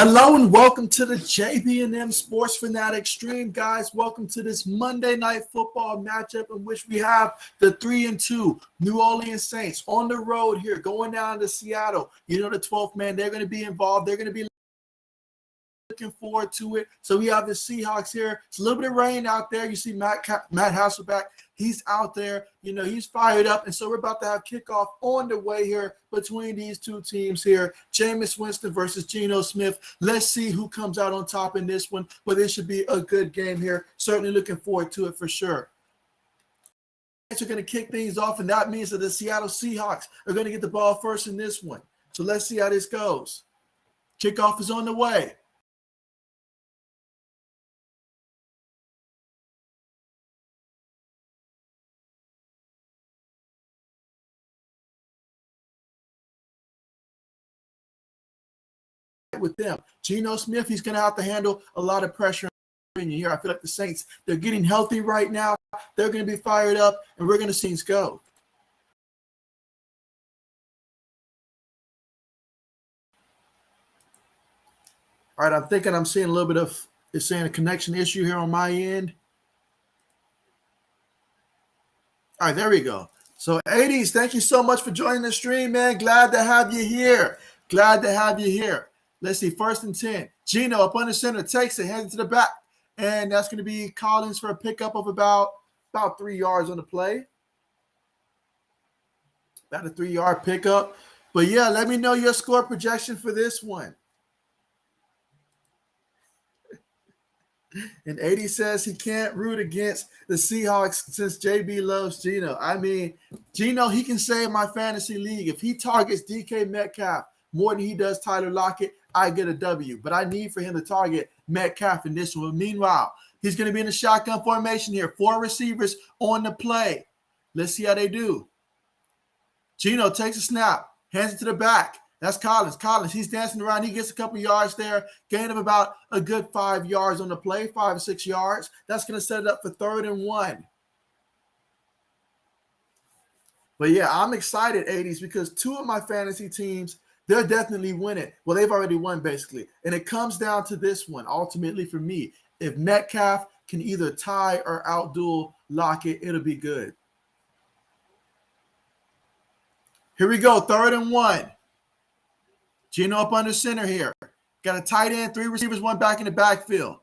Hello and welcome to the JB&M Sports Fanatic stream, guys. Welcome to this Monday Night Football matchup in which we have the 3-2 New Orleans Saints on the road here, going down to Seattle. You know, the 12th man, they're going to be involved. They're going to be looking forward to it. So we have the Seahawks here. It's a little bit of rain out there. You see Matt Hasselbeck. He's out there. You know, he's fired up. And so we're about to have kickoff on the way here between these two teams here. Jameis Winston versus Geno Smith. Let's see who comes out on top in this one. But this should be a good game here. Certainly looking forward to it for sure. We're going to kick things off, and that means that the Seattle Seahawks are going to get the ball first in this one. So let's see how this goes. Kickoff is on the way. With them, Geno Smith, he's going to have to handle a lot of pressure here. I feel like the Saints, they're getting healthy right now. They're going to be fired up, and we're going to see things go. All right, I'm thinking I'm seeing a little bit of, it's saying a connection issue here on my end. All right, there we go. So 80s, thank you so much for joining the stream, man. Glad to have you here. Glad to have you here. Let's see, 1st and 10. Geno up on the center, takes it, hands it to the back. And that's going to be Collins for a pickup of about 3 yards on the play. About a 3-yard pickup. But, yeah, let me know your score projection for this one. And 80 says he can't root against the Seahawks since JB loves Geno. I mean, Geno, he can save my fantasy league. If he targets DK Metcalf more than he does Tyler Lockett, I get a W. But I need for him to target Metcalf in this one. Meanwhile, he's going to be in a shotgun formation here. 4 receivers on the play. Let's see how they do. Geno takes a snap, hands it to the back. That's Collins. Collins, he's dancing around. He gets a couple yards there. Gain of about a good 5 yards on the play, 5 or 6 yards. That's going to set it up for 3rd and 1. But, yeah, I'm excited, 80s, because 2 of my fantasy teams, they're definitely winning. Well, they've already won, basically. And it comes down to this one, ultimately, for me. If Metcalf can either tie or outduel Lockett, it'll be good. Here we go, 3rd and 1. Geno up under center here. Got a tight end, 3 receivers, 1 back in the backfield.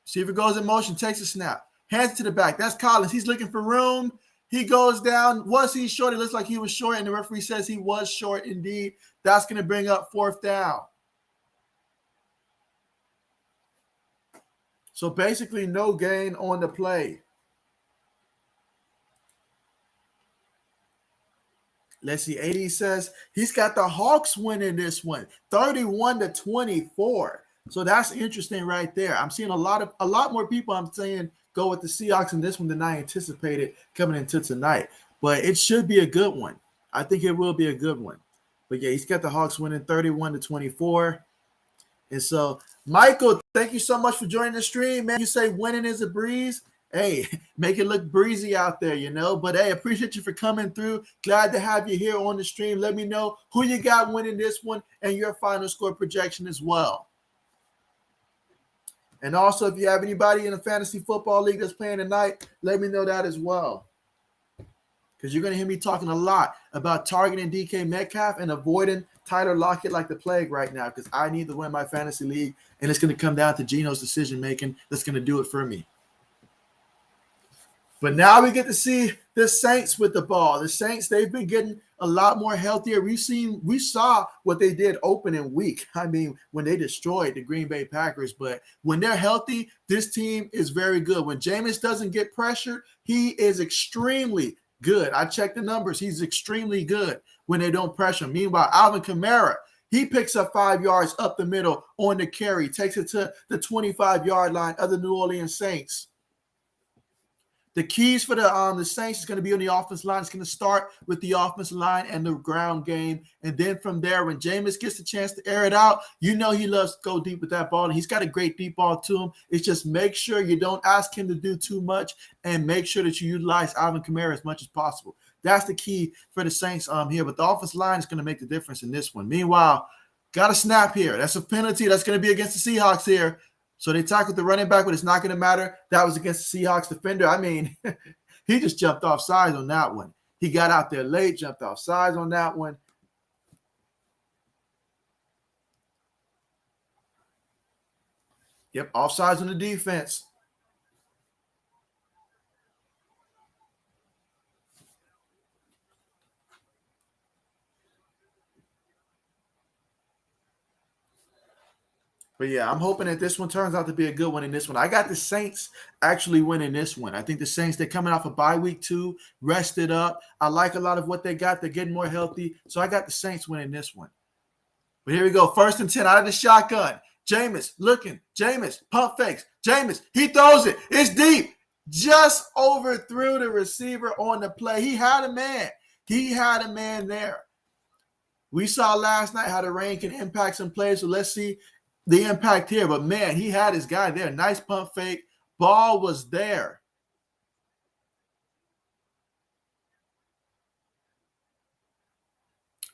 Receiver goes in motion, takes a snap. Hands to the back. That's Collins. He's looking for room. He goes down. Was he short? It looks like he was short, and the referee says he was short indeed. That's going to bring up 4th down. So basically no gain on the play. Let's see. 80 says he's got the Hawks winning this one, 31-24. So that's interesting right there. I'm seeing a lot more people, I'm saying, go with the Seahawks in this one than I anticipated coming into tonight. But it should be a good one. I think it will be a good one. But, yeah, he's got the Hawks winning 31-24. And so, Michael, thank you so much for joining the stream, man. You say winning is a breeze. Hey, make it look breezy out there, you know. But, hey, appreciate you for coming through. Glad to have you here on the stream. Let me know who you got winning this one and your final score projection as well. And also, if you have anybody in a fantasy football league that's playing tonight, let me know that as well. Because you're going to hear me talking a lot about targeting DK Metcalf and avoiding Tyler Lockett like the plague right now, because I need to win my fantasy league, and it's going to come down to Geno's decision-making that's going to do it for me. But now we get to see the Saints with the ball. The Saints, they've been getting a lot more healthier. We saw what they did opening week. I mean, when they destroyed the Green Bay Packers. But when they're healthy, this team is very good. When Jameis doesn't get pressured, he is extremely good. I checked the numbers. He's extremely good when they don't pressure him. Meanwhile, Alvin Kamara, he picks up 5 yards up the middle on the carry, takes it to the 25-yard line of the New Orleans Saints. The keys for the Saints is going to be on the offensive line. It's going to start with the offensive line and the ground game. And then from there, when Jameis gets the chance to air it out, you know he loves to go deep with that ball. And he's got a great deep ball to him. It's just make sure you don't ask him to do too much and make sure that you utilize Alvin Kamara as much as possible. That's the key for the Saints here. But the offensive line is going to make the difference in this one. Meanwhile, Got a snap here. That's a penalty. That's going to be against the Seahawks here. So they tackled the running back, but it's not going to matter. That was against the Seahawks defender. I mean, he just jumped off sides on that one. He got out there late, jumped off sides on that one. Yep, offsides on the defense. But yeah, I'm hoping that this one turns out to be a good one in this one. I got the Saints actually winning this one. I think the Saints, they're coming off a bye week 2, rested up. I like a lot of what they got. They're getting more healthy. So I got the Saints winning this one. But here we go. 1st and 10 out of the shotgun. Jameis looking. Jameis, pump fakes. Jameis, he throws it. It's deep. Just overthrew the receiver on the play. He had a man. He had a man there. We saw last night how the rain can impact some plays. So let's see the impact here. But, man, he had his guy there. Nice pump fake. Ball was there.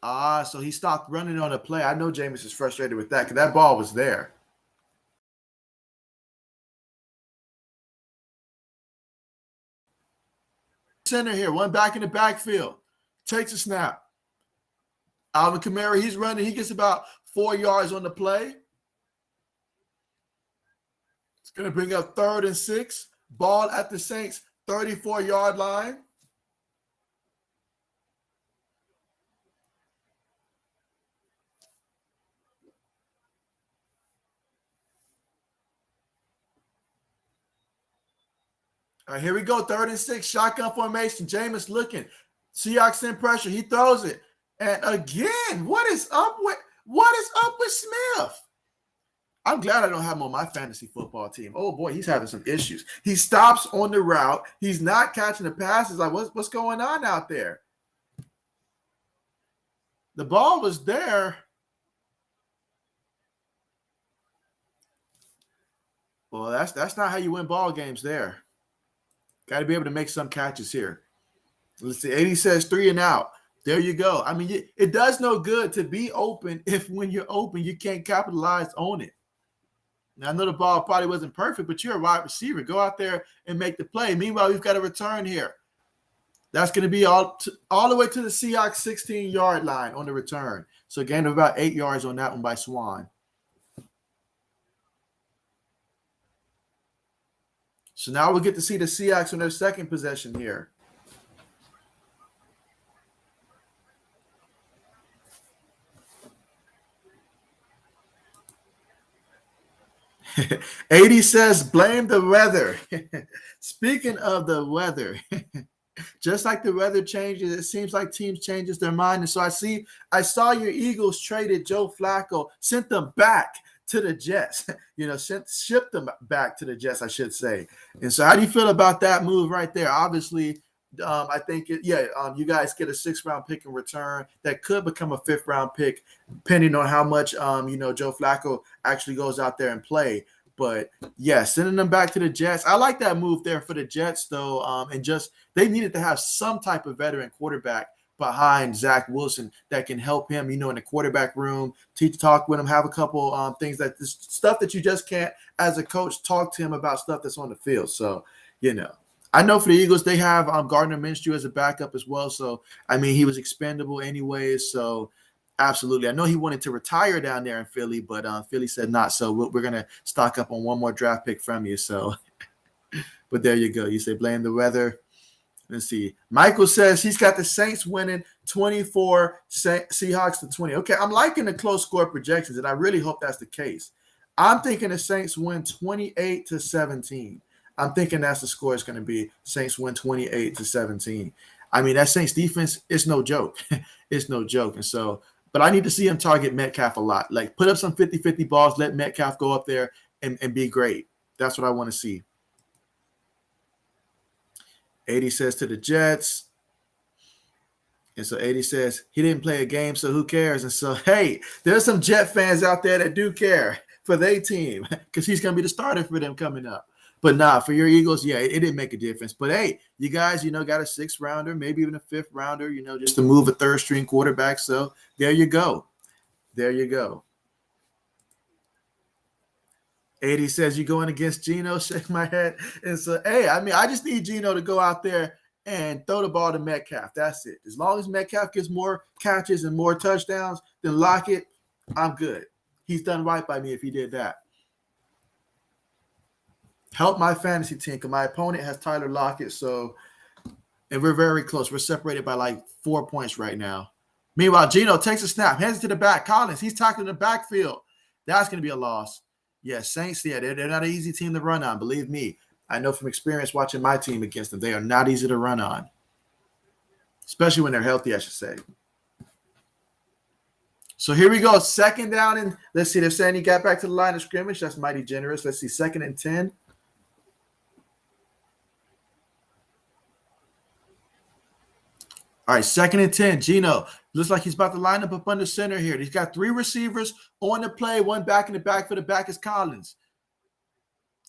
So he stopped running on the play. I know Jameis is frustrated with that because that ball was there. Center here, one back in the backfield. Takes a snap. Alvin Kamara, he's running. He gets about 4 yards on the play. It's going to bring up 3rd and 6. Ball at the Saints' 34-yard line. All right, here we go. 3rd and 6. Shotgun formation. Jameis looking. Seahawks in pressure. He throws it. And again, what is up with Smith? I'm glad I don't have him on my fantasy football team. Oh boy, he's having some issues. He stops on the route. He's not catching the passes. Like, what's going on out there? The ball was there. Well, that's not how you win ball games there. Got to be able to make some catches here. Let's see. 80 says 3 and out. There you go. I mean, it does no good to be open if when you're open, you can't capitalize on it. Now, I know the ball probably wasn't perfect, but you're a wide receiver. Go out there and make the play. Meanwhile, we've got a return here. That's going to be all the way to the Seahawks 16-yard line on the return. So a gain of about 8 yards on that one by Swan. So now we'll get to see the Seahawks on their second possession here. '80 says, blame the weather. Speaking of the weather, just like the weather changes, it seems like teams changes their mind. And so I saw your Eagles traded Joe Flacco, sent them back to the Jets, shipped them back to the Jets, I should say. And so how do you feel about that move right there? Obviously, I think, you guys get a 6th-round pick in return that could become a 5th-round pick, depending on how much, Joe Flacco actually goes out there and play. But, yeah, sending them back to the Jets. I like that move there for the Jets, though, and just they needed to have some type of veteran quarterback behind Zach Wilson that can help him, in the quarterback room, talk with him, have a couple things stuff that you just can't, as a coach, talk to him about stuff that's on the field. So, I know for the Eagles, they have Gardner Minshew as a backup as well. So, I mean, he was expendable anyways. So, absolutely. I know he wanted to retire down there in Philly, but Philly said not. So, we're going to stock up on one more draft pick from you. So, but there you go. You say blame the weather. Let's see. Michael says he's got the Saints winning 24, Seahawks to 20. Okay, I'm liking the close score projections, and I really hope that's the case. I'm thinking the Saints win 28-17. I'm thinking that's the score is going to be. Saints win 28-17. I mean, that Saints defense is no joke. It's no joke. And so, but I need to see him target Metcalf a lot. Like, put up some 50-50 balls, let Metcalf go up there and be great. That's what I want to see. 80 says to the Jets. And so 80 says he didn't play a game, so who cares? And so, hey, there's some Jet fans out there that do care for their team because he's going to be the starter for them coming up. But nah, for your Eagles, yeah, it didn't make a difference. But hey, you guys, got a 6th rounder, maybe even a 5th rounder, just to move a 3rd string quarterback. So there you go. There you go. 80 says, you going against Geno? Shake my head. And so, hey, I mean, I just need Geno to go out there and throw the ball to Metcalf. That's it. As long as Metcalf gets more catches and more touchdowns than Lockett, I'm good. He's done right by me if he did that. Help my fantasy team because my opponent has Tyler Lockett. So, and we're very close. We're separated by like 4 points right now. Meanwhile, Geno takes a snap, hands it to the back. Collins, he's tackling the backfield. That's going to be a loss. Yeah, Saints, yeah, they're not an easy team to run on. Believe me. I know from experience watching my team against them. They are not easy to run on, especially when they're healthy, I should say. So here we go. Second down, and let's see. They're saying he got back to the line of scrimmage. That's mighty generous. Let's see. 2nd and 10. All right, 2nd and 10. Geno looks like he's about to line up under center here. He's got 3 receivers on the play, one back in the back. For the back is Collins.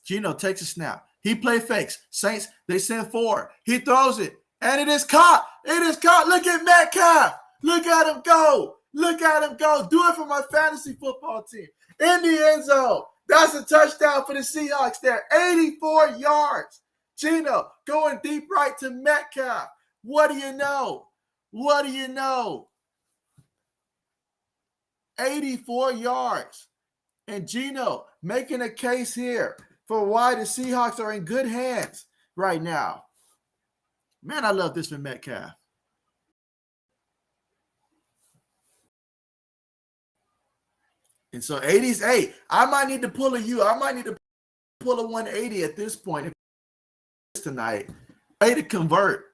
Geno takes a snap. He play fakes. Saints, they send 4. He throws it, and it is caught. It is caught. Look at Metcalf. Look at him go. Look at him go. Do it for my fantasy football team. In the end zone. That's a touchdown for the Seahawks there. 84 yards. Geno going deep right to Metcalf. What do you know? What do you know? 84 yards. And Geno making a case here for why the Seahawks are in good hands right now. Man, I love this for Metcalf. And so 80s, hey, I might need to pull a U. I might need to pull a 180 at this point tonight. Way to convert.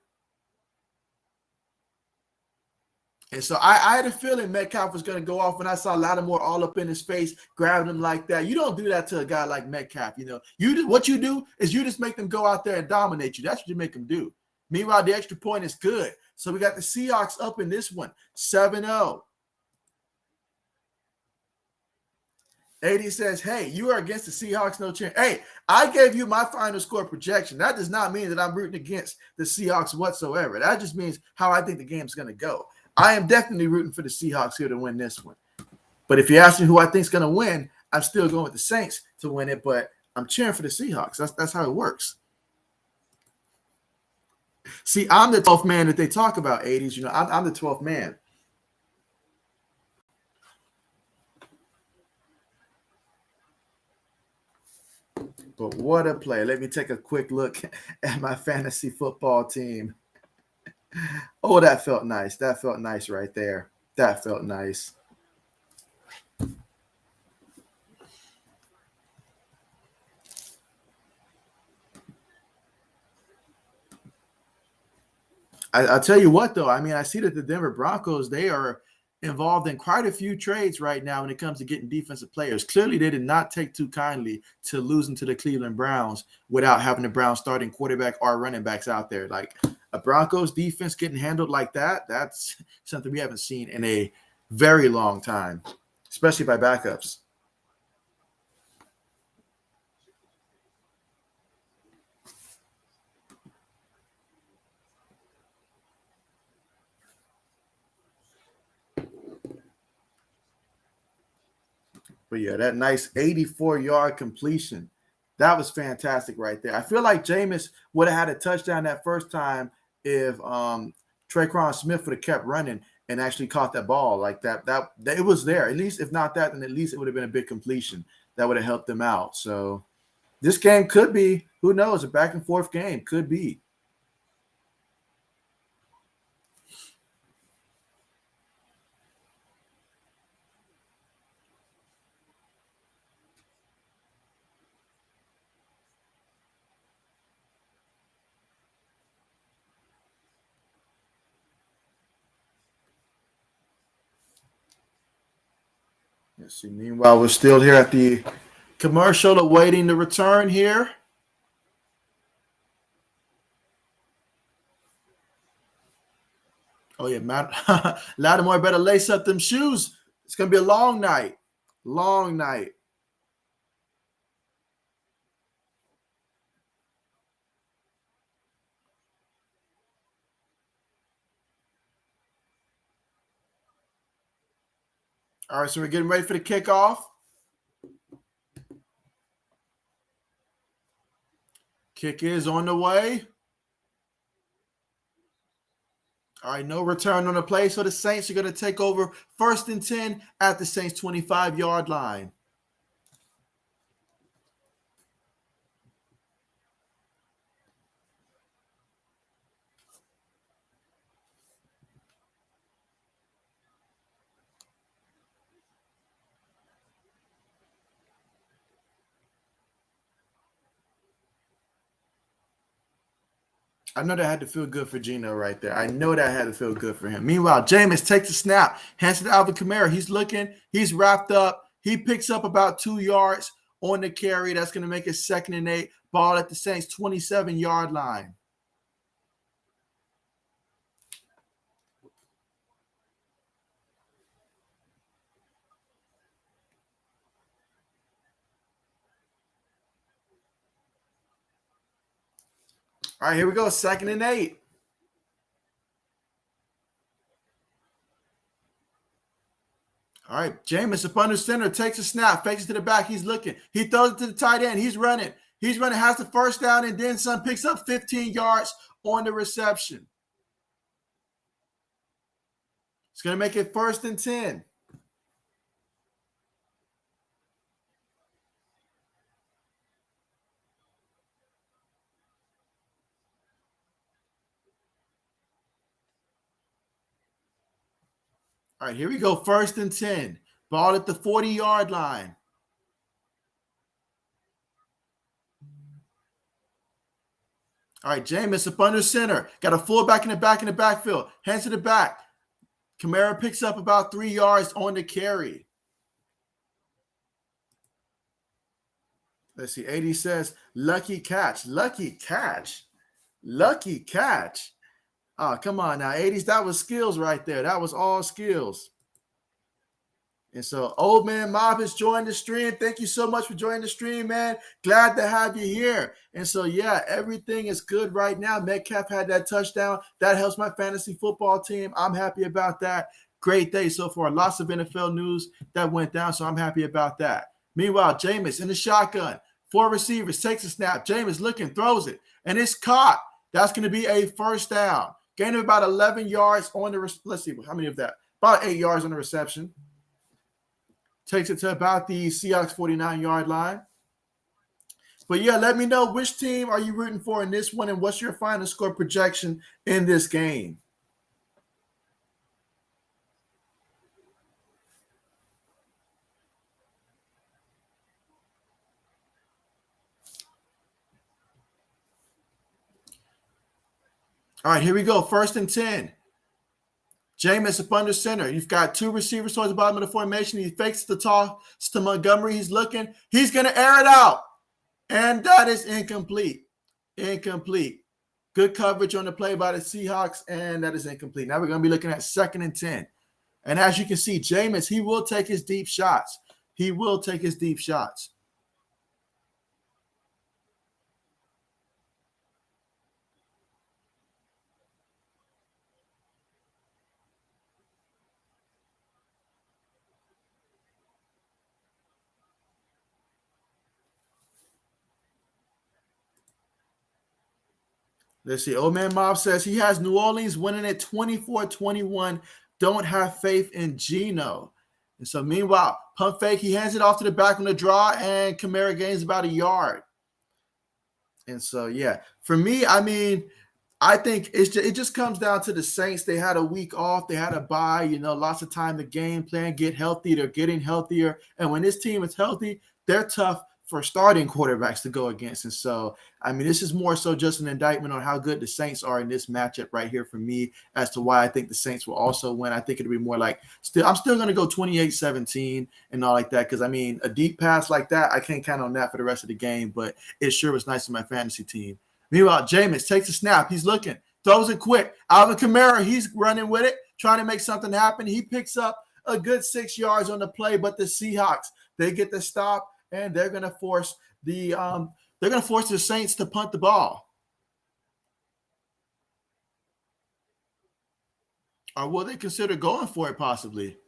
And so I had a feeling Metcalf was going to go off when I saw Lattimore all up in his face, grabbing him like that. You don't do that to a guy like Metcalf. You know, what you do is you just make them go out there and dominate you. That's what you make them do. Meanwhile, the extra point is good. So we got the Seahawks up in this one, 7-0. 80 says, hey, you are against the Seahawks, no chance. Hey, I gave you my final score projection. That does not mean that I'm rooting against the Seahawks whatsoever. That just means how I think the game's going to go. I am definitely rooting for the Seahawks here to win this one. But if you ask me who I think is going to win, I'm still going with the Saints to win it, but I'm cheering for the Seahawks. That's how it works. See, I'm the 12th man that they talk about, 80s. You know, I'm the 12th man. But what a play. Let me take a quick look at my fantasy football team. Oh, that felt nice. That felt nice right there. That felt nice. I'll tell you what, though. I mean, I see that the Denver Broncos, they are involved in quite a few trades right now when it comes to getting defensive players. Clearly, they did not take too kindly to losing to the Cleveland Browns without having the Browns starting quarterback or running backs out there. Like a Broncos defense getting handled like that, that's something we haven't seen in a very long time, especially by backups. But yeah, that nice 84-yard completion. That was fantastic right there. I feel like Jameis would have had a touchdown that first time if Traquan Smith would have kept running and actually caught that ball like that. That it was there. At least if not that, then at least it would have been a big completion that would have helped them out. So this game could be, who knows, a back and forth game. Could be. Let's see. Meanwhile, we're still here at the commercial awaiting the return here. Oh, yeah, Matt. Lattimore better lace up them shoes. It's going to be a long night. Long night. All right, so we're getting ready for the kickoff. Kick is on the way. All right, no return on the play. So the Saints are going to take over 1st and 10 at the Saints 25-yard line. I know that had to feel good for Gino right there. I know that had to feel good for him. Meanwhile, Jameis takes a snap, hands it to Alvin Kamara. He's looking. He's wrapped up. He picks up about 2 yards on the carry. That's going to make it 2nd and 8. Ball at the Saints 27-yard line. All right, here we go. 2nd and 8. All right, Jameis up under center, takes a snap, fakes it to the back. He's looking. He throws it to the tight end. He's running. He's running, has the first down, and then some, picks up 15 yards on the reception. It's going to make it 1st and 10. All right, here we go. 1st and 10. Ball at the 40-yard line. All right, Jameis up under center. Got a fullback in the backfield. Hands to the back. Camaro picks up about 3 yards on the carry. Let's see. 80 says, lucky catch. Lucky catch. Lucky catch. Oh, come on now. 80s, that was skills right there. That was all skills. And so, Old Man Mob has joined the stream. Thank you so much for joining the stream, man. Glad to have you here. And so, yeah, everything is good right now. Metcalf had that touchdown. That helps my fantasy football team. I'm happy about that. Great day so far. Lots of NFL news that went down, so I'm happy about that. Meanwhile, Jameis in the shotgun. 4 receivers, takes a snap. Jameis looking, throws it, and it's caught. That's going to be a 1st down. Gain of about 11 yards on the let's see, how many of that? About 8 yards on the reception. Takes it to about the Seahawks 49-yard line. But yeah, let me know which team are you rooting for in this one and what's your final score projection in this game. All right, here we go. 1st and 10. Jameis up under center. You've got 2 receivers towards the bottom of the formation. He fakes the toss to Montgomery. He's looking. He's going to air it out. And that is incomplete. Incomplete. Good coverage on the play by the Seahawks, and that is incomplete. Now we're going to be looking at 2nd and 10. And as you can see, Jameis, he will take his deep shots. He will take his deep shots. Let's see. Old Man Mob says he has New Orleans winning at 24-21. Don't have faith in Gino. And so meanwhile, pump fake, he hands it off to the back on the draw, and Camaro gains about 1 yard. And so, yeah, for me, I mean, I think it just comes down to the Saints. They had a week off. They had a bye, lots of time to game plan, get healthy. They're getting healthier. And when this team is healthy, they're tough for starting quarterbacks to go against. And so, I mean, this is more so just an indictment on how good the Saints are in this matchup right here for me as to why I think the Saints will also win. I think it'll be more like I'm still going to go 28-17 and all like that because, I mean, a deep pass like that, I can't count on that for the rest of the game, but it sure was nice for my fantasy team. Meanwhile, Jameis takes a snap. He's looking, throws it quick. Alvin Kamara, he's running with it, trying to make something happen. He picks up a good 6 yards on the play, but the Seahawks, they get the stop, and they're going to force the Saints to punt the ball. Or will they consider going for it possibly?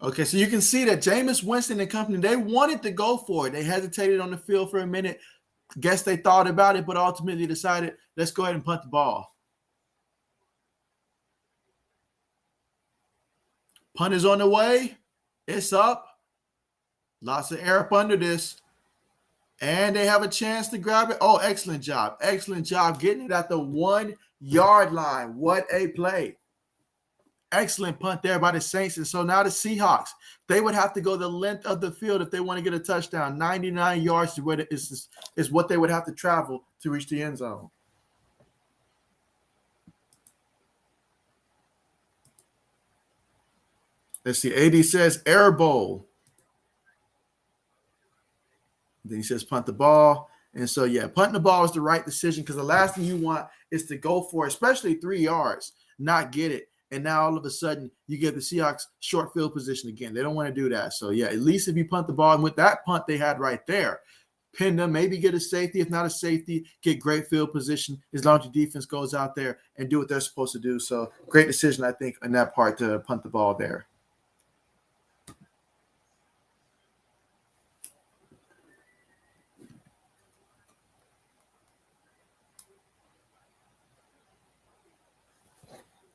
Okay, so you can see that Jameis Winston and company, they wanted to go for it. They hesitated on the field for a minute. Guess they thought about it, but ultimately decided, let's go ahead and punt the ball. Punt is on the way. It's up. Lots of air up under this. And they have a chance to grab it. Oh, excellent job. Excellent job getting it at the 1 yard line. What a play. Excellent punt there by the Saints. And so now the Seahawks, they would have to go the length of the field if they want to get a touchdown. 99 yards is what they would have to travel to reach the end zone. Let's see. AD says air bowl. Then he says punt the ball. And so, yeah, punting the ball is the right decision because the last thing you want is to go for it, especially 3 yards, not get it. And now all of a sudden you get the Seahawks short field position again. They don't want to do that. So, yeah, at least if you punt the ball, and with that punt they had right there, pin them, maybe get a safety. If not a safety, get great field position as long as your defense goes out there and do what they're supposed to do. So, great decision, I think, on that part to punt the ball there.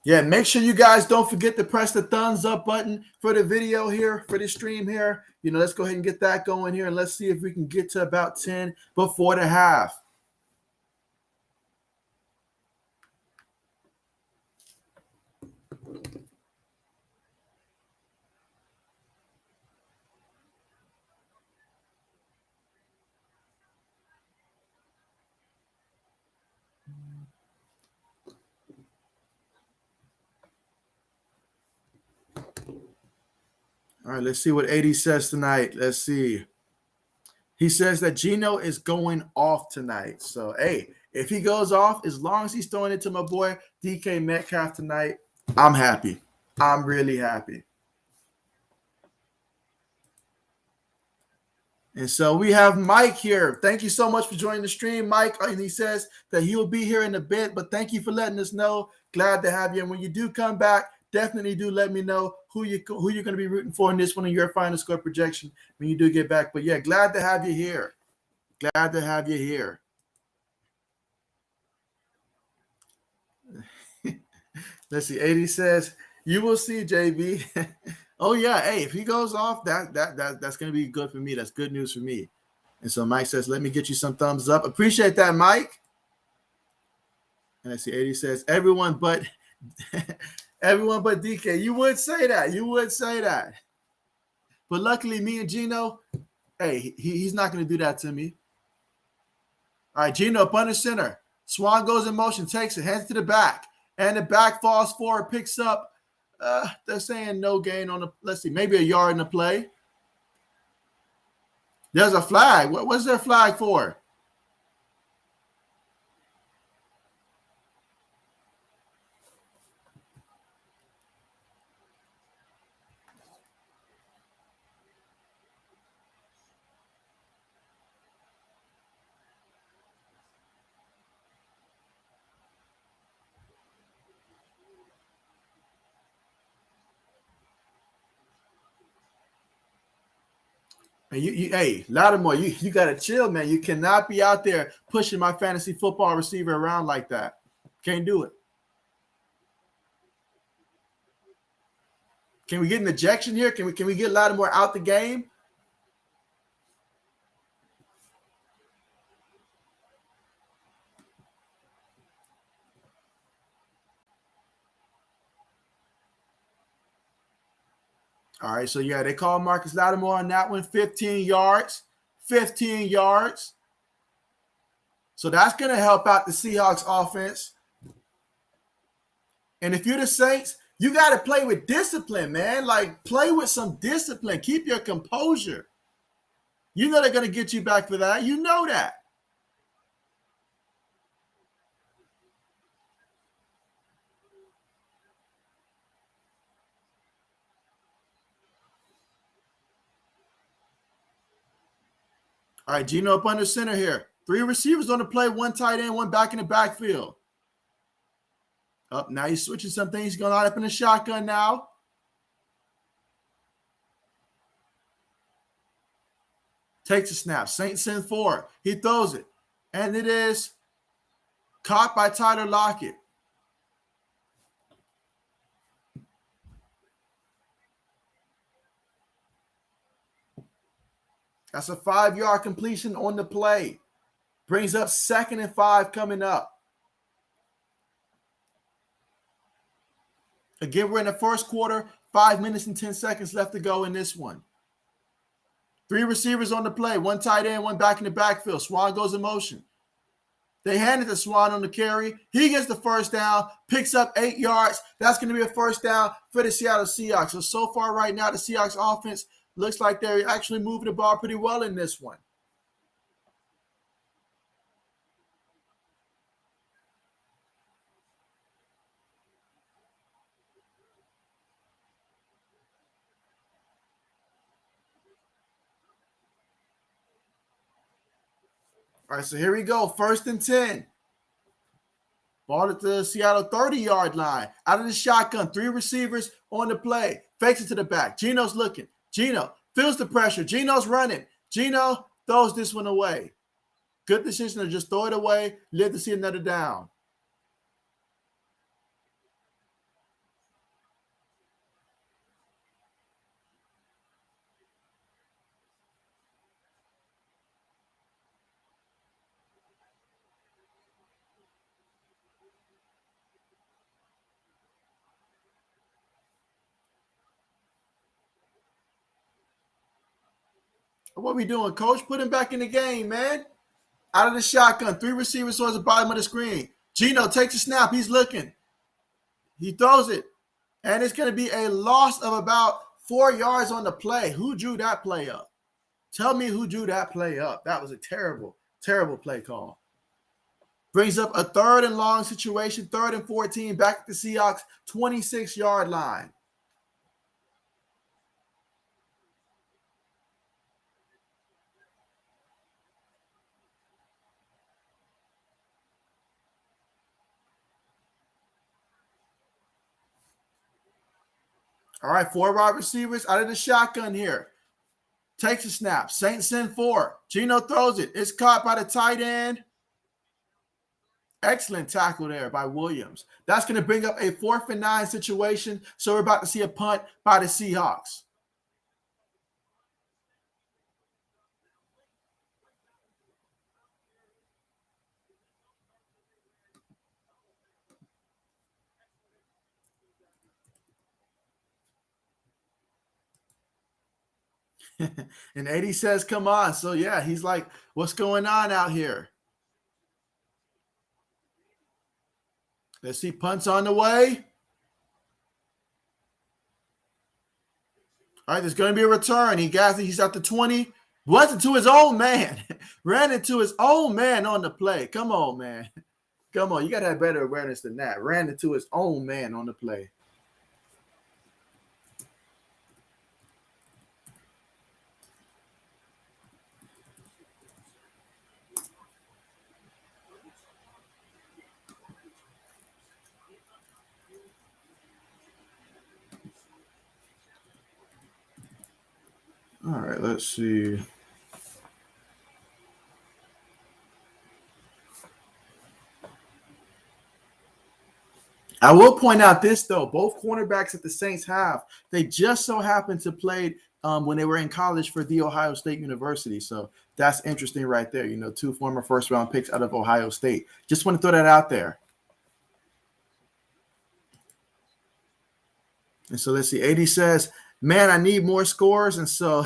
Yeah, make sure you guys don't forget to press the thumbs up button for the video here, for the stream here. Let's go ahead and get that going here, and let's see if we can get to about 10 before the half. All right, let's see what AD says tonight. Let's see. He says that Geno is going off tonight. So, hey, if he goes off, as long as he's throwing it to my boy DK Metcalf tonight, I'm happy. I'm really happy. And so we have Mike here. Thank you so much for joining the stream, Mike. And he says that he will be here in a bit, but thank you for letting us know. Glad to have you. And when you do come back, definitely do let me know who you're going to be rooting for in this one in your final score projection when you do get back. But yeah, glad to have you here. Glad to have you here. Let's see. 80 says, you will see, JB. Oh yeah, hey, if he goes off, that's going to be good for me. That's good news for me. And so Mike says, let me get you some thumbs up. Appreciate that, Mike. And I see 80 says, everyone but DK. You would say that. You would say that. But luckily, me and Geno, hey, he's not going to do that to me. All right, Geno up under center. Swan goes in motion, takes it, hands it to the back. And the back falls forward, picks up. They're saying no gain on the, let's see, maybe a yard in the play. There's a flag. What's their flag for? And hey, Lattimore, you got to chill, man. You cannot be out there pushing my fantasy football receiver around like that. Can't do it. Can we get an ejection here? Can we get Lattimore out the game? All right, so yeah, they call Marcus Lattimore on that one. 15 yards. 15 yards. So that's going to help out the Seahawks offense. And if you're the Saints, you got to play with discipline, man. Like, play with some discipline. Keep your composure. You know they're going to get you back for that. You know that. All right, Geno up under center here. 3 receivers on the play, 1 tight end, 1 back in the backfield. Up now he's switching some things. He's going to line up in the shotgun now. Takes a snap. Saints send 4. He throws it. And it is caught by Tyler Lockett. That's a 5-yard completion on the play. Brings up 2nd and 5 coming up. Again, we're in the first quarter. 5 minutes and 10 seconds left to go in this one. 3 receivers on the play. 1 tight end, 1 back in the backfield. Swan goes in motion. They hand it to Swan on the carry. He gets the first down, picks up 8 yards. That's going to be a first down for the Seattle Seahawks. So far right now, the Seahawks offense looks like they're actually moving the ball pretty well in this one. All right, so here we go. 1st and 10. Ball at the Seattle 30-yard line. Out of the shotgun. 3 receivers on the play. Fakes it to the back. Geno's looking. Geno feels the pressure. Geno's running. Geno throws this one away. Good decision to just throw it away. Live to see another down. What are we doing, coach? Put him back in the game, man. Out of the shotgun. 3 receivers towards the bottom of the screen. Geno takes a snap. He's looking. He throws it. And it's going to be a loss of about 4 yards on the play. Who drew that play up? Tell me who drew that play up. That was a terrible, terrible play call. Brings up a 3rd and long situation. 3rd and 14. Back at the Seahawks 26-yard line. All right, 4 wide receivers out of the shotgun here. Takes a snap. Saints send 4. Geno throws it. It's caught by the tight end. Excellent tackle there by Williams. That's going to bring up a 4th and 9 situation. So we're about to see a punt by the Seahawks. And 80 says, come on. So, yeah, he's like, what's going on out here? Let's see, punts on the way. All right, there's going to be a return. He's at the 20. Runs into his own man. Ran into his own man on the play. Come on, man. Come on. You got to have better awareness than that. Ran into his own man on the play. All right, let's see. I will point out this, though. Both cornerbacks that the Saints have, they just so happen to play when they were in college for The Ohio State University. So that's interesting right there. 2 former first-round picks out of Ohio State. Just want to throw that out there. And so let's see. 80 says, man, I need more scores. And so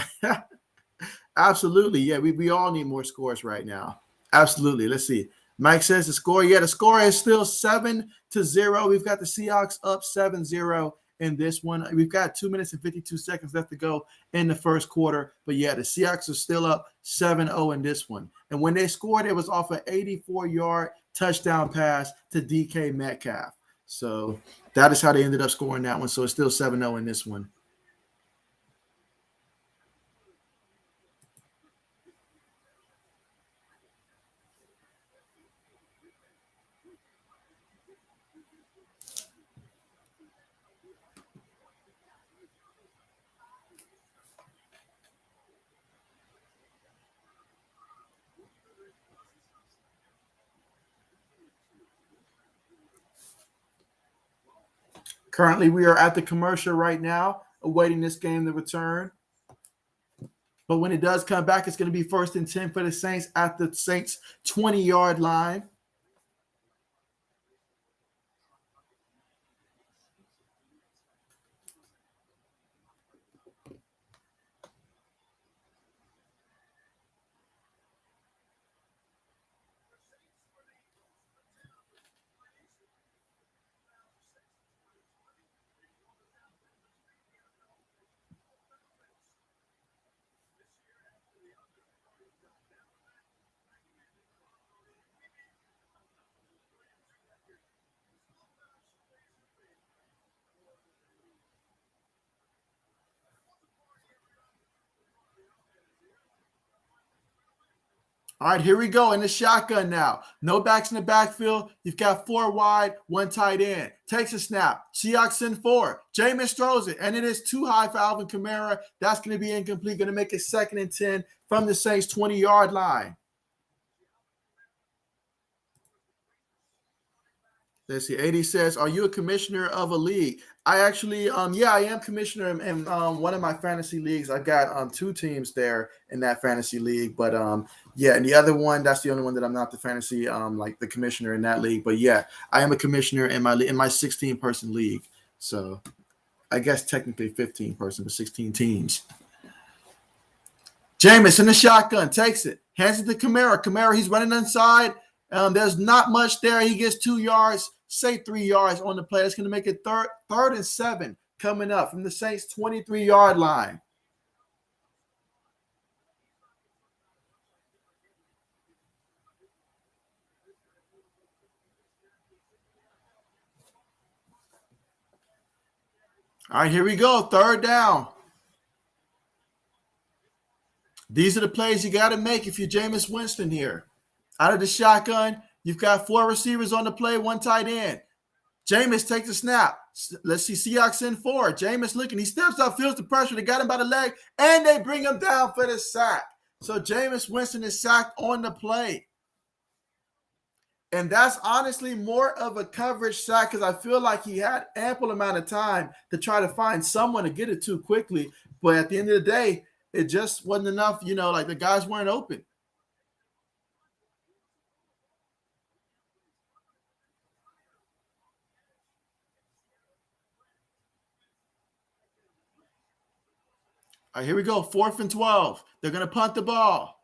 absolutely. Yeah, we all need more scores right now. Absolutely. Let's see. Mike says the score. Yeah, the score is still 7-0. We've got the Seahawks up 7-0 in this one. We've got 2 minutes and 52 seconds left to go in the first quarter. But yeah, the Seahawks are still up 7-0 in this one. And when they scored, it was off an 84-yard touchdown pass to DK Metcalf. So that is how they ended up scoring that one. So it's still 7-0 in this one. Currently, we are at the commercial right now, awaiting this game to return. But when it does come back, it's going to be 1st and 10 for the Saints at the Saints 20-yard line. All right, here we go in the shotgun now. No backs in the backfield. You've got 4 wide, 1 tight end. Takes a snap. Seahawks in 4. Jameis throws it, and it is too high for Alvin Kamara. That's going to be incomplete. Going to make it 2nd and 10 from the Saints 20-yard line. Let's see. 80 says, "Are you a commissioner of a league?" I actually, yeah, I am commissioner in one of my fantasy leagues. I've got 2 teams there in that fantasy league, but yeah, and the other one, that's the only one that I'm not the fantasy, like the commissioner in that league. But yeah, I am a commissioner in my 16-person league. So I guess technically 15-person, but 16 teams. Jameis in the shotgun takes it, hands it to Camaro. Camaro, he's running inside. There's not much there. He gets 2 yards, say 3 yards on the play. That's going to make it third and 7 coming up from the Saints 23-yard line. All right, here we go. 3rd down. These are the plays you got to make if you're Jameis Winston here. Out of the shotgun, you've got 4 receivers on the play, 1 tight end. Jameis takes a snap. Let's see, Seahawks in 4. Jameis looking. He steps up, feels the pressure. They got him by the leg, and they bring him down for the sack. So Jameis Winston is sacked on the play. And that's honestly more of a coverage sack because I feel like he had ample amount of time to try to find someone to get it to quickly. But at the end of the day, it just wasn't enough. Like the guys weren't open. All right, here we go. 4th and 12. They're going to punt the ball.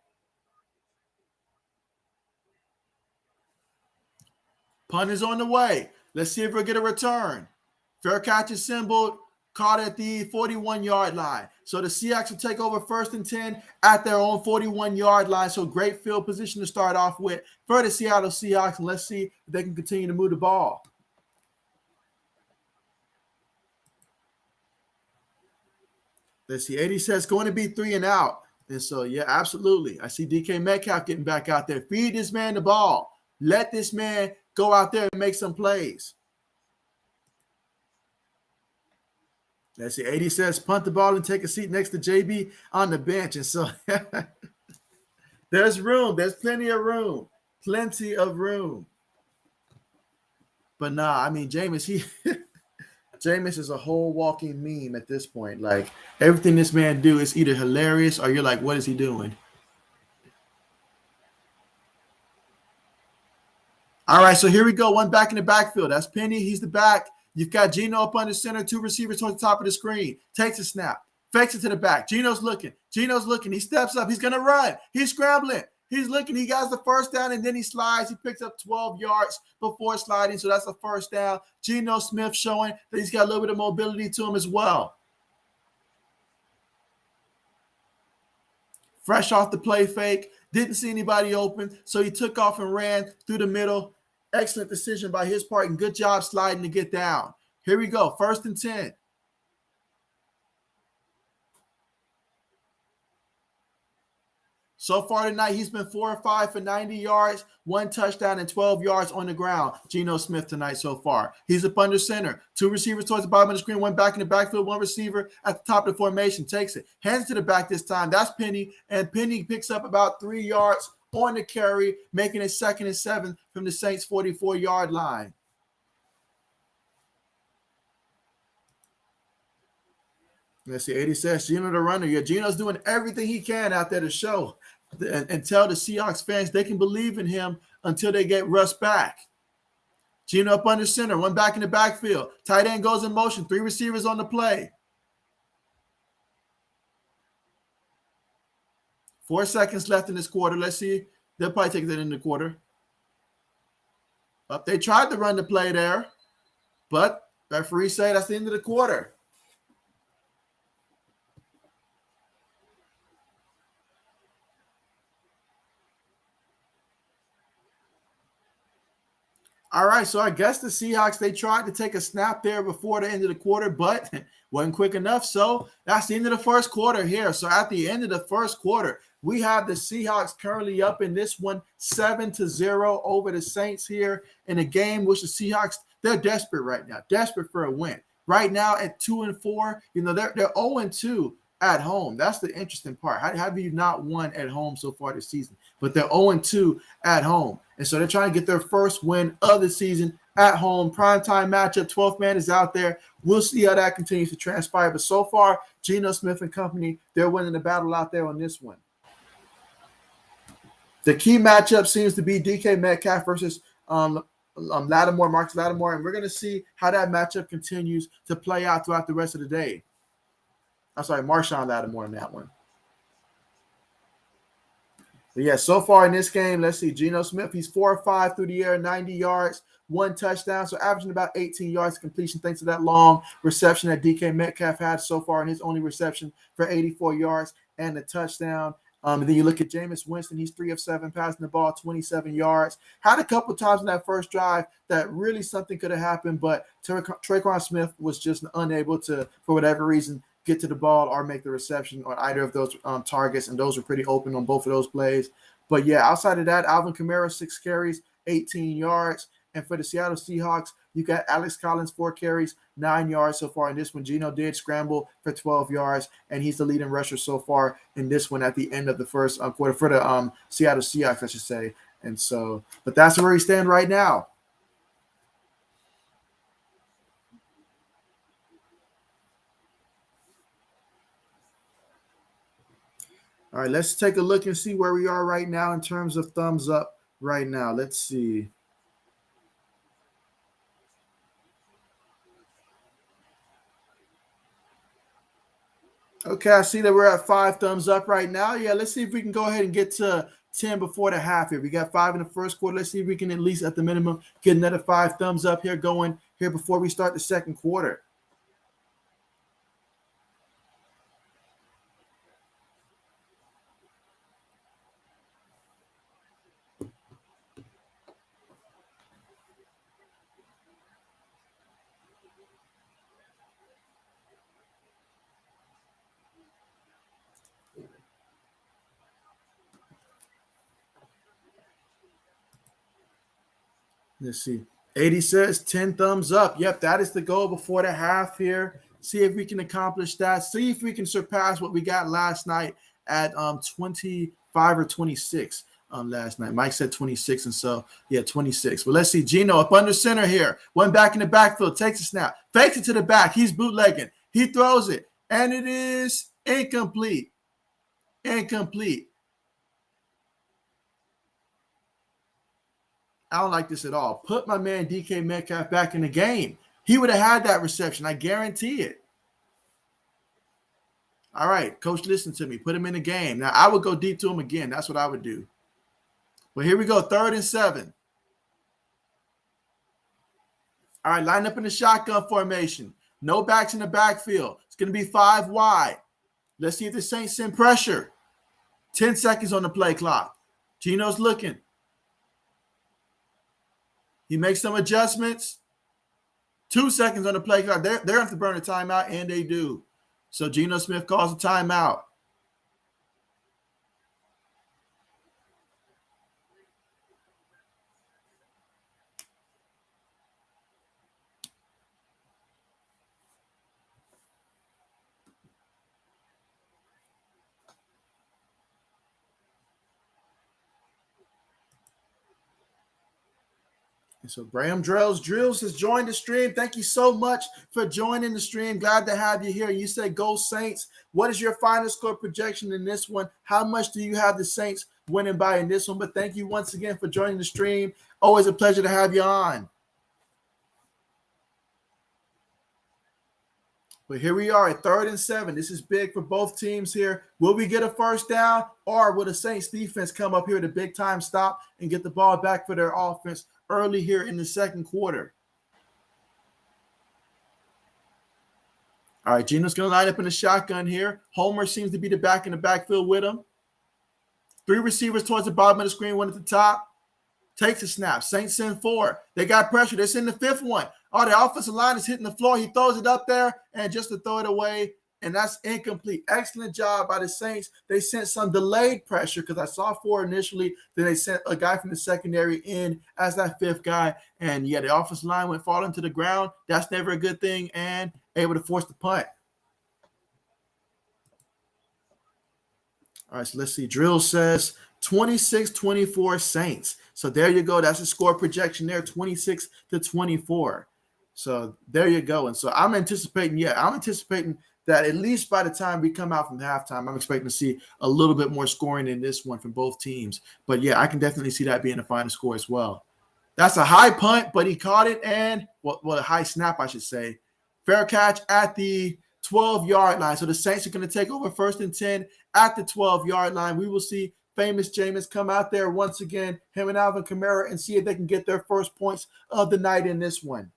Punt is on the way. Let's see if we'll get a return. Fair catch is symboled, caught at the 41-yard line. So the Seahawks will take over 1st and 10 at their own 41-yard line. So great field position to start off with for the Seattle Seahawks. And let's see if they can continue to move the ball. Let's see. 80 says going to be 3 and out. And so, yeah, absolutely. I see DK Metcalf getting back out there. Feed this man the ball. Let this man go out there and make some plays. Let's see. 80 says punt the ball and take a seat next to JB on the bench. And so there's room. There's plenty of room. Plenty of room. But nah, I mean, Jameis is a whole walking meme at this point. Like everything this man do is either hilarious or you're like, what is he doing? All right, so here we go. 1 back in the backfield. That's Penny. He's the back. You've got Geno up under center, 2 receivers towards the top of the screen. Takes a snap. Fakes it to the back. Geno's looking. He steps up. He's going to run. He's scrambling. He's looking. He got the 1st down, and then he slides. He picks up 12 yards before sliding, so that's the 1st down. Geno Smith showing that he's got a little bit of mobility to him as well. Fresh off the play fake. Didn't see anybody open, so he took off and ran through the middle. Excellent decision by his part, and good job sliding to get down. Here we go. 1st and 10. So far tonight, he's been 4 or 5 for 90 yards, 1 touchdown, and 12 yards on the ground. Geno Smith tonight so far. He's up under center. 2 receivers towards the bottom of the screen, 1 back in the backfield, 1 receiver at the top of the formation. Takes it. Hands to the back this time. That's Penny. And Penny picks up about 3 yards on the carry, making it 2nd and 7 from the Saints' 44-yard line. Let's see. 80 says Gino the runner. Yeah, Gino's doing everything he can out there to show and tell the Seahawks fans they can believe in him until they get Russ back. Gino up under center, one back in the backfield. Tight end goes in motion. 3 receivers on the play. 4 seconds left in this quarter. Let's see. They'll probably take that in the quarter. They tried to run the play there, but referee said that's the end of the quarter. All right, so I guess the Seahawks, they tried to take a snap there before the end of the quarter, but wasn't quick enough. So that's the end of the first quarter here. So at the end of the first quarter, we have the Seahawks currently up in this one 7-0 over the Saints here in a game which the Seahawks, they're desperate right now, desperate for a win. Right now at 2-4, they're 0-2 at home. That's the interesting part. How have you not won at home so far this season? But they're 0-2 at home. And so they're trying to get their first win of the season at home. Primetime matchup, 12th man is out there. We'll see how that continues to transpire. But so far, Geno Smith and company, they're winning the battle out there on this one. The key matchup seems to be DK Metcalf versus Lattimore, Marcus Lattimore. And we're going to see how that matchup continues to play out throughout the rest of the day. I'm sorry, Marshawn Lattimore in that one. But yeah, so far in this game, let's see. Geno Smith, he's 4-5 through the air, 90 yards, 1 touchdown. So averaging about 18 yards completion thanks to that long reception that DK Metcalf had so far in his only reception for 84 yards and a touchdown. And then you look at Jameis Winston, he's 3 of 7 passing the ball, 27 yards. Had a couple times in that first drive that really something could have happened, but Traquan Smith was just unable to, for whatever reason, get to the ball or make the reception on either of those targets, and those were pretty open on both of those plays. But yeah, outside of that, Alvin Kamara, 6 carries, 18 yards. And for the Seattle Seahawks, you got Alex Collins, 4 carries, 9 yards so far in this one. Geno did scramble for 12 yards, and he's the leading rusher so far in this one at the end of the first quarter for the Seattle Seahawks, I should say. And so, but that's where we stand right now. All right, let's take a look and see where we are right now in terms of thumbs up right now. Let's see. Okay, I see that we're at 5 thumbs up right now. Yeah, let's see if we can go ahead and get to 10 before the half here. We got 5 in the first quarter. Let's see if we can at least, at the minimum, get another 5 thumbs up here going here before we start the second quarter. Let's see. 80 says 10 thumbs up. Yep, that is the goal before the half here. See if we can accomplish that. See if we can surpass what we got last night at 25 or 26 last night. Mike said 26, and so, yeah, 26. But let's see. Geno up under center here. One back in the backfield. Takes a snap. Fakes it to the back. He's bootlegging. He throws it, and it is incomplete. Incomplete. I don't like this at all. Put my man DK Metcalf back in the game. He would have had that reception. I guarantee it. All right, coach, listen to me. Put him in the game. Now, I would go deep to him again. That's what I would do. Well, here we go. 3rd and 7. All right, line up in the shotgun formation. No backs in the backfield. It's going to be 5 wide. Let's see if the Saints send pressure. 10 seconds on the play clock. Geno's looking. He makes some adjustments. 2 seconds on the play clock. They're going to have to burn a timeout, and they do. So Geno Smith calls a timeout. So Graham Drills has joined the stream. Thank you so much for joining the stream. Glad to have you here. You said go Saints. What is your final score projection in this one? How much do you have the Saints winning by in this one? But thank you once again for joining the stream. Always a pleasure to have you on. But here we are at 3rd and 7. This is big for both teams here. Will we get a first down, or will the Saints defense come up here with a big time stop and get the ball back for their offense early here in the second quarter? All right, Geno's going to line up in the shotgun here. Homer seems to be the back in the backfield with him. 3 receivers towards the bottom of the screen, 1 at the top. Takes a snap. Saints send 4. They got pressure. They're sending the 5th one. Oh, the offensive line is hitting the floor. He throws it up there, and just to throw it away, and that's incomplete. Excellent job by the Saints. They sent some delayed pressure because I saw 4 initially. Then they sent a guy from the secondary in as that 5th guy. And, yeah, the offensive line went falling to the ground. That's never a good thing, and able to force the punt. All right, so let's see. Drill says 26-24 Saints. So there you go. That's the score projection there, 26-24. So there you go. And so I'm anticipating that at least by the time we come out from halftime, I'm expecting to see a little bit more scoring in this one from both teams. But, yeah, I can definitely see that being the final score as well. That's a high punt, but he caught it, and a high snap, I should say. Fair catch at the 12-yard line. So the Saints are going to take over 1st and 10 at the 12-yard line. We will see famous Jameis come out there once again, him and Alvin Kamara, and see if they can get their first points of the night in this one.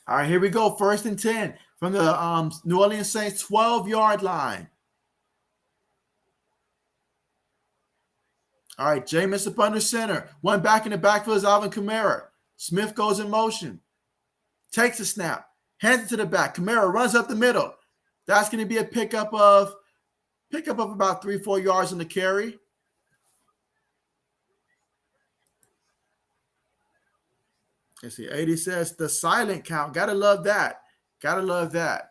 All right, here we go. 1st and 10 from the New Orleans Saints 12-yard line. All right, Jameis up under center. One back in the backfield is Alvin Kamara. Smith goes in motion. Takes a snap. Hands it to the back. Camaro runs up the middle. That's going to be a pickup of about 3-4 yards on the carry. Let's see. 80 says the silent count. Gotta love that. Gotta love that.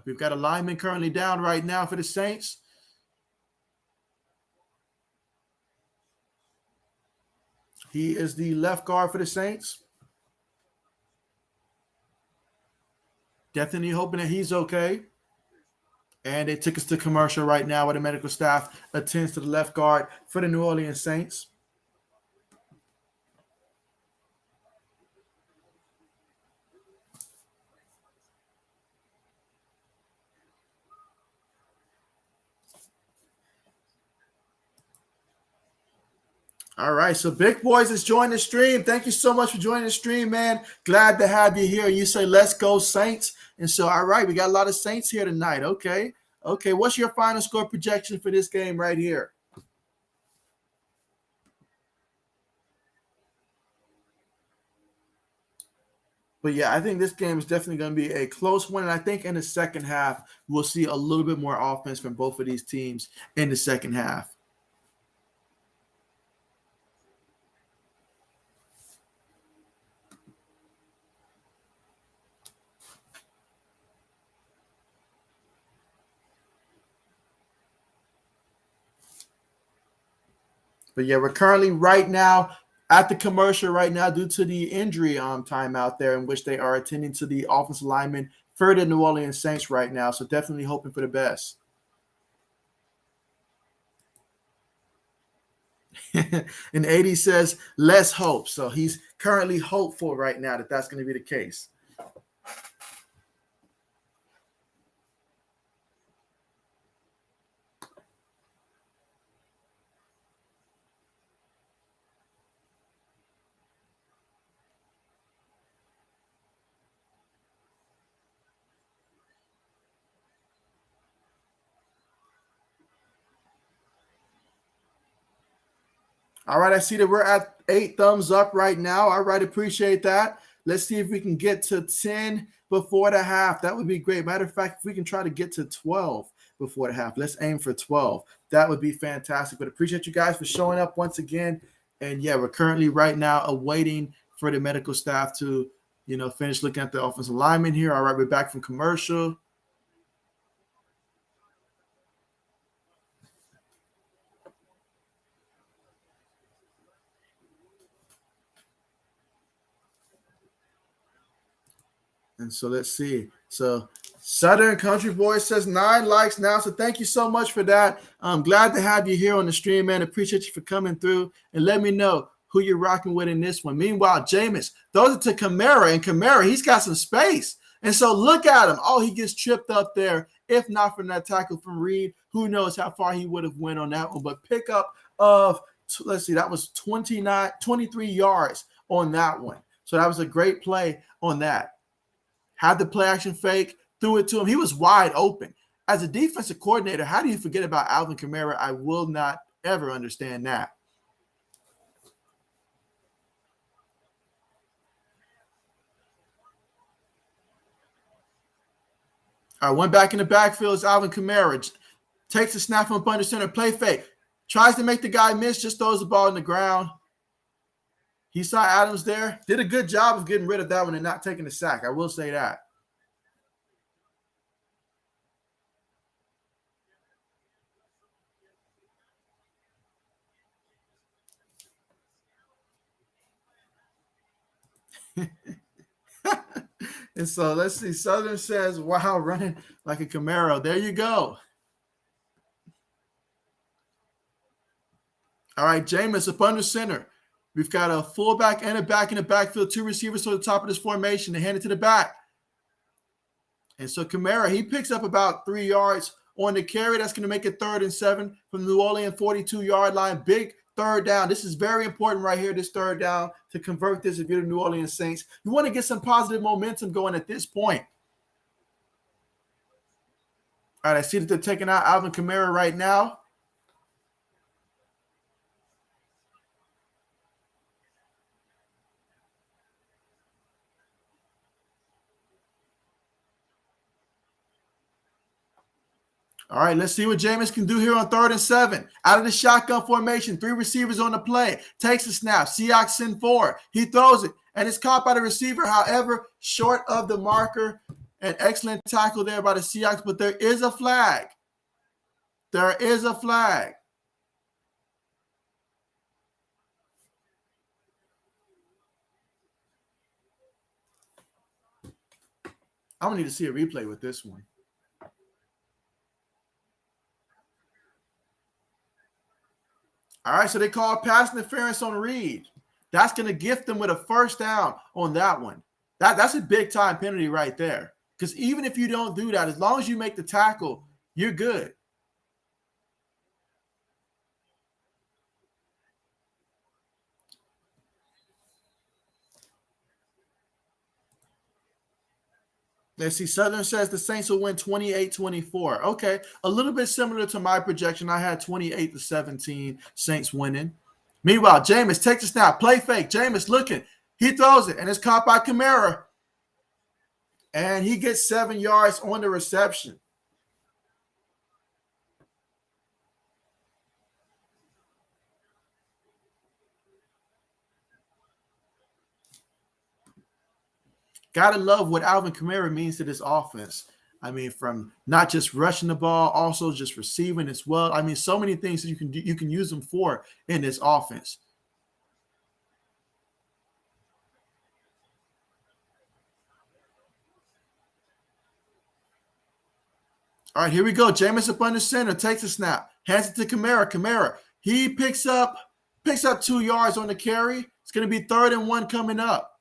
We've got a lineman currently down right now for the Saints. He is the left guard for the Saints. Definitely hoping that he's okay. And they took us to commercial right now where the medical staff attends to the left guard for the New Orleans Saints. All right, so Big Boys has joined the stream. Thank you so much for joining the stream, man. Glad to have you here. You say, let's go Saints. And so, all right, we got a lot of Saints here tonight. Okay, what's your final score projection for this game right here? But, yeah, I think this game is definitely going to be a close one. And I think in the second half, we'll see a little bit more offense from both of these teams in the second half. But, yeah, we're currently right now at the commercial right now due to the injury time out there in which they are attending to the offensive lineman for the New Orleans Saints right now. So definitely hoping for the best. And 80 says, let's hope. So he's currently hopeful right now that that's going to be the case. All right, I see that we're at 8 thumbs up right now. All right, appreciate that. Let's see if we can get to 10 before the half. That would be great. Matter of fact, if we can try to get to 12 before the half, let's aim for 12. That would be fantastic. But appreciate you guys for showing up once again. And yeah, we're currently right now awaiting for the medical staff to, finish looking at the offensive lineman here. All right, we're back from commercial. And so let's see. So Southern Country Boy says 9 likes now. So thank you so much for that. I'm glad to have you here on the stream, man. Appreciate you for coming through and let me know who you're rocking with in this one. Meanwhile, Jameis, those are to Camaro. And Camaro, he's got some space. And so look at him. Oh, he gets tripped up there. If not from that tackle from Reed, who knows how far he would have went on that one. But pickup of, let's see, that was 23 yards on that one. So that was a great play on that. Had the play action fake, threw it to him. He was wide open. As a defensive coordinator, how do you forget about Alvin Kamara? I will not ever understand that. All right, one back in the backfield is Alvin Kamara. Takes a snap from up under center, play fake. Tries to make the guy miss, just throws the ball on the ground. He saw Adams there. Did a good job of getting rid of that one and not taking the sack. I will say that. And so let's see. Southern says, wow, running like a Camaro. There you go. All right, Jameis up under center. We've got a fullback and a back in the backfield, 2 receivers to the top of this formation. They hand it to the back. And so Camara, he picks up about 3 yards on the carry. That's going to make it 3rd and 7 from the New Orleans 42-yard line. Big 3rd down. This is very important right here, this 3rd down, to convert this if you're the New Orleans Saints. You want to get some positive momentum going at this point. All right, I see that they're taking out Alvin Kamara right now. All right, let's see what Jameis can do here on 3rd and 7. Out of the shotgun formation, 3 receivers on the play. Takes a snap. Seahawks send 4. He throws it, and it's caught by the receiver. However, short of the marker. An excellent tackle there by the Seahawks, but there is a flag. There is a flag. I'm going to need to see a replay with this one. All right, so they call pass interference on Reed. That's going to gift them with a 1st down on that one. That's a big-time penalty right there. Because even if you don't do that, as long as you make the tackle, you're good. Let's see. Southern says the Saints will win 28-24. Okay, a little bit similar to my projection. I had 28-17 Saints winning. Meanwhile, Jameis takes a snap. Play fake. Jameis looking. He throws it, and it's caught by Camara. And he gets 7 yards on the reception. Gotta love what Alvin Kamara means to this offense. I mean, from not just rushing the ball, also just receiving as well. I mean, so many things that you can use them for in this offense. All right, here we go. Jameis up under center, takes a snap, hands it to Camara. Camara, he picks up 2 yards on the carry. It's going to be 3rd and 1 coming up.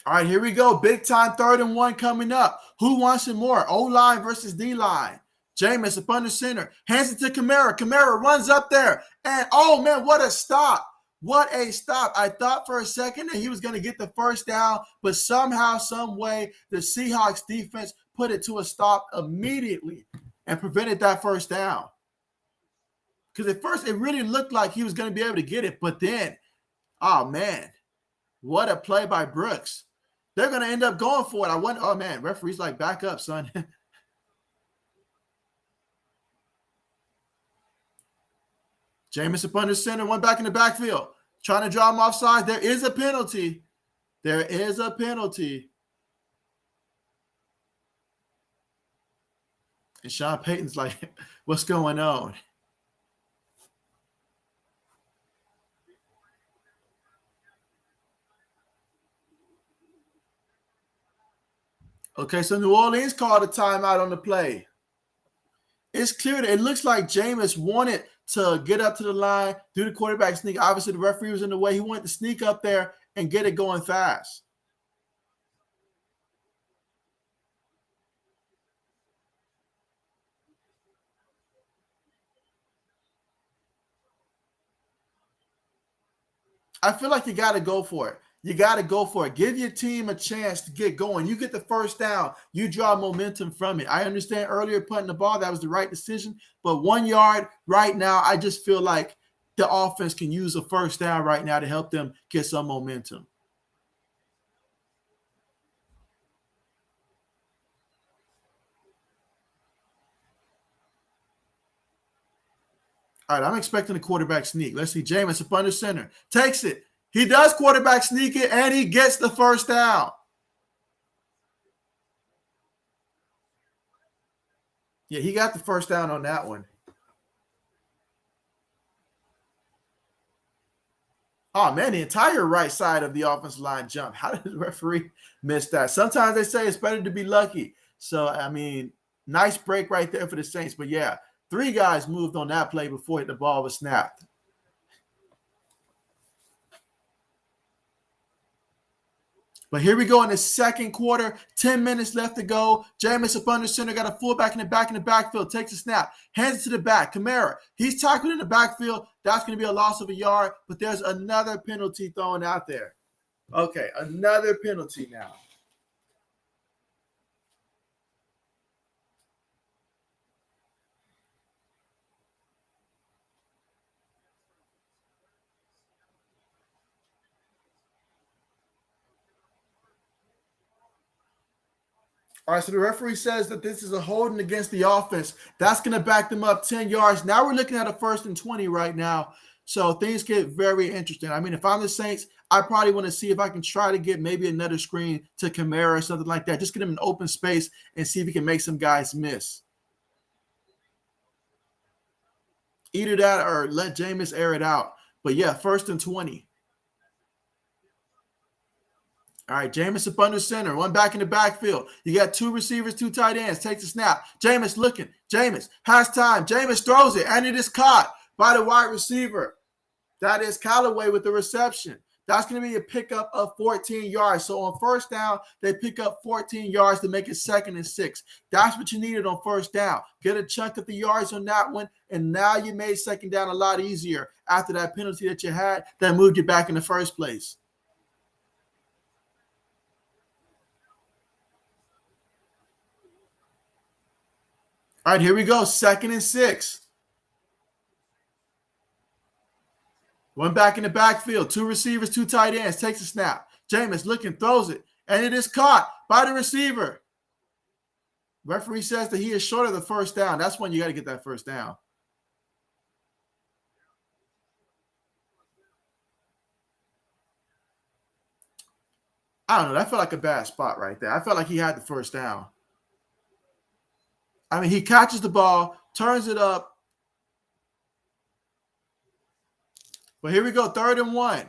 All right, here we go. Big time 3rd and 1 coming up. Who wants it more? O-line versus D-line. Jameis up under center. Hands it to Camara. Camara runs up there. And, oh, man, what a stop. What a stop. I thought for a second that he was going to get the first down, but somehow, some way, the Seahawks defense put it to a stop immediately and prevented that first down. Because at first, it really looked like he was going to be able to get it, but then, oh, man, what a play by Brooks. They're going to end up going for it. Oh, man, referee's like, back up, son. Jameis up under center, one back in the backfield. Trying to draw him offside. There is a penalty. There is a penalty. And Sean Payton's like, what's going on? Okay, so New Orleans called a timeout on the play. It's clear that it looks like Jameis wanted to get up to the line, do the quarterback sneak. Obviously, the referee was in the way. He wanted to sneak up there and get it going fast. I feel like you got to go for it. You got to go for it. Give your team a chance to get going. You get the first down. You draw momentum from it. I understand earlier punting the ball, that was the right decision. But 1 yard right now, I just feel like the offense can use a first down right now to help them get some momentum. All right, I'm expecting a quarterback sneak. Let's see. Jameis up under center. Takes it. He does quarterback sneak it, and he gets the first down. Yeah, he got the first down on that one. Oh, man, the entire right side of the offensive line jumped. How did the referee miss that? Sometimes they say it's better to be lucky. So, I mean, nice break right there for the Saints. But, yeah, 3 guys moved on that play before the ball was snapped. But here we go in the second quarter, 10 minutes left to go. Jameis up under center, got a fullback in the backfield, takes a snap, hands it to the back. Camaro, he's tackled in the backfield. That's going to be a loss of a yard, but there's another penalty thrown out there. Okay, another penalty now. All right, so the referee says that this is a holding against the offense. That's going to back them up 10 yards. Now we're looking at a 1st and 20 right now. So things get very interesting. I mean, if I'm the Saints, I probably want to see if I can try to get maybe another screen to Camaro or something like that. Just get him in open space and see if he can make some guys miss. Either that or let Jameis air it out. But yeah, 1st and 20. All right, Jameis up under center, one back in the backfield. You got 2 receivers, 2 tight ends. Takes a snap. Jameis looking. Jameis has time. Jameis throws it, and it is caught by the wide receiver. That is Callaway with the reception. That's going to be a pickup of 14 yards. So on first down, they pick up 14 yards to make it 2nd and 6. That's what you needed on first down. Get a chunk of the yards on that one, and now you made 2nd down a lot easier after that penalty that you had that moved you back in the first place. All right, here we go. 2nd and 6. One back in the backfield. 2 receivers, 2 tight ends. Takes a snap. Jameis looking, throws it, and it is caught by the receiver. Referee says that he is short of the first down. That's when you got to get that first down. I don't know. That felt like a bad spot right there. I felt like he had the first down. I mean, he catches the ball, turns it up. But here we go, 3rd and 1.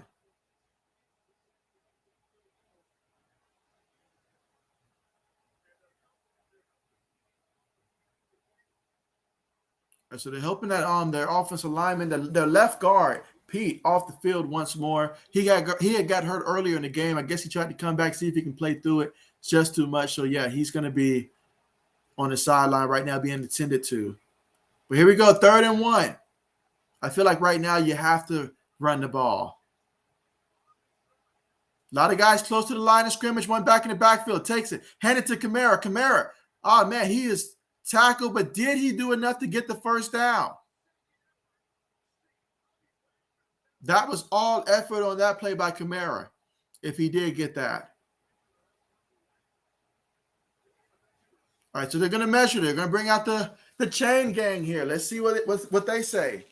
So they're helping that their offensive lineman, their left guard, Pete, off the field once more. He had got hurt earlier in the game. I guess he tried to come back, see if he can play through it. It's just too much. So yeah, he's going to be on the sideline right now being attended to. But here we go, 3rd and 1. I feel like right now you have to run the ball. A lot of guys close to the line of scrimmage, one back in the backfield, takes it, hand it to Camaro. Camaro, oh man, he is tackled, but did he do enough to get the first down? That was all effort on that play by Camaro, if he did get that. All right, so they're going to measure. They're going to bring out the chain gang here. Let's see what they say.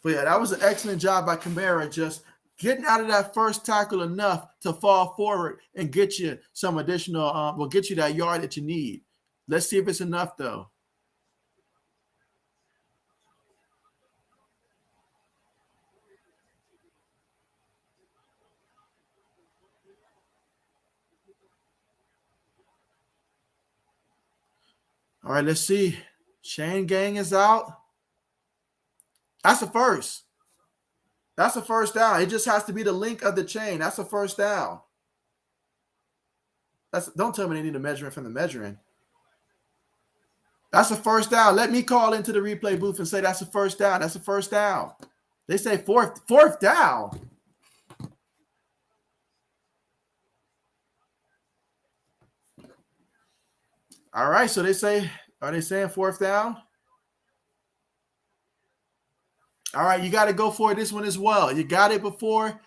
But yeah, that was an excellent job by Camaro, just getting out of that first tackle enough to fall forward and get you some additional, get you that yard that you need. Let's see if it's enough, though. All right, let's see. Chain gang is out. That's a first. That's a first down. It just has to be the link of the chain. That's a first down. Don't tell me they need a measuring from the measuring. That's a first down. Let me call into the replay booth and say that's a first down. That's a first down. They say fourth down. All right, so are they saying fourth down? All right, you got to go for this one as well. You got it before.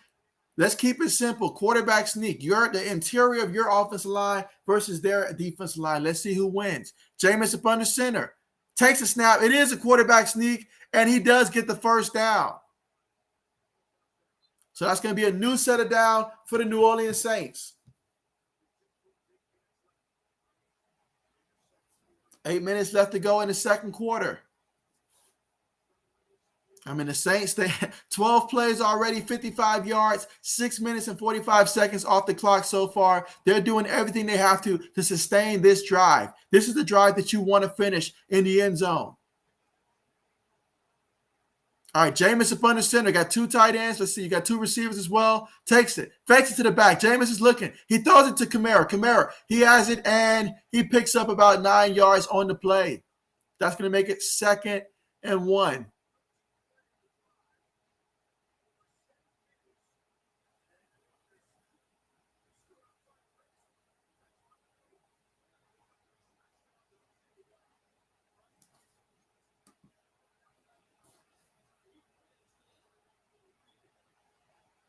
Let's keep it simple. Quarterback sneak. You're the interior of your offensive line versus their defensive line. Let's see who wins. Jameis up under center. Takes a snap. It is a quarterback sneak, and he does get the first down. So that's going to be a new set of down for the New Orleans Saints. 8 minutes left to go in the second quarter. I mean, the Saints, they 12 plays already, 55 yards, 6 minutes and 45 seconds off the clock so far. They're doing everything they have to sustain this drive. This is the drive that you want to finish in the end zone. All right, Jameis up under center. Got two tight ends. Let's see. You got two receivers as well. Takes it. Fakes it to the back. Jameis is looking. He throws it to Camaro. Camaro, he has it, and he picks up about 9 yards on the play. That's going to make it 2nd and 1.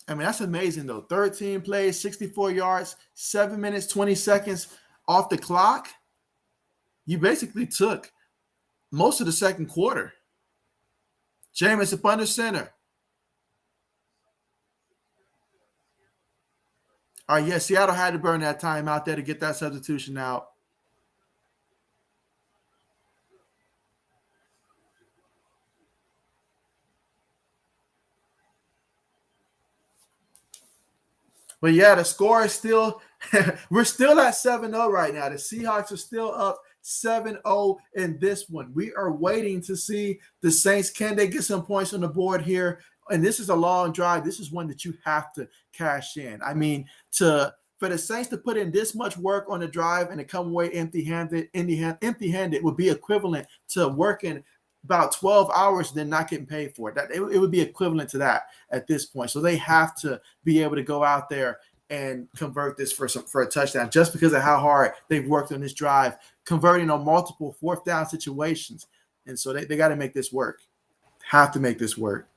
I mean, that's amazing, though. 13 plays, 64 yards, 7 minutes, 20 seconds off the clock. You basically took most of the second quarter. Jameis up under center. All right, yeah, Seattle had to burn that time out there to get that substitution out. But yeah, the score is still, we're still at 7-0 right now. The Seahawks are still up 7-0 in this one. We are waiting to see the Saints. Can they get some points on the board here? And this is a long drive. This is one that you have to cash in. I mean, for the Saints to put in this much work on the drive and to come away empty-handed would be equivalent to working about 12 hours and then not getting paid for it. It would be equivalent to that at this point. So they have to be able to go out there and convert this for a touchdown just because of how hard they've worked on this drive, converting on multiple fourth down situations. And so they got to make this work. Have to make this work.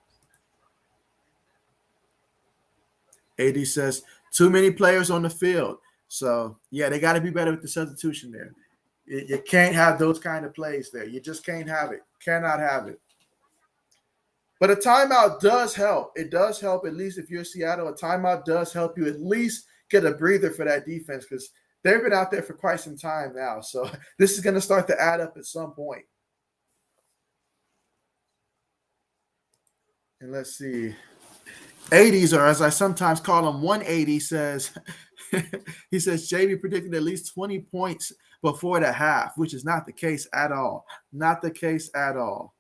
AD says, too many players on the field. So, yeah, they got to be better with the substitution there. You can't have those kind of plays there. You just can't have it. Cannot have it. But a timeout does help. It does help, at least if you're Seattle. A timeout does help you at least get a breather for that defense because they've been out there for quite some time now. So this is going to start to add up at some point. And let's see. 80s, or as I sometimes call them, 180 says, he says, JB predicted at least 20 points before the half, which is not the case at all. Not the case at all.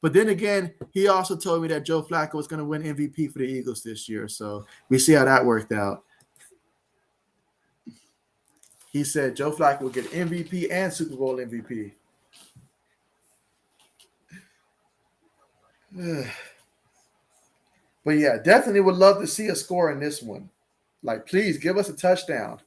But then again, he also told me that Joe Flacco was going to win MVP for the Eagles this year. So we see how that worked out. He said Joe Flacco will get MVP and Super Bowl MVP. But yeah, definitely would love to see a score in this one. Like, please give us a touchdown.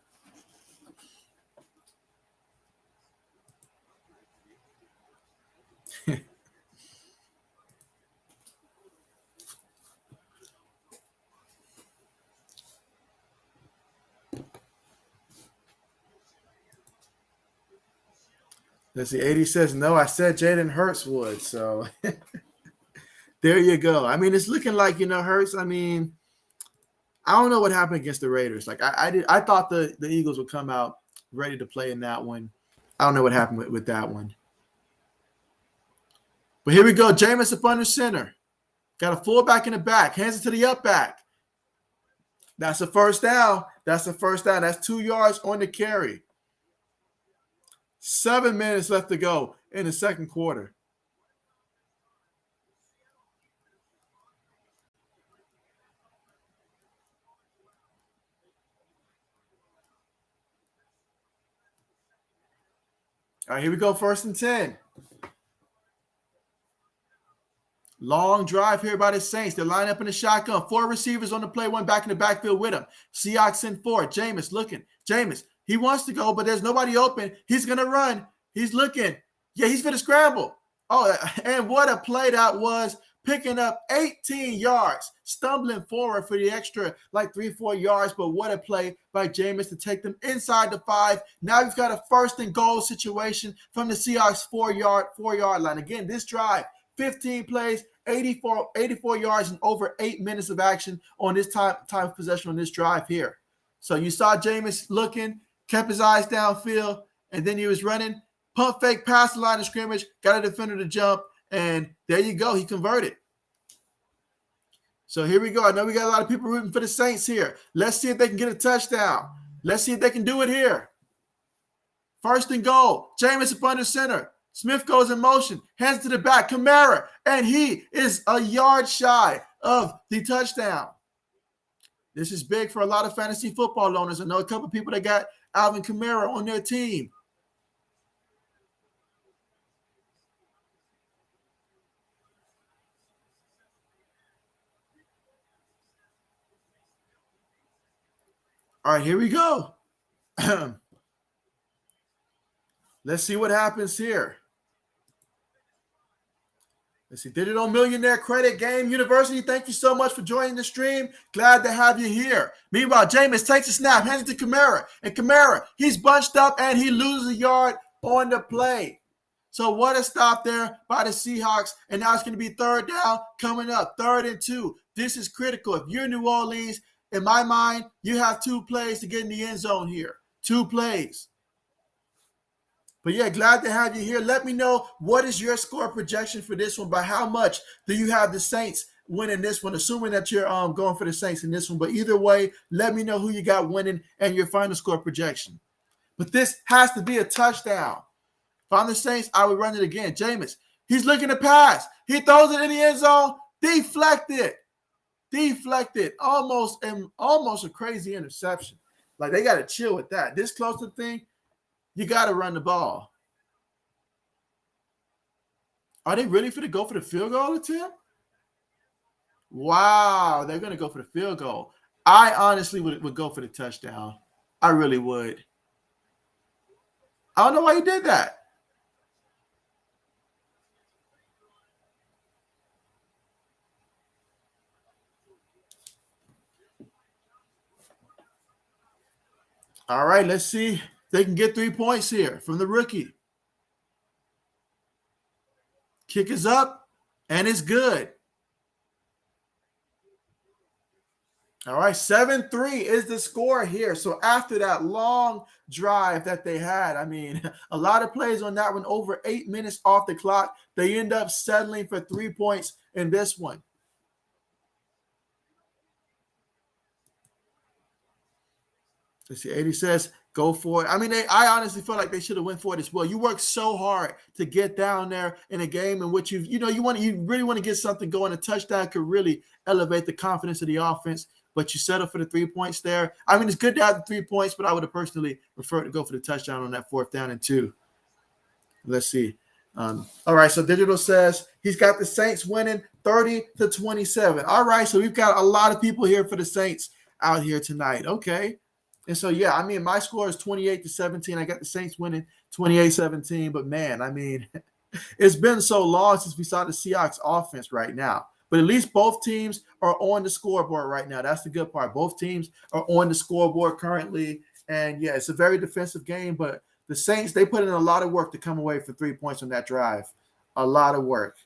Let's see. 80 says, no, I said Jalen Hurts would. So there you go. I mean, it's looking like, Hurts. I mean, I don't know what happened against the Raiders. Like I thought the Eagles would come out ready to play in that one. I don't know what happened with that one. But here we go. Jameis up under center. Got a fullback in the back. Hands it to the up back. That's a first down. That's 2 yards on the carry. 7 minutes left to go in the second quarter. All right, here we go. 1st and 10. Long drive here by the Saints. They line up in the shotgun. 4 receivers on the play, 1 back in the backfield with him. Seahawks in 4. Jameis looking. Jameis, he wants to go, but there's nobody open. He's going to run. He's looking. Yeah, he's going to scramble. Oh, and what a play that was. Picking up 18 yards, stumbling forward for the extra 3-4 yards. But what a play by Jameis to take them inside the 5. Now you've got a 1st and goal situation from the Seahawks 4-yard line. Again, this drive, 15 plays, 84 yards, and over 8 minutes of action on this time of possession on this drive here. So you saw Jameis looking, kept his eyes downfield, and then he was running. Pump fake past the line of scrimmage, got a defender to jump, and there you go. He converted. So here we go. I know we got a lot of people rooting for the Saints here. Let's see if they can get a touchdown. Let's see if they can do it here. 1st and goal. Jameis up under center. Smith goes in motion, hands to the back, Camaro, and he is a yard shy of the touchdown. This is big for a lot of fantasy football owners. I know a couple of people that got Alvin Kamara on their team. All right, here we go. Let's see what happens here. Let's see. Digital Millionaire Credit Game University. Thank you so much for joining the stream. Glad to have you here. Meanwhile, Jameis takes a snap, hands it to Camaro. And Camaro, he's bunched up and he loses a yard on the play. So what a stop there by the Seahawks. And now it's going to be 3rd down coming up. 3rd and 2. This is critical. If you're New Orleans, in my mind, you have 2 plays to get in the end zone here. 2 plays. But yeah, glad to have you here. Let me know, what is your score projection for this one? By how much do you have the Saints winning this one? Assuming that you're going for the Saints in this one. But either way, let me know who you got winning and your final score projection. But this has to be a touchdown. If I'm the Saints, I would run it again. Jameis, he's looking to pass. He throws it in the end zone. Deflected. Almost a crazy interception. Like, they got to chill with that. This close to the thing, you got to run the ball. Are they really going to go for the field goal attempt? Wow, they're going to go for the field goal. I honestly would go for the touchdown. I really would. I don't know why he did that. All right, let's see if they can get 3 points here from the rookie. Kick is up, and it's good. All right, 7-3 is the score here. So after that long drive that they had, I mean, a lot of plays on that one, over 8 minutes off the clock. They end up settling for 3 points in this one. Let's see, 80 says, go for it. I mean, I honestly feel like they should have went for it as well. You work so hard to get down there in a game in which you really want to get something going. A touchdown could really elevate the confidence of the offense, but you settle for the 3 points there. I mean, it's good to have the 3 points, but I would have personally preferred to go for the touchdown on that 4th down and 2. Let's see. All right, so Digital says he's got the Saints winning 30-27. All right, so we've got a lot of people here for the Saints out here tonight. Okay. And so, yeah, I mean, my score is 28-17. I got the Saints winning 28-17. But, man, I mean, it's been so long since we saw the Seahawks offense right now. But at least both teams are on the scoreboard right now. That's the good part. Both teams are on the scoreboard currently. And, yeah, it's a very defensive game. But the Saints, they put in a lot of work to come away for 3 points on that drive. A lot of work.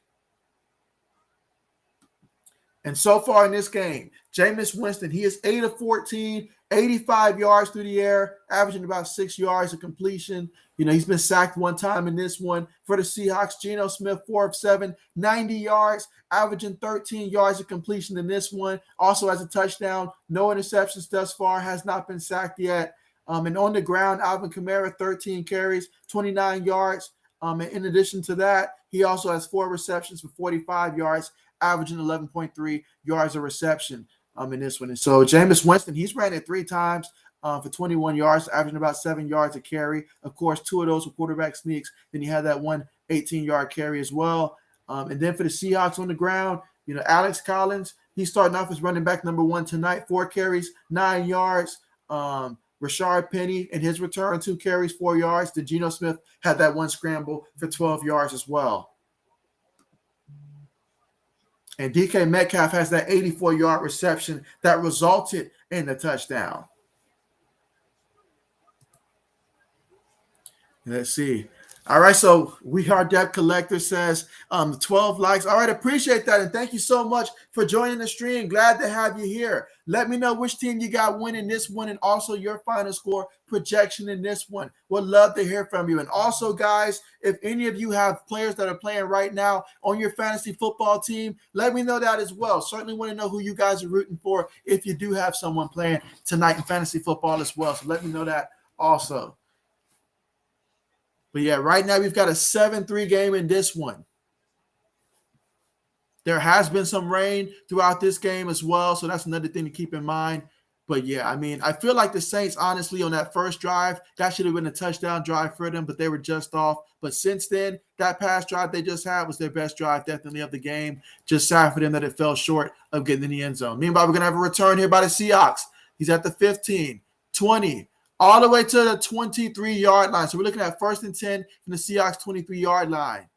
And so far in this game, Jameis Winston, he is 8 of 14, 85 yards through the air, averaging about 6 yards of completion. You know, he's been sacked one time in this one. For the Seahawks, Geno Smith, 4 of 7, 90 yards, averaging 13 yards of completion in this one. Also has a touchdown. No interceptions thus far, has not been sacked yet. And on the ground, Alvin Kamara, 13 carries, 29 yards. And in addition to that, he also has 4 receptions for 45 yards, averaging 11.3 yards of reception in this one. And so Jameis Winston, he's ran it 3 times for 21 yards, averaging about 7 yards a carry. Of course, 2 of those were quarterback sneaks. Then he had that one 18-yard carry as well. And then for the Seahawks on the ground, you know, Alex Collins, he's starting off as running back number 1 tonight, 4 carries, 9 yards. Rashard Penny in his return, 2 carries, 4 yards. Then Geno Smith had that one scramble for 12 yards as well. And DK Metcalf has that 84-yard reception that resulted in the touchdown. Let's see. All right, so We Are Debt Collector says 12 likes. All right, appreciate that, and thank you so much for joining the stream. Glad to have you here. Let me know which team you got winning this one and also your final score projection in this one. Would love to hear from you. And also, guys, if any of you have players that are playing right now on your fantasy football team, let me know that as well. Certainly want to know who you guys are rooting for if you do have someone playing tonight in fantasy football as well. So let me know that also. But, yeah, right now we've got a 7-3 game in this one. There has been some rain throughout this game as well, so that's another thing to keep in mind. But, yeah, I mean, I feel like the Saints, honestly, on that first drive, that should have been a touchdown drive for them, but they were just off. But since then, that pass drive they just had was their best drive definitely of the game. Just sad for them that it fell short of getting in the end zone. Meanwhile, we're going to have a return here by the Seahawks. He's at the 15, 20, all the way to the 23-yard line. So we're looking at 1st and 10 from the Seahawks 23-yard line.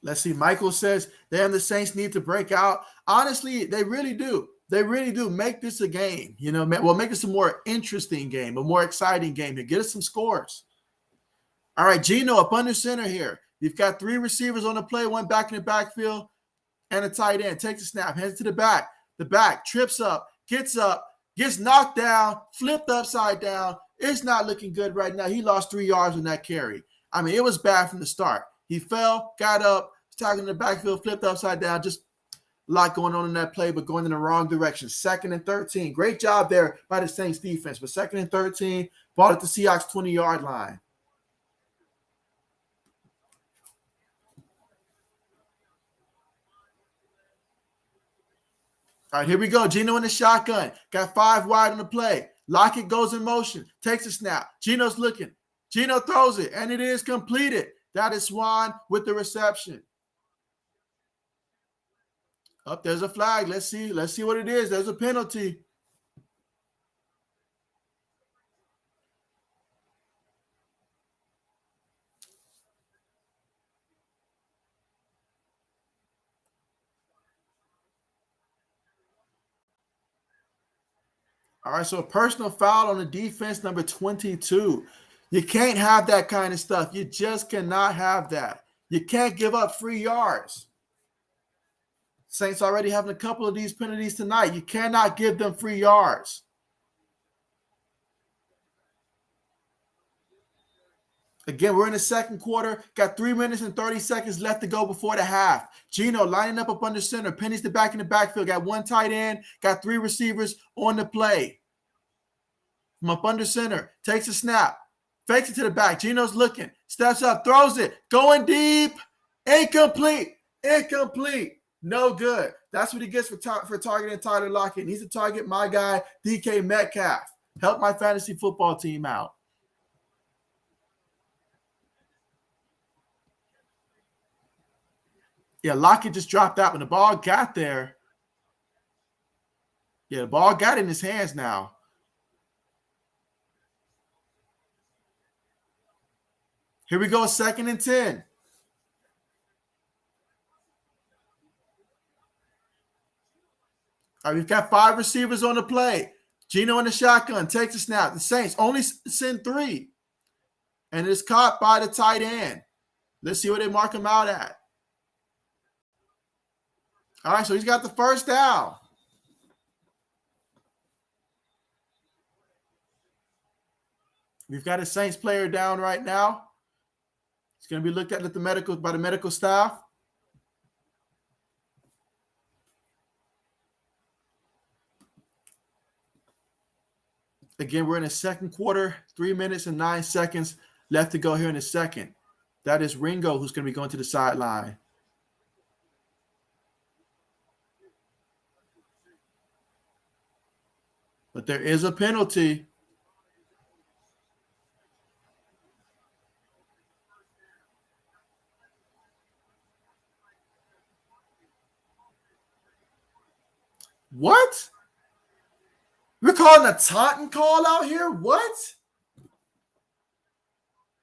Let's see. Michael says them the Saints need to break out. Honestly, they really do. They really do. Make this a game. You know, well, make this a more interesting game, a more exciting game here. Get us some scores. All right, Geno up under center here. You've got 3 receivers on the play, 1 back in the backfield, and a tight end. Takes a snap, heads to the back. The back trips up, gets knocked down, flipped upside down. It's not looking good right now. He lost 3 yards on that carry. I mean, it was bad from the start. He fell, got up, tagging in the backfield, flipped upside down. Just a lot going on in that play, but going in the wrong direction. 2nd and 13. Great job there by the Saints defense. But 2nd and 13, ball at the Seahawks 20-yard line. All right, here we go. Geno in the shotgun. Got 5 wide on the play. Lockett goes in motion. Takes a snap. Geno's looking. Geno throws it, and it is completed. That is Swan with the reception. Up there's a flag. Let's see what it is. There's a penalty. All right, so a personal foul on the defense, number 22. You can't have that kind of stuff. You just cannot have that. You can't give up free yards. Saints already having a couple of these penalties tonight. You cannot give them free yards. Again, we're in the second quarter. Got 3 minutes and 30 seconds left to go before the half. Geno lining up under center. Penny's the back in the backfield. Got 1 tight end. Got 3 receivers on the play. From up under center. Takes a snap. Fakes it to the back. Geno's looking. Steps up. Throws it. Going deep. Incomplete. No good. That's what he gets for targeting Tyler Lockett. He needs to target my guy, DK Metcalf. Help my fantasy football team out. Yeah, Lockett just dropped out when the ball got there. Yeah, the ball got in his hands now. Here we go, 2nd and 10. All right, we've got 5 receivers on the play. Geno in the shotgun takes a snap. The Saints only send 3. And it's caught by the tight end. Let's see what they mark him out at. All right, so he's got the first down. We've got a Saints player down right now. It's going to be looked at by the medical staff. Again, we're in the second quarter, 3 minutes and 9 seconds left to go here in the second. That is Ringo who's going to be going to the sideline. But there is a penalty. What? We're calling a taunting call out here? What?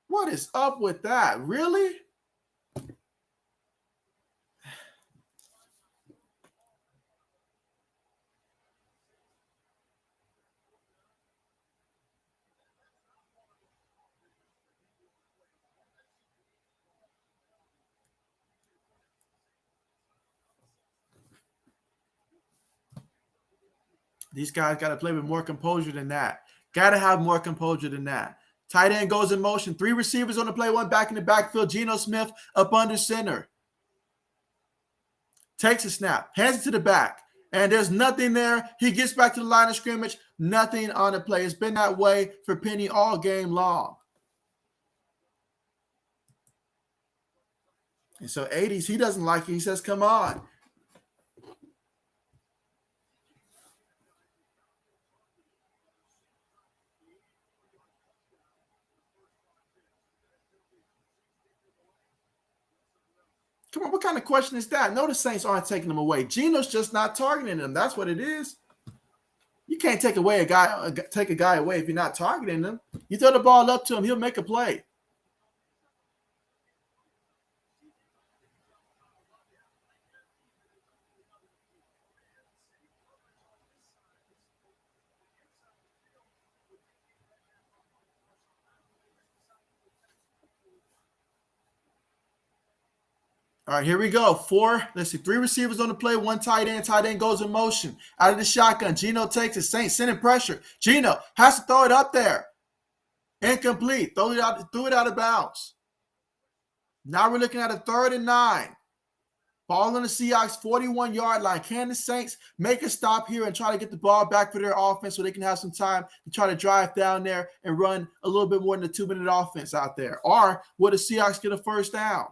What is up with that? Really? These guys got to play with more composure than that. Got to have more composure than that. Tight end goes in motion. 3 receivers on the play, 1 back in the backfield. Geno Smith up under center. Takes a snap, hands it to the back, and there's nothing there. He gets back to the line of scrimmage. Nothing on the play. It's been that way for Penny all game long. And so 80s, he doesn't like it. He says, come on. Come on, what kind of question is that? No, the Saints aren't taking them away. Geno's just not targeting them. That's what it is. You can't take a guy away if you're not targeting them. You throw the ball up to him, he'll make a play. All right, here we go. 4, let's see, 3 receivers on the play, 1 tight end. Tight end goes in motion. Out of the shotgun, Geno takes it. Saints sending pressure. Geno has to throw it up there. Incomplete. Threw it out of bounds. Now we're looking at a 3rd and 9. Ball on the Seahawks 41-yard line. Can the Saints make a stop here and try to get the ball back for their offense so they can have some time to try to drive down there and run a little bit more than a 2-minute offense out there? Or will the Seahawks get a first down?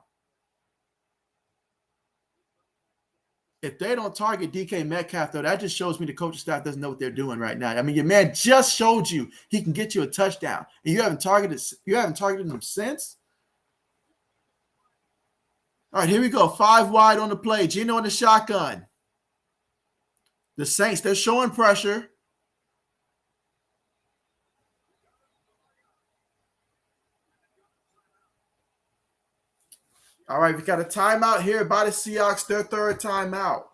If they don't target DK Metcalf, though, that just shows me the coaching staff doesn't know what they're doing right now. I mean, your man just showed you he can get you a touchdown, and you haven't targeted him since. All right, here we go. 5 wide on the play. Geno in the shotgun. The Saints, they're showing pressure. All right, we got a timeout here by the Seahawks, their 3rd timeout.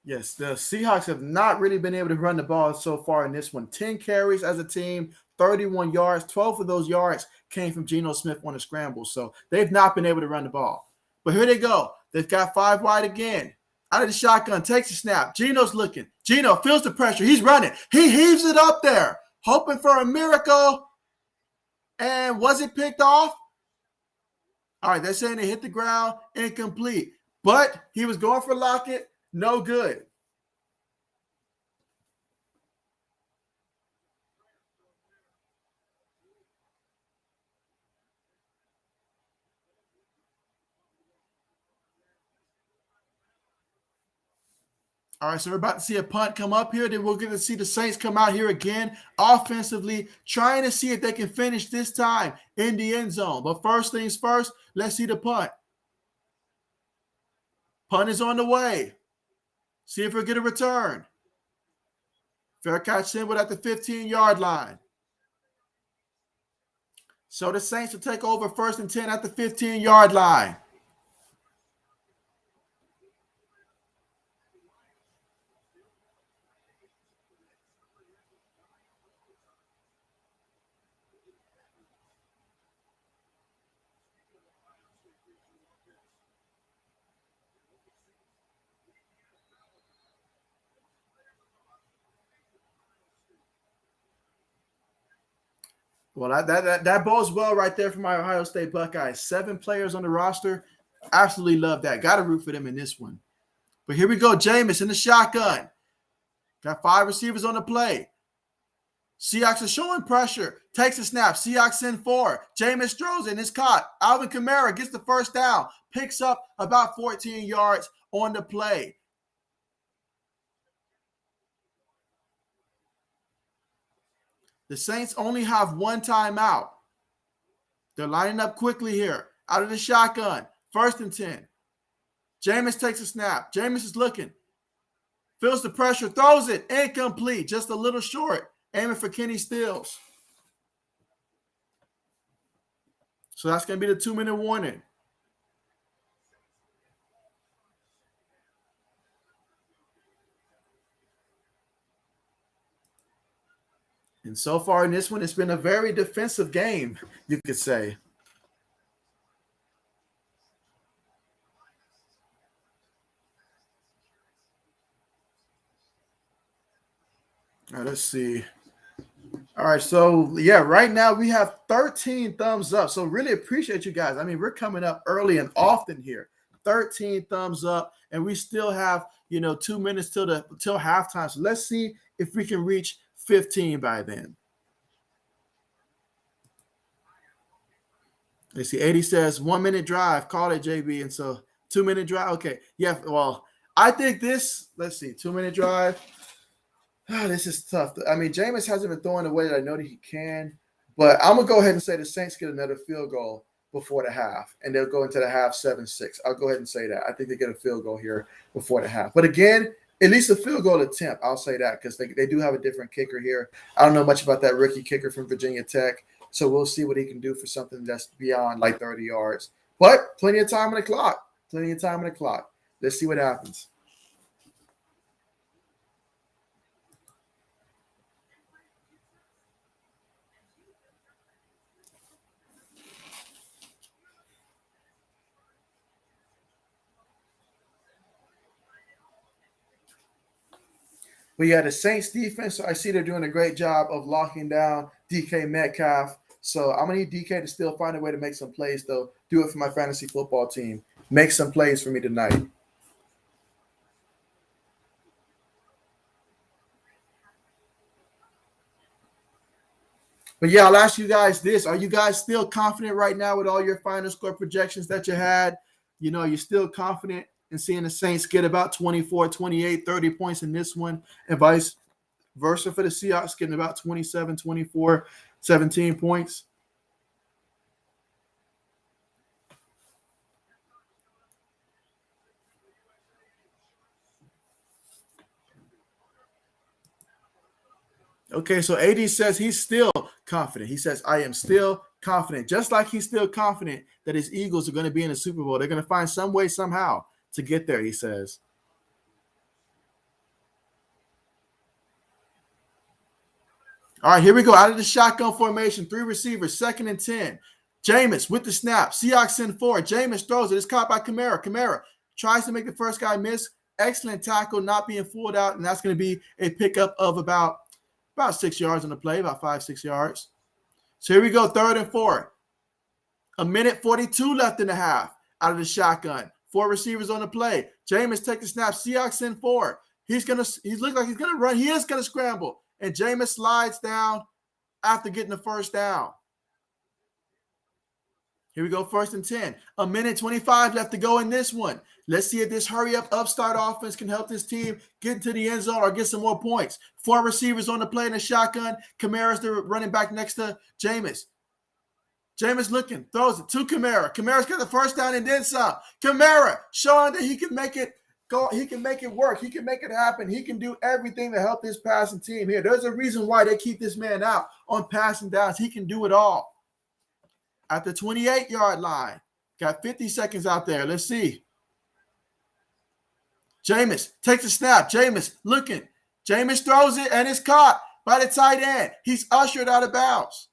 Yes, the Seahawks have not really been able to run the ball so far in this one. 10 carries as a team, 31 yards. 12 of those yards came from Geno Smith on a scramble. So they've not been able to run the ball. But here they go. They've got 5 wide again. Out of the shotgun, takes a snap. Geno's looking. Geno feels the pressure. He's running. He heaves it up there, hoping for a miracle. And was it picked off? All right, they're saying it hit the ground, incomplete. But he was going for Lockett, no good. All right, so we're about to see a punt come up here. Then we're going to see the Saints come out here again offensively, trying to see if they can finish this time in the end zone. But first things first, let's see the punt. Punt is on the way. See if we'll get a return. Fair catch symbol at the 15-yard line. So the Saints will take over 1st and 10 at the 15-yard line. Well, that bodes well right there for my Ohio State Buckeyes. 7 players on the roster. Absolutely love that. Got to root for them in this one. But here we go. Jameis in the shotgun. Got 5 receivers on the play. Seahawks are showing pressure. Takes a snap. Seahawks send 4. Jameis throws and it's caught. Alvin Kamara gets the first down. Picks up about 14 yards on the play. The Saints only have 1 timeout. They're lining up quickly here. Out of the shotgun. 1st and 10. Jameis takes a snap. Jameis is looking. Feels the pressure. Throws it. Incomplete. Just a little short. Aiming for Kenny Stills. So that's going to be the 2-minute warning. And so far in this one, it's been a very defensive game, you could say. All right, let's see. All right, so yeah, right now we have 13 thumbs up. So really appreciate you guys. I mean, we're coming up early and often here. 13 thumbs up, and we still have 2 minutes till halftime. So let's see if we can reach 15 by then. Let's see. 80 says 1-minute drive. Call it, JB. And so 2-minute drive. Okay. Yeah. Well, I think this. Let's see. 2-minute drive. This is tough. I mean, Jameis hasn't been throwing the way that I know that he can, but I'm gonna go ahead and say the Saints get another field goal before the half, and they'll go into the half 7-6. I'll go ahead and say that. I think they get a field goal here before the half. But again, at least a field goal attempt. I'll say that because they do have a different kicker here. I don't know much about that rookie kicker from Virginia Tech, so we'll see what he can do for something that's beyond like 30 yards. But plenty of time on the clock. Plenty of time on the clock. Let's see what happens. But yeah, the Saints defense, I see they're doing a great job of locking down DK Metcalf. So I'm going to need DK to still find a way to make some plays, though. Do it for my fantasy football team. Make some plays for me tonight. But yeah, I'll ask you guys this. Are you guys still confident right now with all your final score projections that you had? You're still confident in seeing the Saints get about 24, 28, 30 points in this one, and vice versa for the Seahawks getting about 27, 24, 17 points. Okay, so AD says he's still confident. He says, I am still confident. Just like he's still confident that his Eagles are going to be in the Super Bowl. They're going to find some way, somehow, to get there, he says. All right, here we go. Out of the shotgun formation, 3 receivers, 2nd and 10. Jameis with the snap. Seahawks send 4. Jameis throws it. It's caught by Camaro. Camaro tries to make the first guy miss. Excellent tackle, not being fooled out, and that's going to be a pickup of about 6 yards on the play, about 5-6 yards. So here we go, 3rd and 4. A minute 42 left in the half out of the shotgun. 4 receivers on the play. Jameis takes the snap. Seahawks send 4. He looks like he's gonna run. He is gonna scramble. And Jameis slides down after getting the first down. Here we go, 1st and 10. A minute 25 left to go in this one. Let's see if this hurry-up upstart offense can help this team get into the end zone or get some more points. 4 receivers on the play in the shotgun. Kamara's the running back next to Jameis. Jameis looking, throws it to Camaro. Camara's got the first down and then some. Camaro showing that he can make it go. He can make it work. He can make it happen. He can do everything to help this passing team here. There's a reason why they keep this man out on passing downs. He can do it all. At the 28-yard line, got 50 seconds out there. Let's see. Jameis takes a snap. Jameis looking. Jameis throws it, and it's caught by the tight end. He's ushered out of bounds.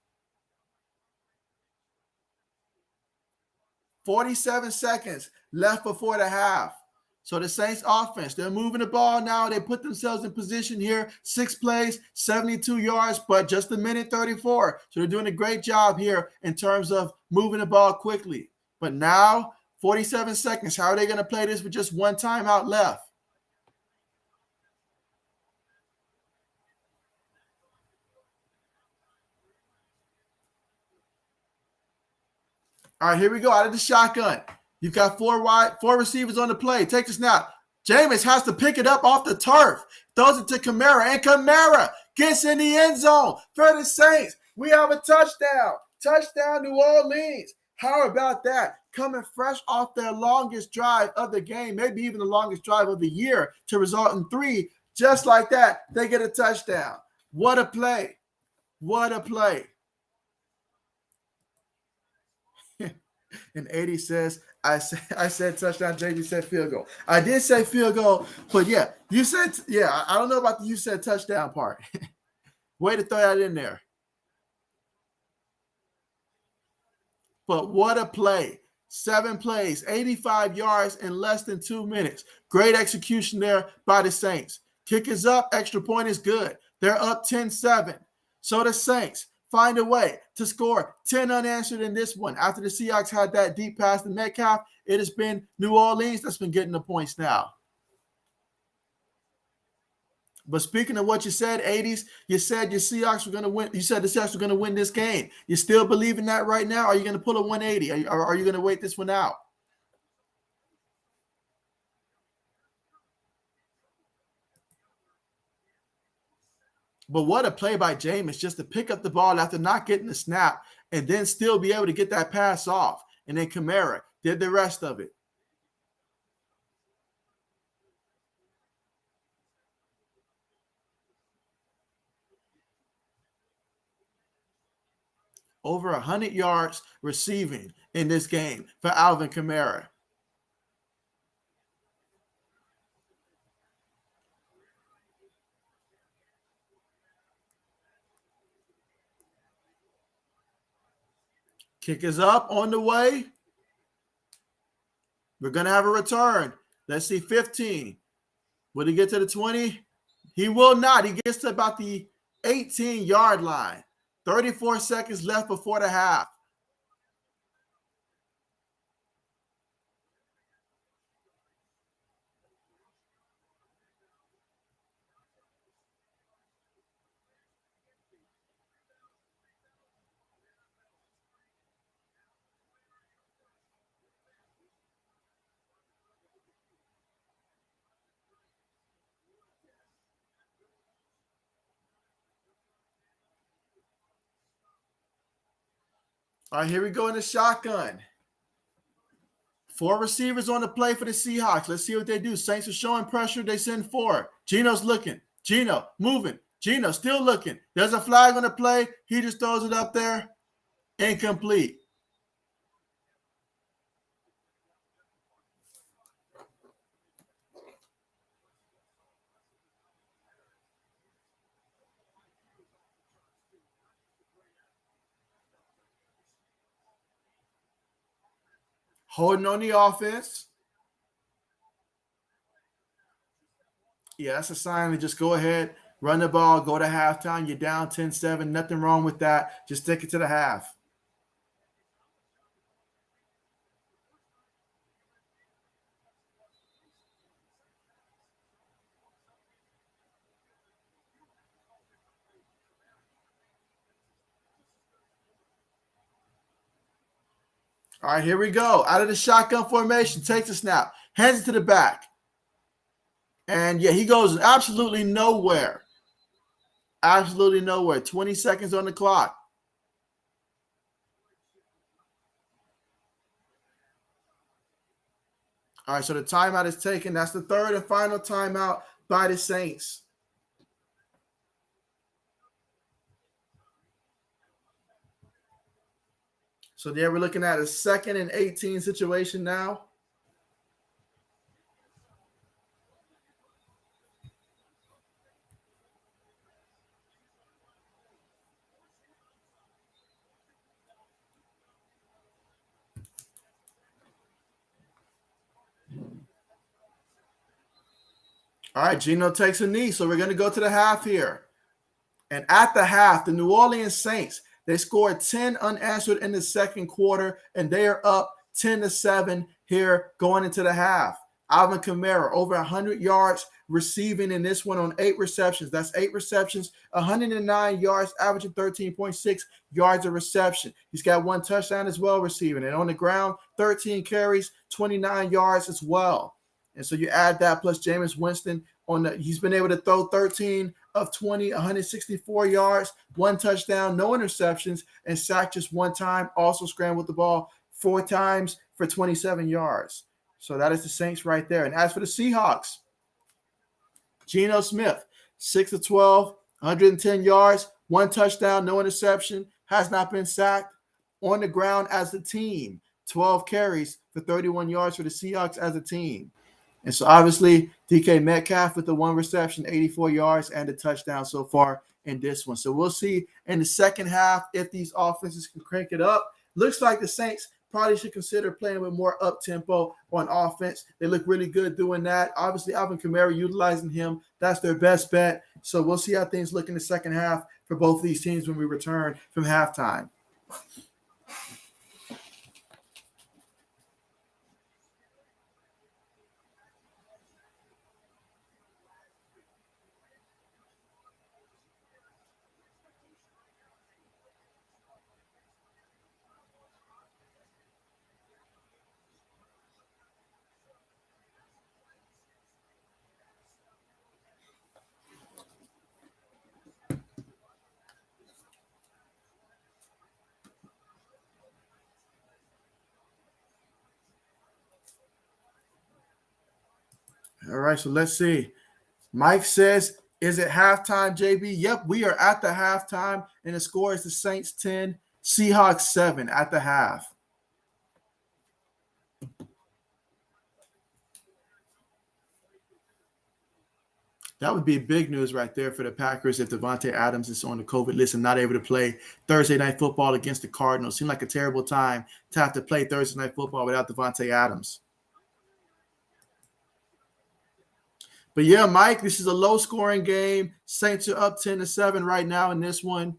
47 seconds left before the half. So the Saints offense, they're moving the ball now. They put themselves in position here. 6 plays, 72 yards, but just a minute 34. So they're doing a great job here in terms of moving the ball quickly. But now, 47 seconds. How are they going to play this with just 1 timeout left? All right, here we go. Out of the shotgun. You've got 4 receivers on the play. Take the snap. Jameis has to pick it up off the turf. Throws it to Camara, and Camara gets in the end zone for the Saints. We have a touchdown. Touchdown, New Orleans. How about that? Coming fresh off their longest drive of the game, maybe even the longest drive of the year, to result in 3. Just like that, they get a touchdown. What a play. What a play. And 80 says, I said touchdown, JB said field goal. I did say field goal, but yeah, you said, I don't know about the you said touchdown part. Way to throw that in there. But what a play. 7 plays, 85 yards in less than 2 minutes. Great execution there by the Saints. Kick is up, extra point is good. They're up 10-7. So the Saints find a way to score 10 unanswered in this one. After the Seahawks had that deep pass to Metcalf, it has been New Orleans that's been getting the points now. But speaking of what you said, 80s, you said your Seahawks were going to win. You said the Seahawks were going to win this game. You still believe in that right now? Or are you going to pull a 180? Or are you going to wait this one out? But what a play by Jameis, just to pick up the ball after not getting the snap and then still be able to get that pass off. And then Camara did the rest of it. Over 100 yards receiving in this game for Alvin Kamara. Kick is up on the way. We're going to have a return. Let's see, 15. Will he get to the 20? He will not. He gets to about the 18-yard line. 34 seconds left before the half. All right, here we go in the shotgun. 4 receivers on the play for the Seahawks. Let's see what they do. Saints are showing pressure. They send 4. Geno's looking. Geno moving. Geno still looking. There's a flag on the play. He just throws it up there. Incomplete. Holding on the offense. Yeah, that's a sign to just go ahead, run the ball, go to halftime. You're down 10-7. Nothing wrong with that. Just stick it to the half. All right, here we go. Out of the shotgun formation, takes a snap, hands it to the back. And yeah, he goes absolutely nowhere. Absolutely nowhere. 20 seconds on the clock. All right, so the timeout is taken. That's the third and final timeout by the Saints. So there we're looking at a 2nd and 18 situation now. All right, Geno takes a knee, so we're going to go to the half here. And at the half, the New Orleans Saints, they scored 10 unanswered in the second quarter, and they are up 10-7 here going into the half. Alvin Kamara, over 100 yards receiving in this one on 8 receptions. That's 8 receptions, 109 yards, averaging 13.6 yards a reception. He's got 1 touchdown as well receiving. And on the ground, 13 carries, 29 yards as well. And so you add that plus Jameis Winston he's been able to throw 13 of 20, 164 yards, 1 touchdown, no interceptions, and sacked just 1 time. Also scrambled the ball 4 times for 27 yards. So that is the Saints right there. And as for the Seahawks, Geno Smith, 6 of 12, 110 yards, 1 touchdown, no interception, has not been sacked. On the ground as a team, 12 carries for 31 yards for the Seahawks as a team. And so obviously DK Metcalf with the 1 reception, 84 yards, and a touchdown so far in this one. So we'll see in the second half if these offenses can crank it up. Looks like the Saints probably should consider playing with more up-tempo on offense. They look really good doing that. Obviously, Alvin Kamara utilizing him. That's their best bet. So we'll see how things look in the second half for both of these teams when we return from halftime. All right, so let's see. Mike says, is it halftime, JB? Yep, we are at the halftime, and the score is the Saints 10, Seahawks 7 at the half. That would be big news right there for the Packers if Davante Adams is on the COVID list and not able to play Thursday Night Football against the Cardinals. Seemed like a terrible time to have to play Thursday Night Football without Davante Adams. But yeah, Mike, this is a low-scoring game. Saints are up 10-7 right now in this one.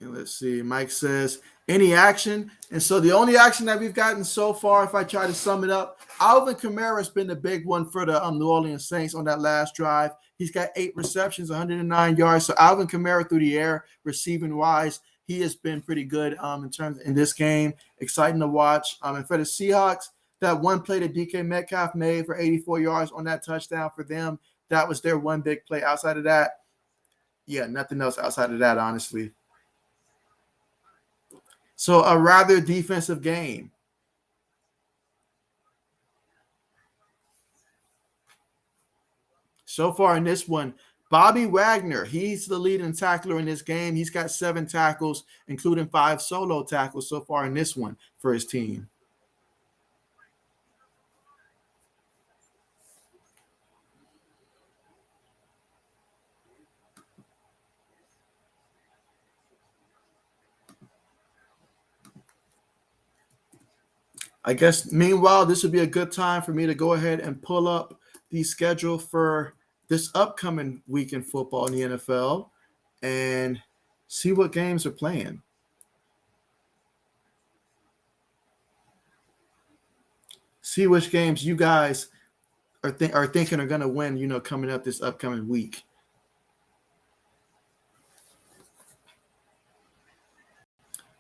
And let's see. Mike says, any action? And so the only action that we've gotten so far, if I try to sum it up, Alvin Kamara has been the big one for the New Orleans Saints on that last drive. He's got 8 receptions, 109 yards. So Alvin Kamara through the air, receiving-wise, he has been pretty good in this game. Exciting to watch. And for the Seahawks, that one play that DK Metcalf made for 84 yards on that touchdown for them, that was their one big play. Outside of that, yeah, nothing else outside of that, honestly. So a rather defensive game. So far in this one, Bobby Wagner, he's the leading tackler in this game. He's got 7 tackles, including 5 solo tackles so far in this one for his team. I guess meanwhile, this would be a good time for me to go ahead and pull up the schedule for this upcoming week in football in the NFL and see what games are playing. See which games you guys are thinking are going to win, coming up this upcoming week.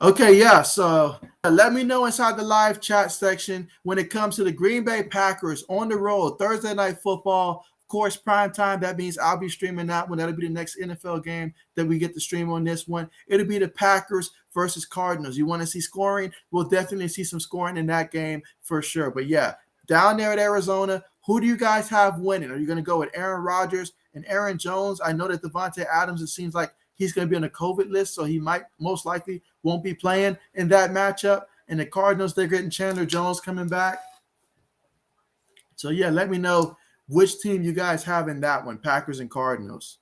Okay, yeah. So let me know inside the live chat section when it comes to the Green Bay Packers on the road, Thursday night football. Of course, prime time. That means I'll be streaming that one. That'll be the next NFL game that we get to stream on this one. It'll be the Packers versus Cardinals. You want to see scoring? We'll definitely see some scoring in that game for sure. But yeah, down there at Arizona, who do you guys have winning? Are you going to go with Aaron Rodgers and Aaron Jones? I know that Devontae Adams, it seems like he's going to be on the COVID list, so he might most likely won't be playing in that matchup. And the Cardinals, they're getting Chandler Jones coming back. So, yeah, let me know which team you guys have in that one, Packers and Cardinals.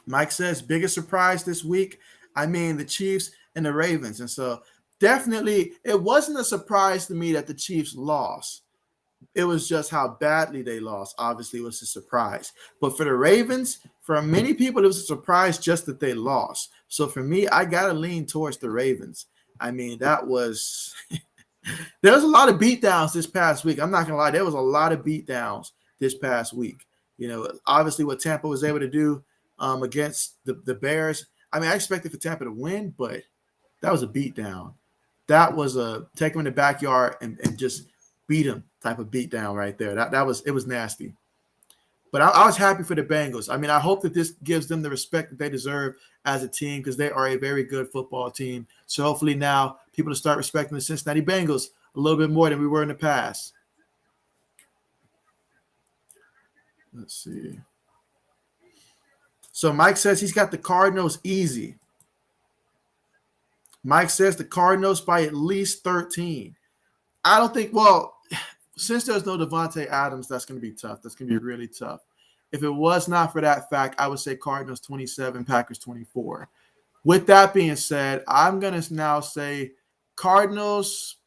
Mike says, biggest surprise this week, the Chiefs and the Ravens. And so definitely it wasn't a surprise to me that the Chiefs lost. It was just how badly they lost. Obviously, it was a surprise. But for the Ravens, for many people, it was a surprise just that they lost. So for me, I got to lean towards the Ravens. That was – there was a lot of beatdowns this past week. I'm not going to lie. There was a lot of beatdowns this past week. Obviously what Tampa was able to do against the Bears. I expected for Tampa to win, but that was a beatdown. That was a take them in the backyard and just beat them type of beatdown right there. It was nasty. But I was happy for the Bengals. I hope that this gives them the respect that they deserve as a team because they are a very good football team. So hopefully now people will start respecting the Cincinnati Bengals a little bit more than we were in the past. Let's see. So Mike says he's got the Cardinals easy. Mike says the Cardinals by at least 13. I don't think, since there's no Devontae Adams, that's going to be tough. That's going to be really tough. If it was not for that fact, I would say Cardinals 27, Packers 24. With that being said, I'm going to now say Cardinals.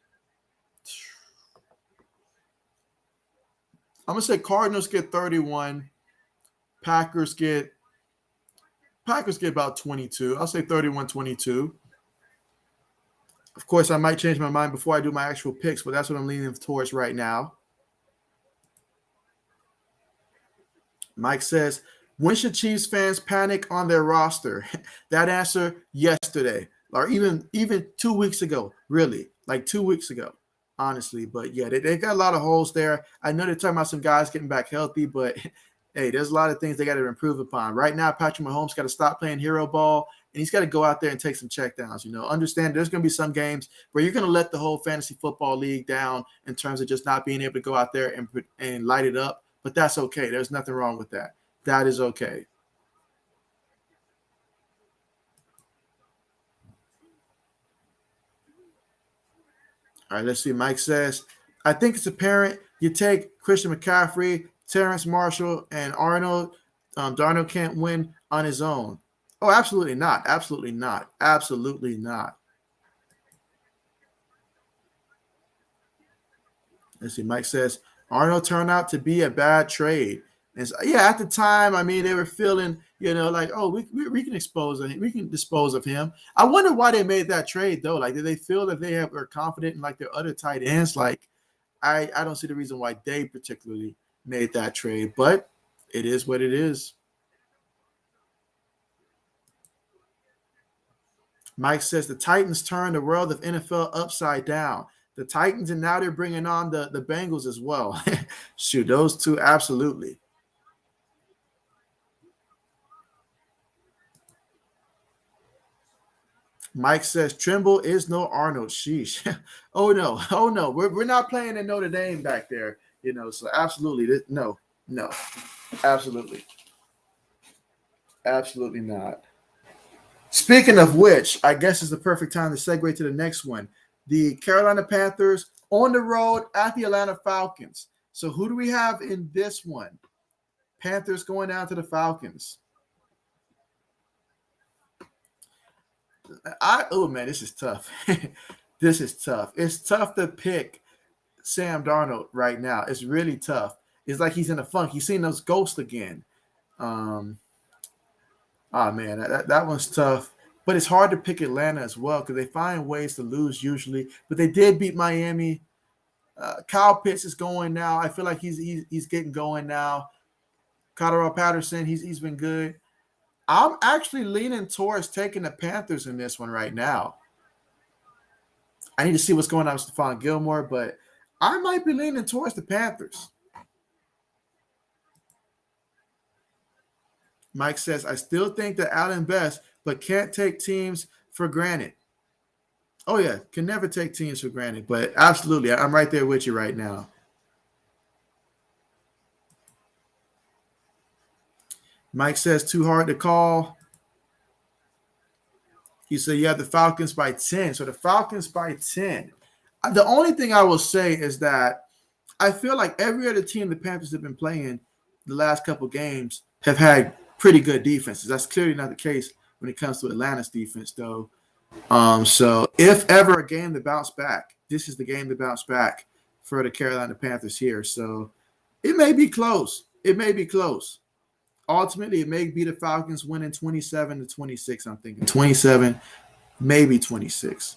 I'm going to say Cardinals get 31. Packers get about 22. I'll say 31-22. Of course, I might change my mind before I do my actual picks, but that's what I'm leaning towards right now. Mike says, when should Chiefs fans panic on their roster? That answer, yesterday, or even 2 weeks ago, really, like 2 weeks ago, honestly. But, yeah, they got a lot of holes there. I know they're talking about some guys getting back healthy, but, hey, there's a lot of things they got to improve upon. Right now, Patrick Mahomes got to stop playing hero ball, and he's got to go out there and take some checkdowns. Understand there's going to be some games where you're going to let the whole fantasy football league down in terms of just not being able to go out there and light it up. But that's okay. There's nothing wrong with that. That is okay. All right, let's see. Mike says, I think it's apparent you take Christian McCaffrey, Terrence Marshall, and Arnold. Darnold can't win on his own. Oh, absolutely not. Absolutely not. Absolutely not. Let's see. Mike says, Arnold turned out to be a bad trade. And so, yeah, at the time, they were feeling, like, oh, we can dispose of him. I wonder why they made that trade, though. Like, did they feel that they were confident in, like, their other tight ends? Like, I don't see the reason why they particularly made that trade. But it is what it is. Mike says the Titans turned the world of NFL upside down. The Titans, and now they're bringing on the Bengals as well. Shoot, those two, absolutely. Mike says Trimble is no Arnold. Sheesh. Oh no. We're not playing in Notre Dame back there. So absolutely no, absolutely not. Speaking of which, I guess is the perfect time to segue to the next one. The Carolina Panthers on the road at the Atlanta Falcons. So who do we have in this one? Panthers going down to the Falcons. Oh man, this is tough. This is tough. It's tough to pick Sam Darnold right now. It's really tough. It's like he's in a funk. He's seeing those ghosts again. Um, oh man, that one's tough. But it's hard to pick Atlanta as well because they find ways to lose usually. But they did beat Miami. Kyle Pitts is going now. I feel like he's getting going now. Cordero Patterson, he's been good. I'm actually leaning towards taking the Panthers in this one right now. I need to see what's going on with Stephon Gilmore, but I might be leaning towards the Panthers. Mike says, I still think that Allen best, but can't take teams for granted. Oh, yeah, can never take teams for granted, but absolutely, I'm right there with you right now. Mike says, too hard to call. He said, you have the Falcons by 10. So the Falcons by 10. The only thing I will say is that I feel like every other team the Panthers have been playing the last couple games have had pretty good defenses. That's clearly not the case when it comes to Atlanta's defense, though. So if ever a game to bounce back, this is the game to bounce back for the Carolina Panthers here. So it may be close. It may be close. Ultimately, it may be the Falcons winning 27-26, I'm thinking. 27, maybe 26.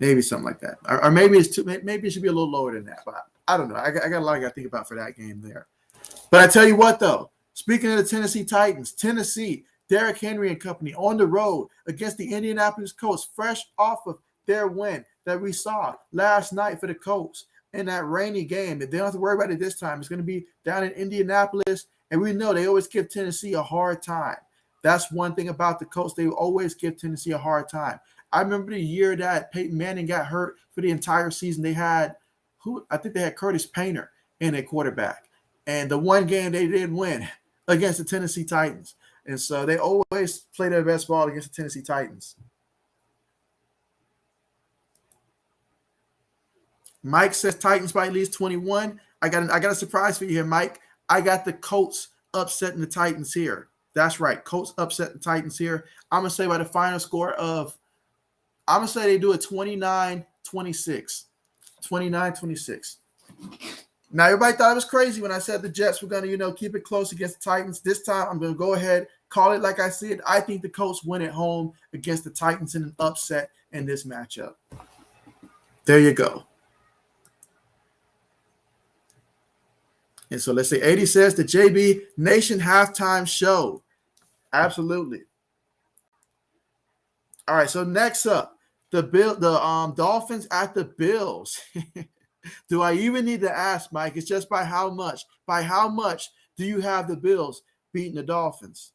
Maybe something like that. Or maybe it's maybe it should be a little lower than that. But I don't know. I got a lot to think about for that game there. But I tell you what, though, speaking of the Tennessee Titans, Tennessee, Derrick Henry and company on the road against the Indianapolis Colts, fresh off of their win that we saw last night for the Colts in that rainy game. They don't have to worry about it this time. It's going to be down in Indianapolis. And we know they always give Tennessee a hard time. That's one thing about the Colts. They always give Tennessee a hard time. I remember the year that Peyton Manning got hurt for the entire season. They had I think they had Curtis Painter in a quarterback. And the one game they did win against the Tennessee Titans. And so they always play their best ball against the Tennessee Titans. Mike says Titans by at least 21. I got a surprise for you here, Mike. I got the Colts upsetting the Titans here. That's right. Colts upset the Titans here. I'm going to say by the final score of, I'm going to say they do it 29-26. 29-26. Now, everybody thought it was crazy when I said the Jets were going to, keep it close against the Titans. This time, I'm going to go ahead, call it like I said. I think the Colts win at home against the Titans in an upset in this matchup. There you go. And so let's say 80 says the JB Nation halftime show. Absolutely. All right, so next up, the Dolphins at the Bills. Do I even need to ask, Mike? It's just by how much? By how much do you have the Bills beating the Dolphins?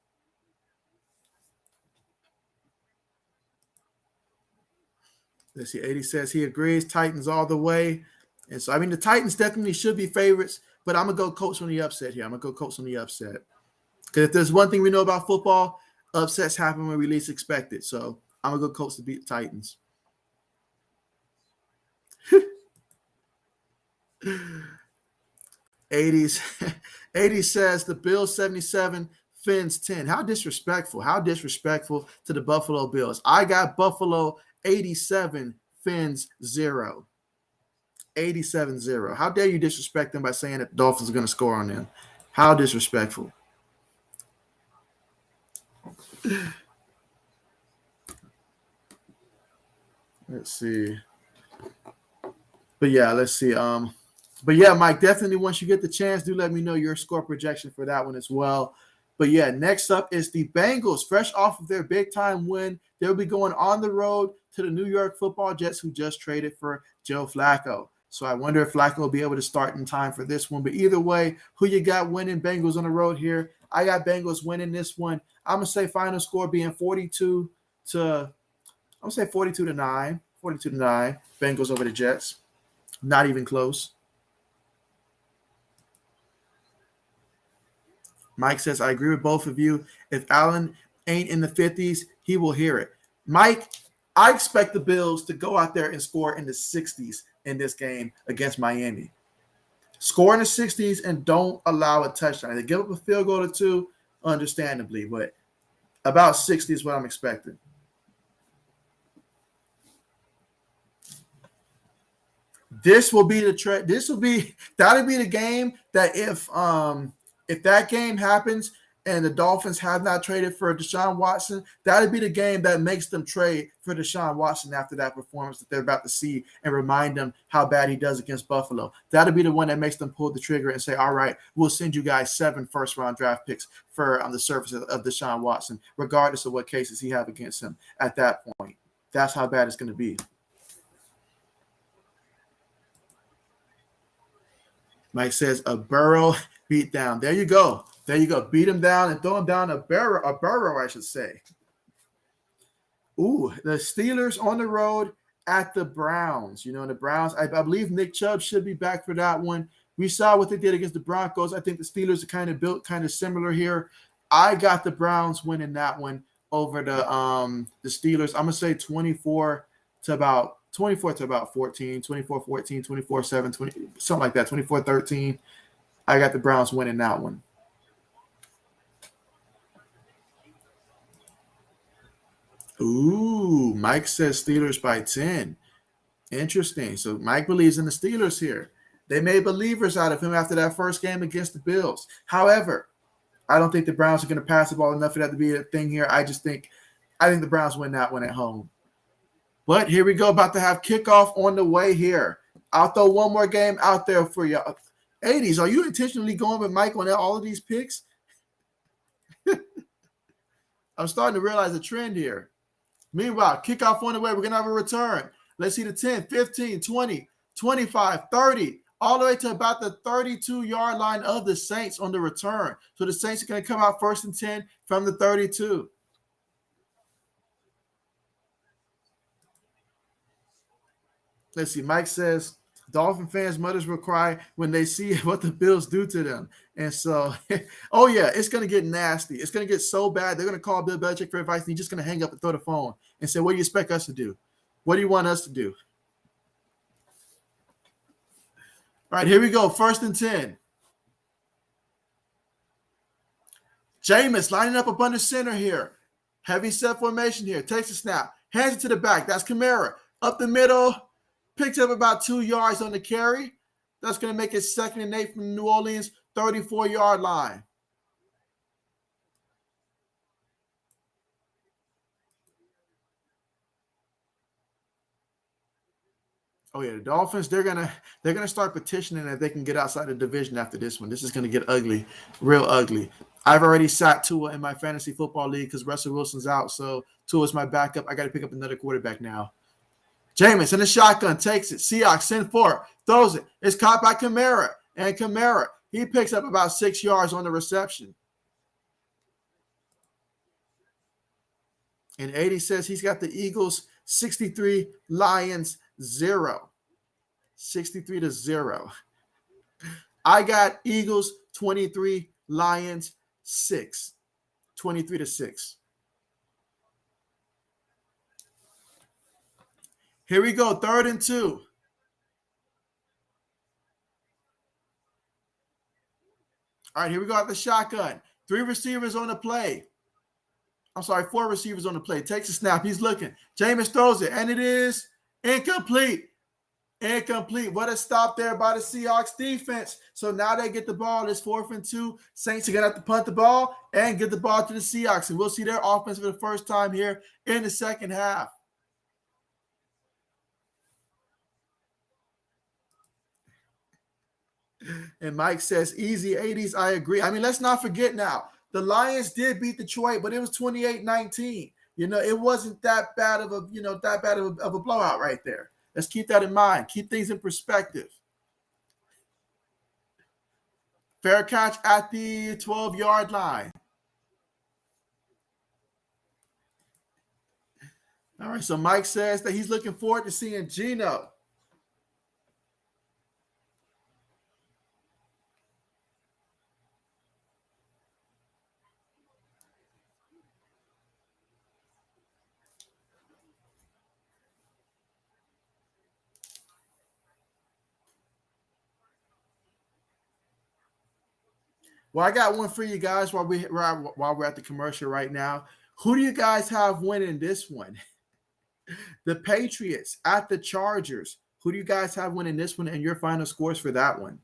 Let's see. 80 says he agrees. Titans all the way. And so, the Titans definitely should be favorites, but I'm going to go Colts on the upset here. Because if there's one thing we know about football, upsets happen when we least expect it. So I'm going to go Colts to beat the Titans. 80 says the Bills 77, Fins 10. How disrespectful. How disrespectful to the Buffalo Bills. I got Buffalo 87, Fins 0. 87-0. How dare you disrespect them by saying that the Dolphins are going to score on them? How disrespectful. Let's see. But yeah, let's see. But yeah, Mike, definitely once you get the chance, do let me know your score projection for that one as well. But yeah, next up is the Bengals, fresh off of their big-time win. They'll be going on the road to the New York Football Jets, who just traded for Joe Flacco. So I wonder if Flacco will be able to start in time for this one. But either way, who you got winning Bengals on the road here? I got Bengals winning this one. I'm going to say final score being 42-9. 42-9. Bengals over the Jets. Not even close. Mike says, I agree with both of you. If Allen ain't in the 50s, he will hear it. Mike, I expect the Bills to go out there and score in the 60s in this game against Miami. Score in the 60s and don't allow a touchdown. They give up a field goal or two, understandably, but about 60 is what I'm expecting. This will be the trade. That'll be the game that if that game happens and the Dolphins have not traded for Deshaun Watson, that'll be the game that makes them trade for Deshaun Watson after that performance that they're about to see and remind them how bad he does against Buffalo. That'll be the one that makes them pull the trigger and say, all right, we'll send you guys 7 first-round draft picks for on the surface of Deshaun Watson, regardless of what cases he have against him at that point. That's how bad it's going to be. Mike says a Burrow beat down. There you go. There you go. Beat him down and throw him down a Burrow, I should say. Ooh, the Steelers on the road at the Browns. You know, the Browns, I believe Nick Chubb should be back for that one. We saw what they did against the Broncos. I think the Steelers are kind of built kind of similar here. I got the Browns winning that one over the Steelers. I'm going to say 24 to about 14, 24-14, 24-7, 20, something like that, 24-13. I got the Browns winning that one. Ooh, Mike says Steelers by 10. Interesting. So Mike believes in the Steelers here. They made believers out of him after that first game against the Bills. However, I don't think the Browns are going to pass the ball enough for that to be a thing here. I think the Browns win that one at home. But here we go, about to have kickoff on the way here. I'll throw one more game out there for you. 80s, are you intentionally going with Mike on all of these picks? I'm starting to realize a trend here. Meanwhile, kickoff on the way. We're going to have a return. Let's see the 10, 15, 20, 25, 30, all the way to about the 32-yard line of the Saints on the return. So the Saints are going to come out 1st and 10 from the 32. Let's see. Mike says, Dolphin fans' mothers will cry when they see what the Bills do to them. And so, oh, yeah, it's going to get nasty. It's going to get so bad. They're going to call Bill Belichick for advice, and he's just going to hang up and throw the phone and say, what do you expect us to do? What do you want us to do? All right, here we go. 1st and 10. Jameis lining up up under center here. Heavy set formation here. Takes a snap. Hands it to the back. That's Camaro. Up the middle. Picks up about 2 yards on the carry. That's going to make it 2nd and 8 from New Orleans, 34-yard line. Oh yeah, the Dolphins, they're gonna start petitioning that they can get outside the division after this one. This is gonna get ugly, real ugly. I've already sat Tua in my fantasy football league because Russell Wilson's out, so Tua's my backup. I got to pick up another quarterback now. Jameis in the shotgun, takes it. Seahawks send for, throws it. It's caught by Camara. And Camara, he picks up about 6 yards on the reception. And 80 says he's got the Eagles 63, Lions 0. 63-0. I got Eagles 23, Lions 6. 23-6. Here we go, 3rd and 2. All right, here we go at the shotgun. 3 receivers on the play. I'm sorry, 4 receivers on the play. Takes a snap. He's looking. Jameis throws it, and it is incomplete. Incomplete. What a stop there by the Seahawks defense. So now they get the ball. It's 4th and 2. Saints are going to have to punt the ball and get the ball to the Seahawks. And we'll see their offense for the first time here in the second half. And Mike says, easy 80s. I agree. I mean, let's not forget now. The Lions did beat Detroit, but it was 28-19. You know, it wasn't that bad of a blowout right there. Let's keep that in mind. Keep things in perspective. Fair catch at the 12-yard line. All right, so Mike says that he's looking forward to seeing Geno. Well, I got one for you guys while we're at the commercial right now. Who do you guys have winning this one? The Patriots at the Chargers, Who do you guys have winning this one and your final scores for that one?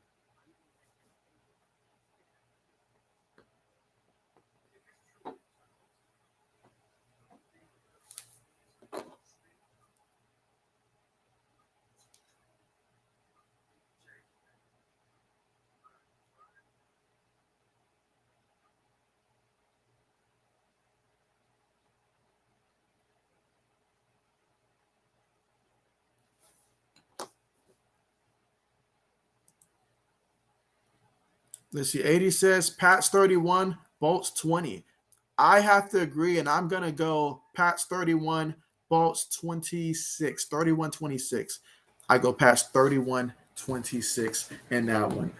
Let's see. 80 says Pats 31, Bolts 20. I have to agree, and I'm going to go Pats 31, Bolts 26. 31-26. I go past 31-26 in that one.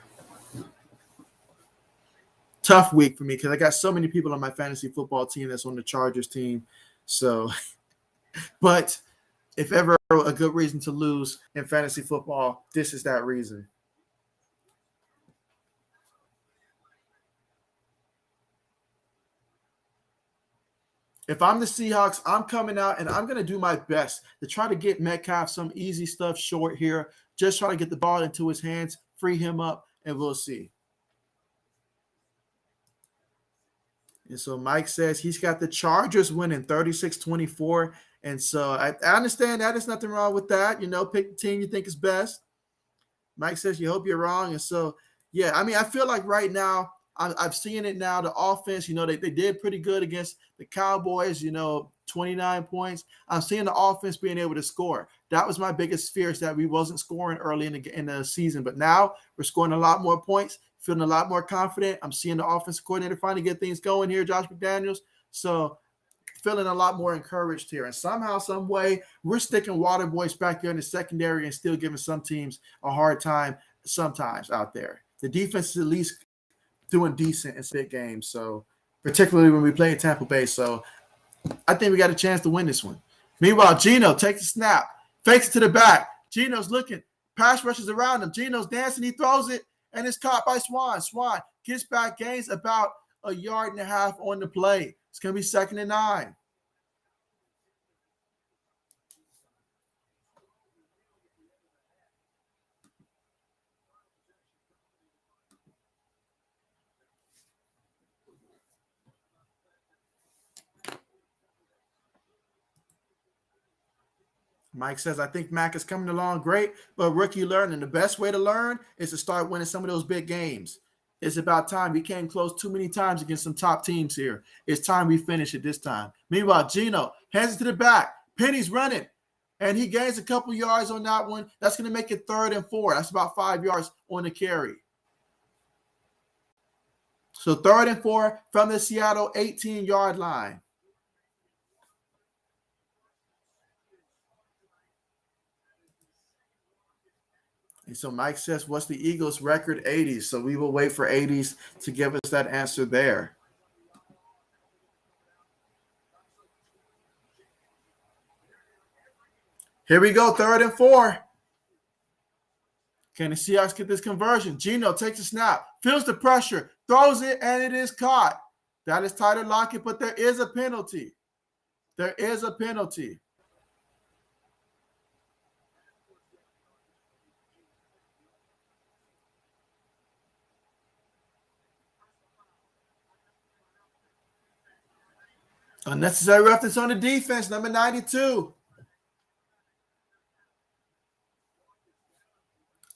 Tough week for me because I got so many people on my fantasy football team that's on the Chargers team. So, but if ever a good reason to lose in fantasy football, this is that reason. If I'm the Seahawks, I'm coming out and I'm going to do my best to try to get Metcalf some easy stuff short here. Just try to get the ball into his hands, free him up, and we'll see. And so Mike says he's got the Chargers winning 36-24. And so I understand that. There's nothing wrong with that. Pick the team you think is best. Mike says you hope you're wrong. And so, yeah, I mean, I feel like right now, I've seen it now. The offense, they did pretty good against the Cowboys, 29 points. I'm seeing the offense being able to score. That was my biggest fear, is that we wasn't scoring early in the season. But now we're scoring a lot more points, feeling a lot more confident. I'm seeing the offensive coordinator finally get things going here, Josh McDaniels. So feeling a lot more encouraged here. And somehow, some way, we're sticking water boys back there in the secondary and still giving some teams a hard time sometimes out there. The defense is at least doing decent in big games, so particularly when we play at Tampa Bay. So I think we got a chance to win this one. Meanwhile, Geno takes a snap, fakes it to the back. Geno's looking, pass rushes around him. Geno's dancing, he throws it, and it's caught by Swan. Swan gets back, gains about 1.5 yards on the play. It's going to be 2nd and 9. Mike says, I think Mac is coming along great, but rookie learning. The best way to learn is to start winning some of those big games. It's about time. We came close too many times against some top teams here. It's time we finish it this time. Meanwhile, Geno hands it to the back. Penny's running, and he gains a couple yards on that one. That's going to make it 3rd and 4. That's about 5 yards on the carry. So 3rd and 4 from the Seattle 18-yard line. And so Mike says, what's the Eagles' record? 80s. So we will wait for 80s to give us that answer there. Here we go, 3rd and 4. Can the Seahawks get this conversion? Geno takes a snap, feels the pressure, throws it, and it is caught. That is Tyler Lockett, but there is a penalty. There is a penalty. Unnecessary roughness on the defense, number 92.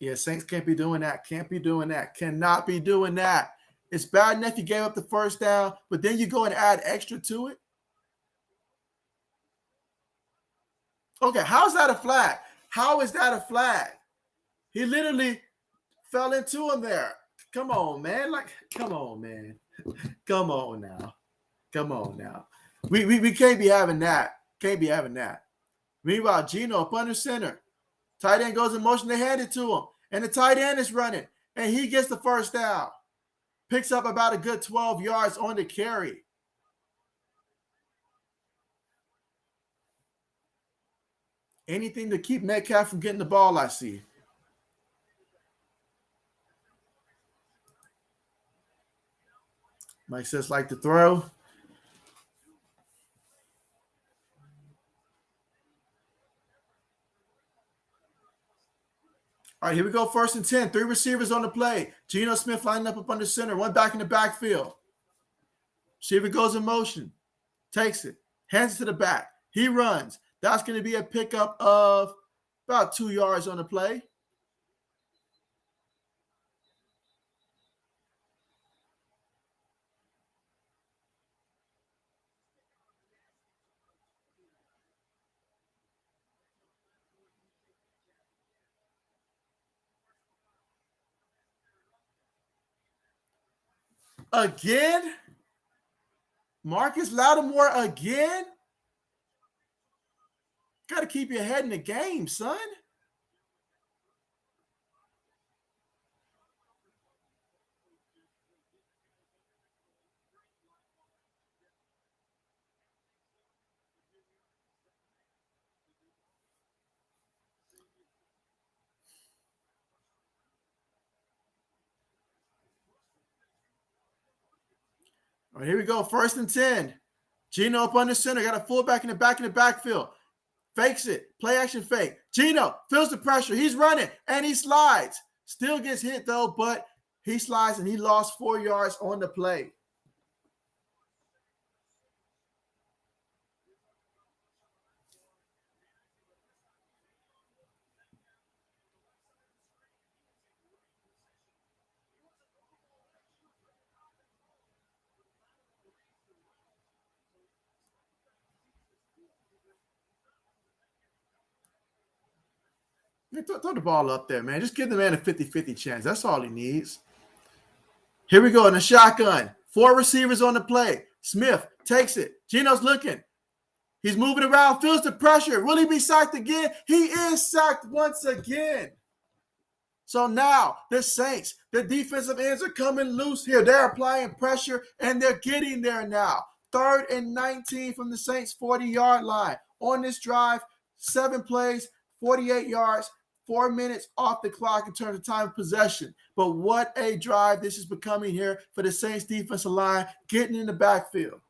Yeah, Saints can't be doing that. Can't be doing that. Cannot be doing that. It's bad enough you gave up the 1st down, but then you go and add extra to it. Okay, how is that a flag? How is that a flag? He literally fell into him there. Come on, man. Come on, man. Come on now. Come on now. We can't be having that. Can't be having that. Meanwhile, Geno up under center. Tight end goes in motion. They hand it to him. And the tight end is running. And he gets the 1st down. Picks up about a good 12 yards on the carry. Anything to keep Metcalf from getting the ball, I see. Mike says, like to throw. All right, here we go. 1st and 10. 3 receivers on the play. Geno Smith lining up under center. One back in the backfield. Receiver goes in motion. Takes it. Hands it to the back. He runs. That's going to be a pickup of about 2 yards on the play. Again? Marcus Lattimore again? Got to keep your head in the game, son. All right, here we go. 1st and 10. Geno up under center. Got a fullback in the backfield. Fakes it. Play action fake. Geno feels the pressure. He's running and he slides. Still gets hit though, but he slides and he lost 4 yards on the play. Throw the ball up there, man. Just give the man a 50-50 chance. That's all he needs. Here we go in the shotgun. 4 receivers on the play. Smith takes it. Geno's looking. He's moving around, feels the pressure. Will he be sacked again? He is sacked once again. So now the Saints, the defensive ends are coming loose here. They're applying pressure, and they're getting there now. 3rd and 19 from the Saints' 40-yard line. On this drive, 7 plays, 48 yards, 4 minutes off the clock in terms of time of possession. But what a drive this is becoming here for the Saints defensive line, getting in the backfield.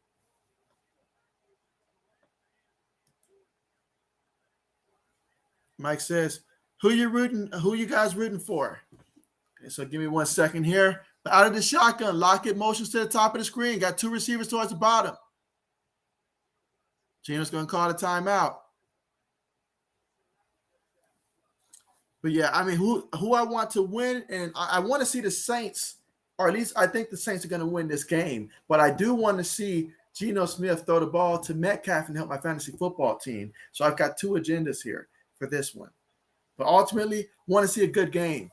Mike says, who you guys rooting for? Okay, so give me 1 second here. Out of the shotgun, Lockett motions to the top of the screen. Got 2 receivers towards the bottom. Geno's going to call the timeout. But yeah, I mean, who I want to win, and I want to see the Saints, or at least I think the Saints are going to win this game. But I do want to see Geno Smith throw the ball to Metcalf and help my fantasy football team. So I've got 2 agendas here for this one. But ultimately, want to see a good game.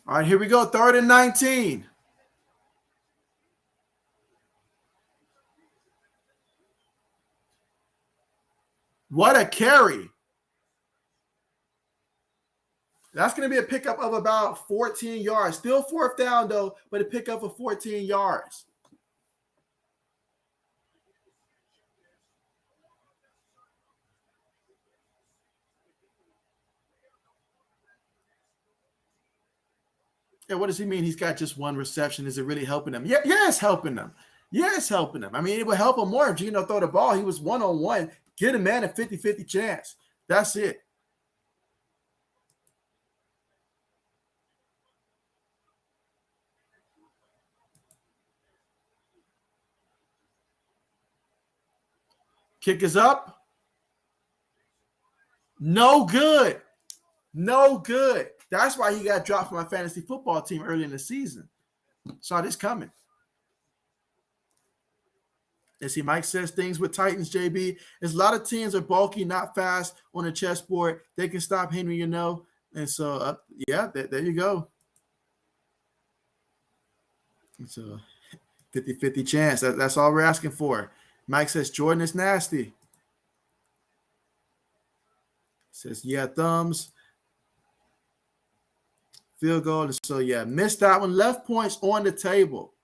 All right, here we go. 3rd and 19. What a carry. That's going to be a pickup of about 14 yards. Still 4th down, though, but a pickup of 14 yards. Yeah, what does he mean he's got just 1 reception? Is it really helping him? Yeah, it's helping them. Yeah, it's helping them. I mean, it would help him more if Geno throw the ball. He was 1-on-1. Get a man a 50-50 chance. That's it. Kick is up. No good. No good. That's why he got dropped from my fantasy football team early in the season. Saw this coming. And see, Mike says things with Titans, JB. There's a lot of teams are bulky, not fast on the chessboard. They can stop Henry, And so, yeah, there you go. It's a 50-50 chance. That's all we're asking for. Mike says Jordan is nasty. Says, yeah, thumbs. Field goal. So, yeah, missed that one. Left points on the table.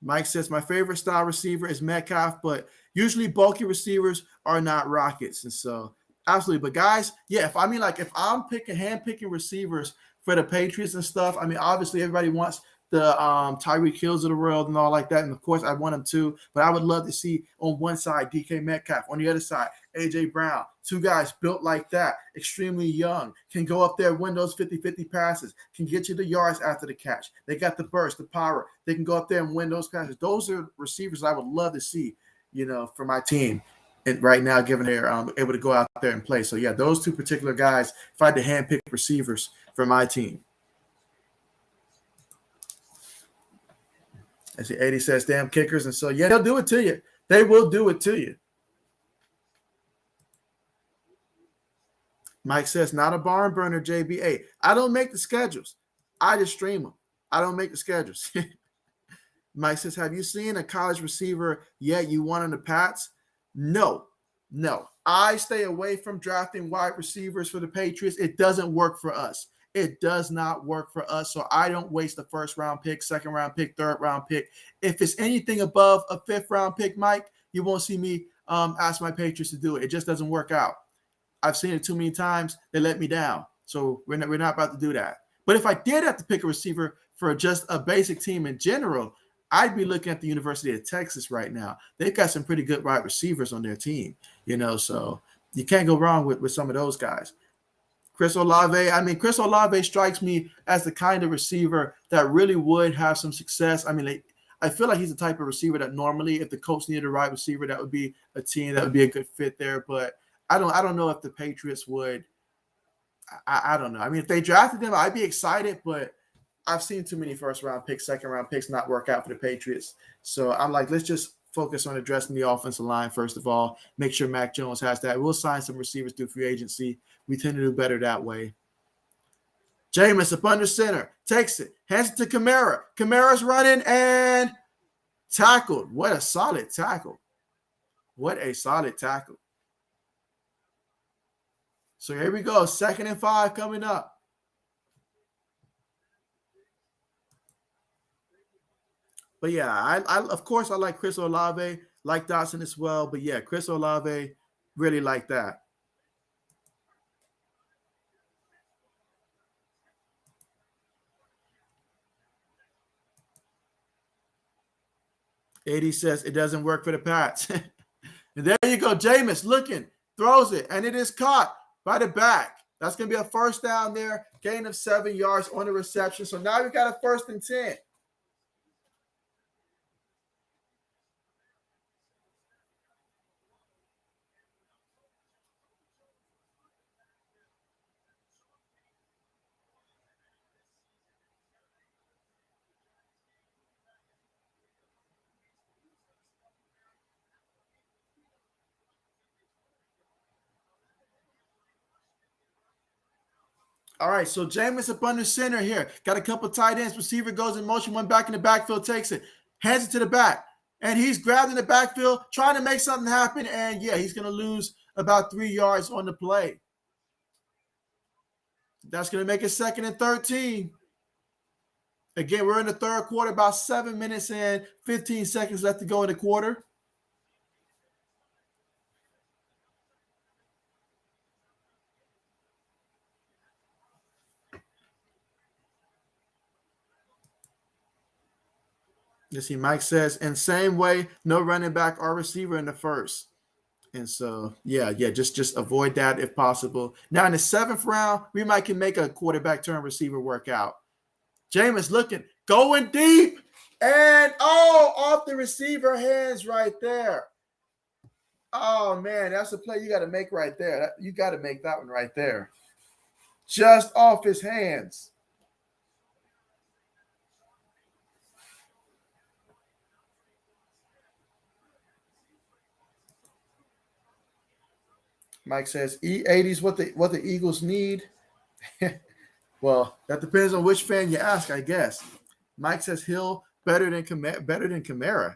Mike says, my favorite style receiver is Metcalf, but usually bulky receivers are not rockets. And so, absolutely. But guys, yeah, if I'm hand picking receivers for the Patriots and stuff, I mean, obviously everybody wants the Tyreek Hills of the world and all like that. And of course, I want them too. But I would love to see on one side DK Metcalf, on the other side AJ Brown, two guys built like that, extremely young, can go up there, win those 50-50 passes, can get you the yards after the catch. They got the burst, the power. They can go up there and win those passes. Those are receivers I would love to see, for my team. And right now, given they're able to go out there and play. So, yeah, those two particular guys, if I had to handpick receivers for my team. I see 80 says, damn kickers. And so, yeah, they'll do it to you. They will do it to you. Mike says, not a barn burner, JB. I don't make the schedules. I just stream them. I don't make the schedules. Mike says, have you seen a college receiver yet you want on the Pats? No. I stay away from drafting wide receivers for the Patriots. It doesn't work for us. It does not work for us. So I don't waste a first-round pick, second-round pick, third-round pick. If it's anything above a fifth-round pick, Mike, you won't see me ask my Patriots to do it. It just doesn't work out. I've seen it too many times. They let me down. So we're not about to do that. But if I did have to pick a receiver for just a basic team in general, I'd be looking at the University of Texas right now. They've got some pretty good wide receivers on their team, so you can't go wrong with some of those guys. Chris Olave strikes me as the kind of receiver that really would have some success. I feel like he's the type of receiver that normally, if the coach needed a right receiver, that would be a team that would be a good fit there. But I don't know if the Patriots would. I don't know. If they drafted him, I'd be excited, but I've seen too many first-round picks, second-round picks not work out for the Patriots. So I'm like, let's just focus on addressing the offensive line first of all. Make sure Mac Jones has that. We'll sign some receivers through free agency. We tend to do better that way. Jameis up under center. Takes it. Hands it to Camara. Kamara's running and tackled. What a solid tackle. So here we go. 2nd and 5 coming up. But yeah, I of course I like Chris Olave, like Dotson as well. But yeah, Chris Olave, really like that. AD says it doesn't work for the Pats. And there you go. Jameis looking, throws it, and it is caught by the back. That's going to be a first down there, gain of 7 yards on the reception. So now we've got a 1st and 10. All right, so Jameis up under center here. Got a couple tight ends. Receiver goes in motion. One back in the backfield takes it. Hands it to the back. And he's grabbed in the backfield, trying to make something happen. And, yeah, he's going to lose about 3 yards on the play. That's going to make it 2nd and 13. Again, we're in the third quarter, about 7 minutes and 15 seconds left to go in the quarter. You see, Mike says, in same way, no running back or receiver in the first. And so, yeah, just avoid that if possible. Now, in the 7th round, we might can make a quarterback turn receiver work out. Jameis looking, going deep, and, off the receiver hands right there. Oh, man, that's a play you got to make right there. You got to make that one right there. Just off his hands. Mike says, E80's what the Eagles need. Well, that depends on which fan you ask, I guess. Mike says Hill better than Camara.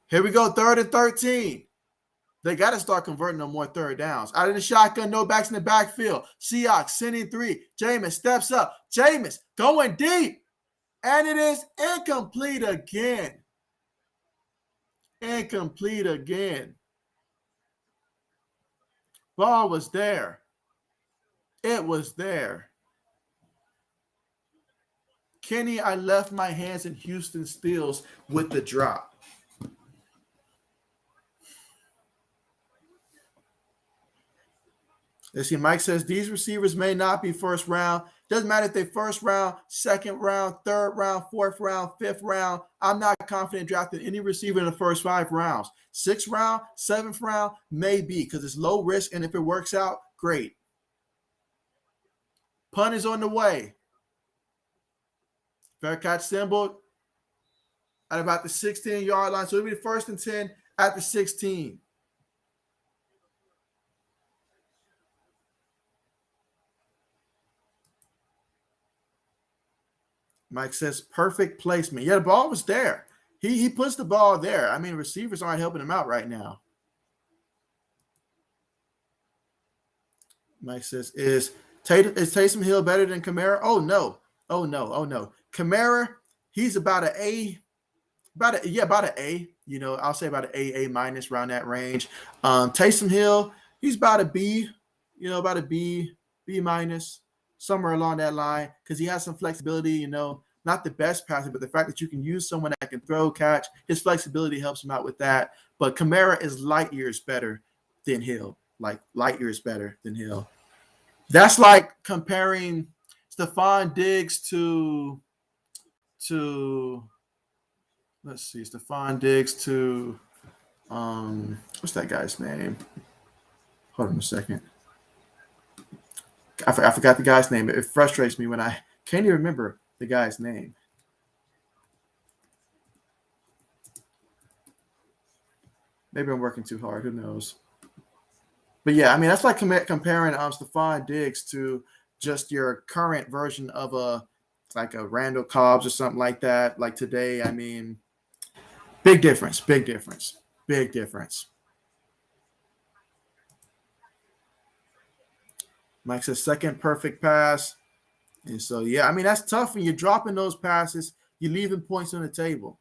Here we go, 3rd and 13. They got to start converting no more 3rd downs. Out of the shotgun, no backs in the backfield. Seahawks sending 3. Jameis steps up. Jameis going deep. And it is incomplete again. Incomplete again. Ball was there. It was there. Kenny, I left my hands in Houston steals with the drop. Let's see, Mike says these receivers may not be first round. Doesn't matter if they first round, second round, third round, fourth round, fifth round. I'm not confident drafting any receiver in the first 5 rounds. 6th round, 7th round, maybe, because it's low risk, and if it works out, great. Punt is on the way. Fair catch symbol at about the 16-yard line. So it'll be the 1st and 10 at the 16. Mike says perfect placement. Yeah, the ball was there. He puts the ball there. I mean, receivers aren't helping him out right now. Mike says, is Taysom Hill better than Camaro? Oh no. Camaro, he's about an A. About an A. You know, I'll say about an A minus around that range. Taysom Hill, he's about a B. You know, about a B minus, somewhere along that line, because he has some flexibility. You know, not the best passer, but the fact that you can use someone that can throw, catch, his flexibility helps him out with that. But Kamara is light years better than Hill. Like light years better than Hill. That's like comparing Stephon Diggs to let's see, Stephon Diggs to what's that guy's name? Hold on a second. I forgot the guy's name. It frustrates me when I can't even remember the guy's name. Maybe I'm working too hard. Who knows? But yeah, I mean, that's like comparing Stephon Diggs to just your current version of a Randall Cobbs or something like that. Like today, I mean, big difference. Mike says second perfect pass. And so, yeah, I mean, that's tough when you're dropping those passes. You're leaving points on the table.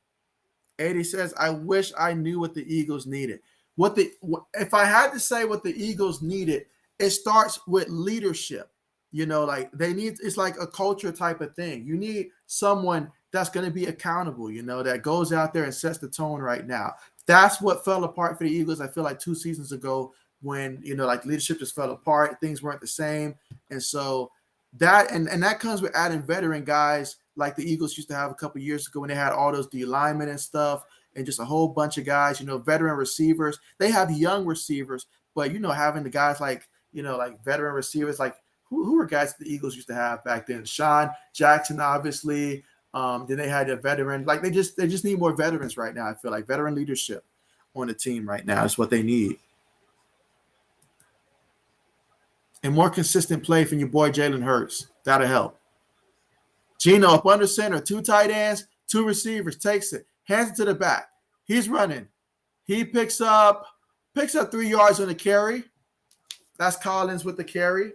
80 says, I wish I knew what the Eagles needed. If I had to say what the Eagles needed, it starts with leadership. You know, like it's like a culture type of thing. You need someone that's going to be accountable, you know, that goes out there and sets the tone right now. That's what fell apart for the Eagles. I feel like 2 seasons ago when, you know, like leadership just fell apart. Things weren't the same. And so that comes with adding veteran guys like the Eagles used to have a couple years ago when they had all those D linemen and stuff. And just a whole bunch of guys, you know, veteran receivers. They have young receivers, but, you know, having the guys like, you know, like veteran receivers, like who were guys the Eagles used to have back then? Sean Jackson, obviously. Then they had a veteran. Like they just need more veterans right now. I feel like veteran leadership on the team right now is what they need. And more consistent play from your boy Jalen Hurts. That'll help. Geno up under center, 2 tight ends, 2 receivers, takes it. Hands it to the back. He's running. He picks up 3 yards on the carry. That's Collins with the carry.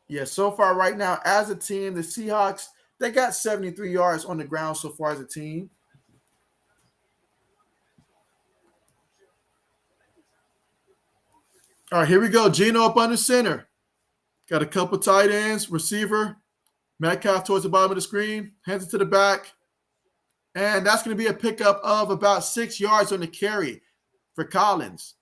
Yeah, so far right now, as a team, the Seahawks, they got 73 yards on the ground so far as a team. All right, here we go. Geno up under center. Got a couple tight ends, receiver. Metcalf towards the bottom of the screen. Hands it to the back. And that's going to be a pickup of about 6 yards on the carry for Collins.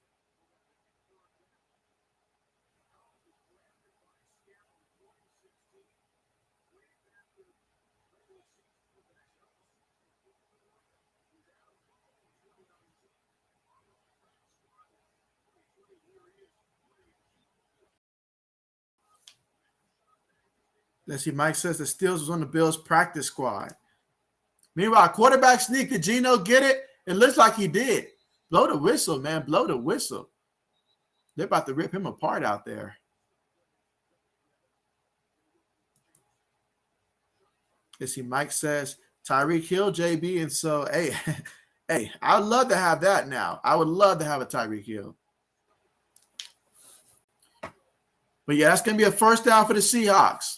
Let's see. Mike says the Steelers was on the Bills practice squad. Meanwhile, quarterback sneak. Did Geno get it? It looks like he did. Blow the whistle, man. Blow the whistle. They're about to rip him apart out there. Let's see. Mike says Tyreek Hill, JB. And so, hey, I'd love to have that now. I would love to have a Tyreek Hill. But yeah, that's going to be a first down for the Seahawks.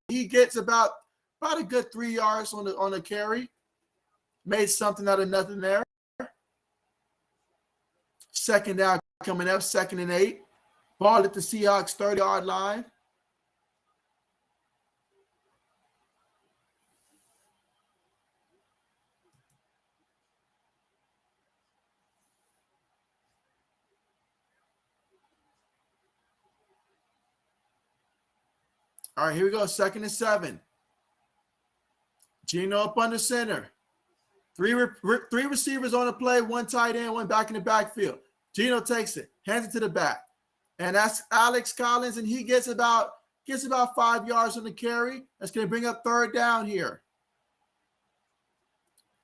He gets about a good 3 yards on the carry. Made something out of nothing there. Second down coming up, 2nd and 8. Ball at the Seahawks 30-yard line. All right, here we go. 2nd and 7. Geno up under center. Three receivers on the play, 1 tight end, 1 back in the backfield. Geno takes it, hands it to the back. And that's Alex Collins, and he gets about 5 yards on the carry. That's going to bring up 3rd down here.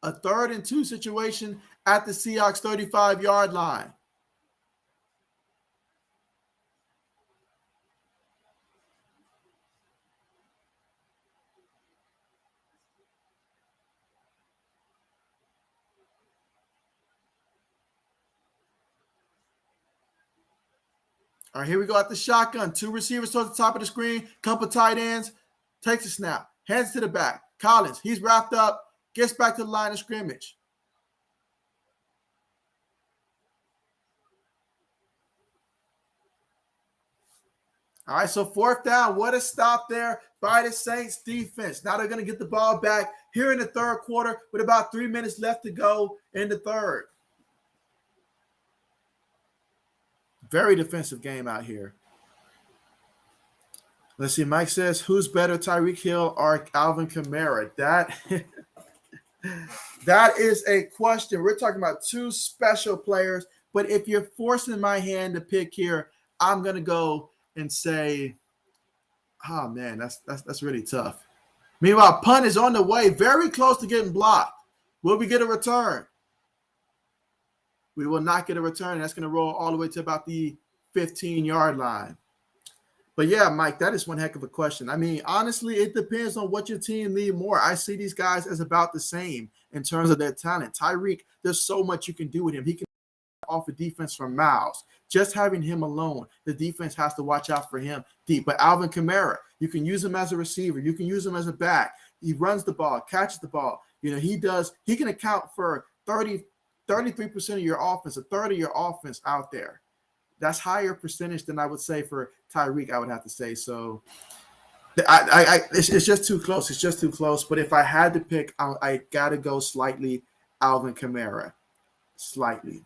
A 3rd and 2 situation at the Seahawks 35-yard line. All right, here we go at the shotgun. 2 receivers towards the top of the screen, couple tight ends, takes a snap, hands to the back. Collins, he's wrapped up, gets back to the line of scrimmage. All right, so 4th down. What a stop there by the Saints defense. Now they're going to get the ball back here in the 3rd quarter with about 3 minutes left to go in the 3rd. Very defensive game out here. Let's see. Mike says, who's better, Tyreek Hill or Alvin Kamara? That is a question. We're talking about 2 special players. But if you're forcing my hand to pick here, I'm going to go and say, oh, man, that's really tough. Meanwhile, punt is on the way. Very close to getting blocked. Will we get a return? We will not get a return. That's going to roll all the way to about the 15-yard line. But yeah, Mike, that is one heck of a question. I mean, honestly, it depends on what your team need more. I see these guys as about the same in terms of their talent. Tyreek, there's so much you can do with him. He can offer defense from miles. Just having him alone, the defense has to watch out for him deep. But Alvin Kamara, you can use him as a receiver. You can use him as a back. He runs the ball, catches the ball. He can account for 33% of your offense, a third of your offense out there. That's higher percentage than I would say for Tyreek, I would have to say. So it's just too close. It's just too close. But if I had to pick, I got to go slightly Alvin Kamara. Slightly.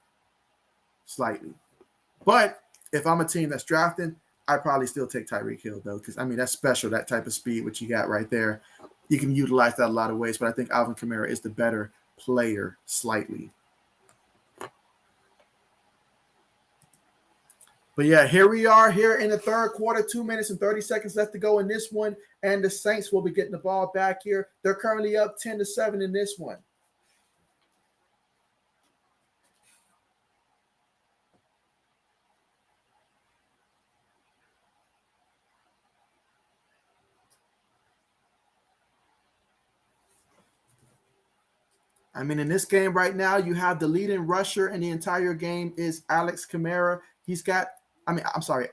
But if I'm a team that's drafting, I'd probably still take Tyreek Hill, though, because, I mean, that's special, that type of speed, what you got right there. You can utilize that a lot of ways, but I think Alvin Kamara is the better player slightly. But yeah, here we are here in the 3rd quarter, 2 minutes and 30 seconds left to go in this one. And the Saints will be getting the ball back here. They're currently up 10-7 in this one. I mean, in this game right now, you have the leading rusher in the entire game is Alvin Kamara.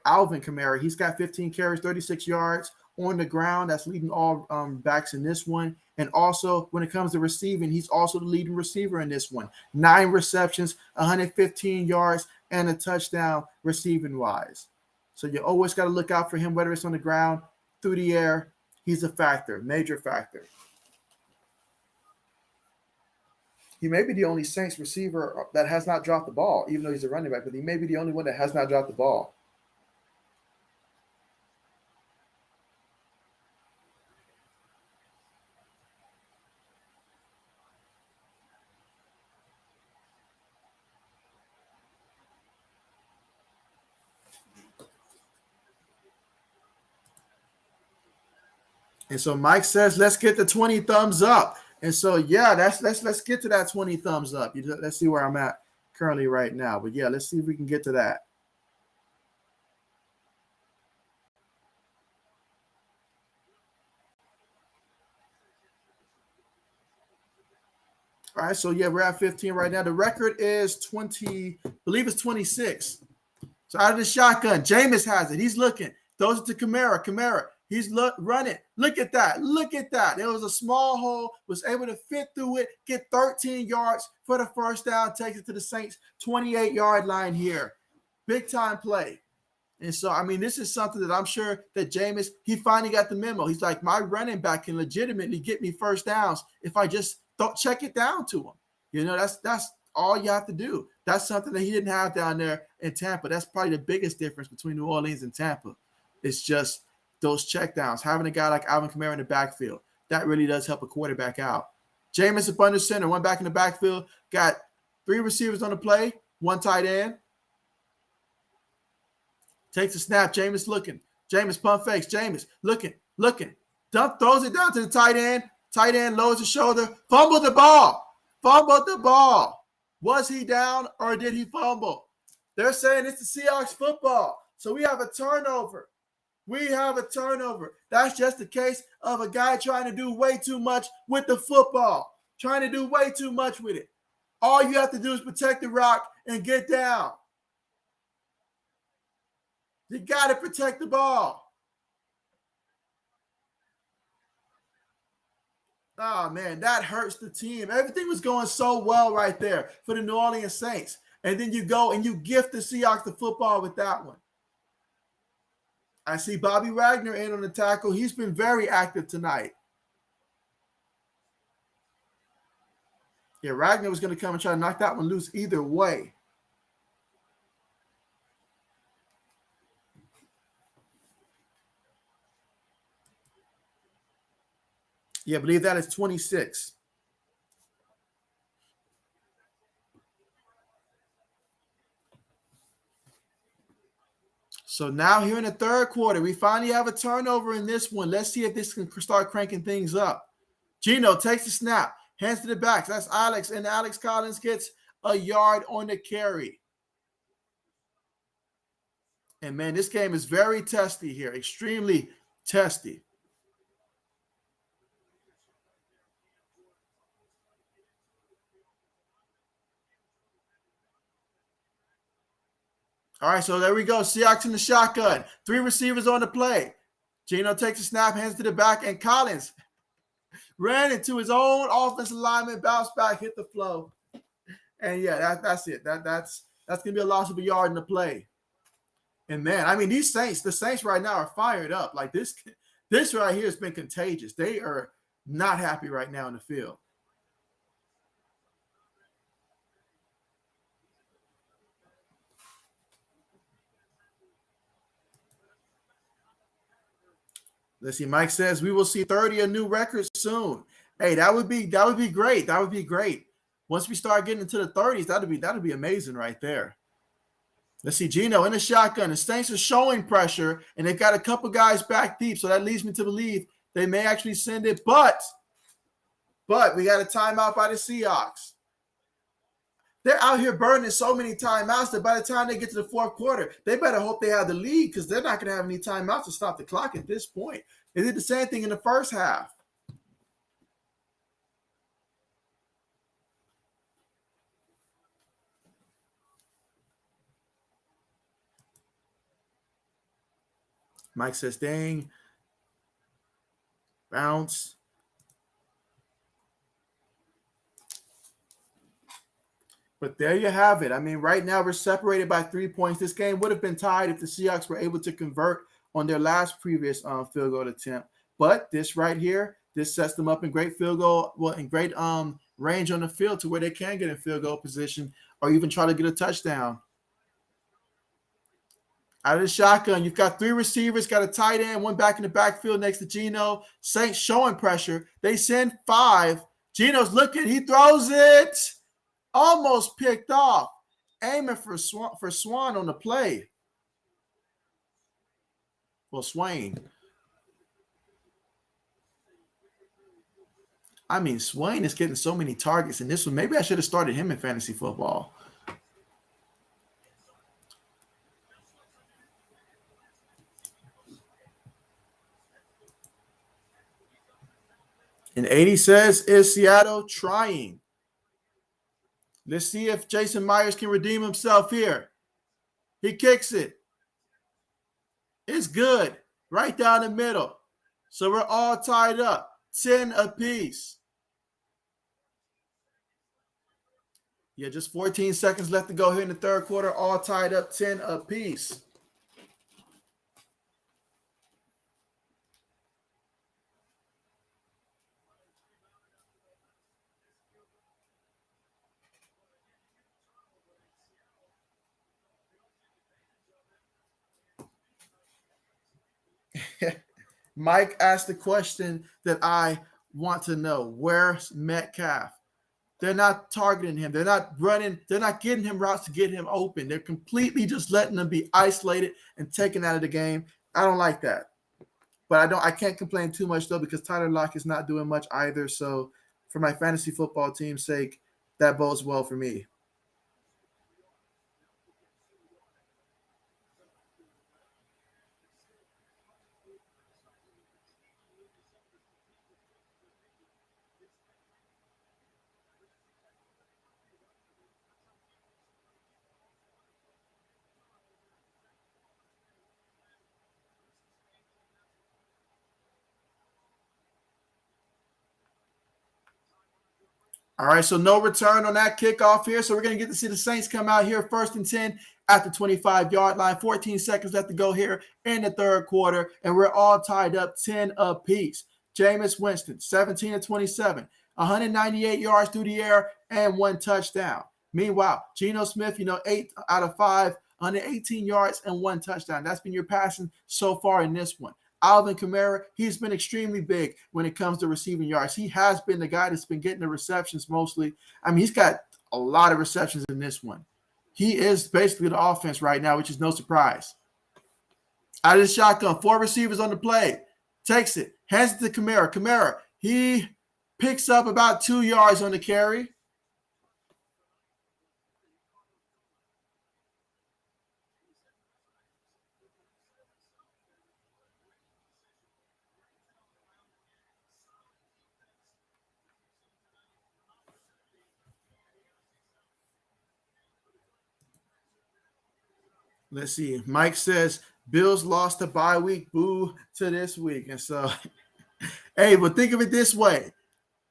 Alvin Kamara. He's got 15 carries, 36 yards on the ground. That's leading all backs in this one. And also, when it comes to receiving, he's also the leading receiver in this one. 9 receptions, 115 yards, and a touchdown receiving-wise. So you always got to look out for him, whether it's on the ground, through the air. He's a factor, major factor. He may be the only Saints receiver that has not dropped the ball, even though he's a running back, but he may be the only one that has not dropped the ball. And so Mike says, let's get the 20 thumbs up. And so, yeah, let's get to that 20 thumbs up. Let's see where I'm at currently right now. But, yeah, let's see if we can get to that. All right, so yeah, we're at 15 right now. The record is 20, I believe it's 26. So out of the shotgun, Jameis has it. He's looking. Throws it to Camaro. Camaro, he's running. Look at that. Look at that. There was a small hole, was able to fit through it, get 13 yards for the first down, takes it to the Saints' 28-yard line here. Big time play. And so, I mean, this is something that I'm sure that Jameis, he finally got the memo. He's like, my running back can legitimately get me first downs if I just don't check it down to him. You know, that's all you have to do. That's something that he didn't have down there in Tampa. That's probably the biggest difference between New Orleans and Tampa. It's just those check downs. Having a guy like Alvin Kamara in the backfield, that really does help a quarterback out. Jameis up under center, one back in the backfield, got 3 receivers on the play, 1 tight end. Takes a snap. Jameis looking. Jameis pump fakes. Jameis looking. Dump, throws it down to the tight end. Tight end lowers his shoulder. Fumbled the ball. Was he down or did he fumble? They're saying it's the Seahawks football. So we have a turnover. That's just the case of a guy trying to do way too much with the football. Trying to do way too much with it. All you have to do is protect the rock and get down. You got to protect the ball. Oh, man, that hurts the team. Everything was going so well right there for the New Orleans Saints. And then you go and you gift the Seahawks the football with that one. I see Bobby Wagner in on the tackle. He's been very active tonight. Yeah, Wagner was going to come and try to knock that one loose either way. Yeah, I believe that is 26. So now here in the third quarter, we finally have a turnover in this one. Let's see if this can start cranking things up. Geno takes the snap, hands to the back. That's Alex, and Alex Collins gets a yard on the carry. And, man, this game is very testy here, extremely testy. All right, so there we go. Seahawks in the shotgun. 3 receivers on the play. Geno takes a snap, hands to the back, and Collins ran into his own offensive lineman, bounced back, hit the flow. And, yeah, that's it. That's going to be a loss of a yard in the play. And, man, I mean, the Saints right now are fired up. Like, this right here has been contagious. They are not happy right now in the field. Let's see. Mike says we will see 30 a new records soon. Hey, that would be great. That would be great. Once we start getting into the 30s, that'd be amazing right there. Let's see. Geno in the shotgun. The Saints are showing pressure, and they've got a couple guys back deep, so that leads me to believe they may actually send it. But we got a timeout by the Seahawks. They're out here burning so many timeouts that by the time they get to the fourth quarter, they better hope they have the lead because they're not going to have any timeouts to stop the clock at this point. They did the same thing in the first half. Mike says, dang. Bounce. But there you have it. I mean, right now we're separated by 3 points. This game would have been tied if the Seahawks were able to convert on their last previous field goal attempt. But this right here, this sets them up in great field goal, in great range on the field to where they can get in field goal position or even try to get a touchdown. Out of the shotgun, you've got 3 receivers, got a tight end, 1 back in the backfield next to Geno. Saints showing pressure. They send 5. Geno's looking. He throws it. Almost picked off. Aiming for Swan on the play. Well, Swain. I mean, Swain is getting so many targets in this one. Maybe I should have started him in fantasy football. And 80 says, is Seattle trying? Let's see if Jason Myers can redeem himself here. He kicks it. It's good. Right down the middle. So we're all tied up. 10 apiece. Yeah, just 14 seconds left to go here in the third quarter. All tied up 10 apiece. Mike asked the question that I want to know. Where's Metcalf? They're not targeting him. They're not running. They're not getting him routes to get him open. They're completely just letting him be isolated and taken out of the game. I don't like that. But I can't complain too much though because Tyler Lockett is not doing much either. So for my fantasy football team's sake, that bodes well for me. All right, so no return on that kickoff here. So we're going to get to see the Saints come out here first and 10 at the 25-yard line. 14 seconds left to go here in the third quarter, and we're all tied up 10 apiece. Jameis Winston, 17 of 27, 198 yards through the air, and 1 touchdown. Meanwhile, Geno Smith, 8 out of 5, 118 yards and 1 touchdown. That's been your passing so far in this one. Alvin Kamara, he's been extremely big when it comes to receiving yards. He has been the guy that's been getting the receptions mostly. I mean, he's got a lot of receptions in this one. He is basically the offense right now, which is no surprise. Out of the shotgun, 4 receivers on the play. Takes it, hands it to Camaro. Camaro, he picks up about 2 yards on the carry. Let's see. Mike says Bills lost the bye week. Boo to this week. And so, hey, but think of it this way.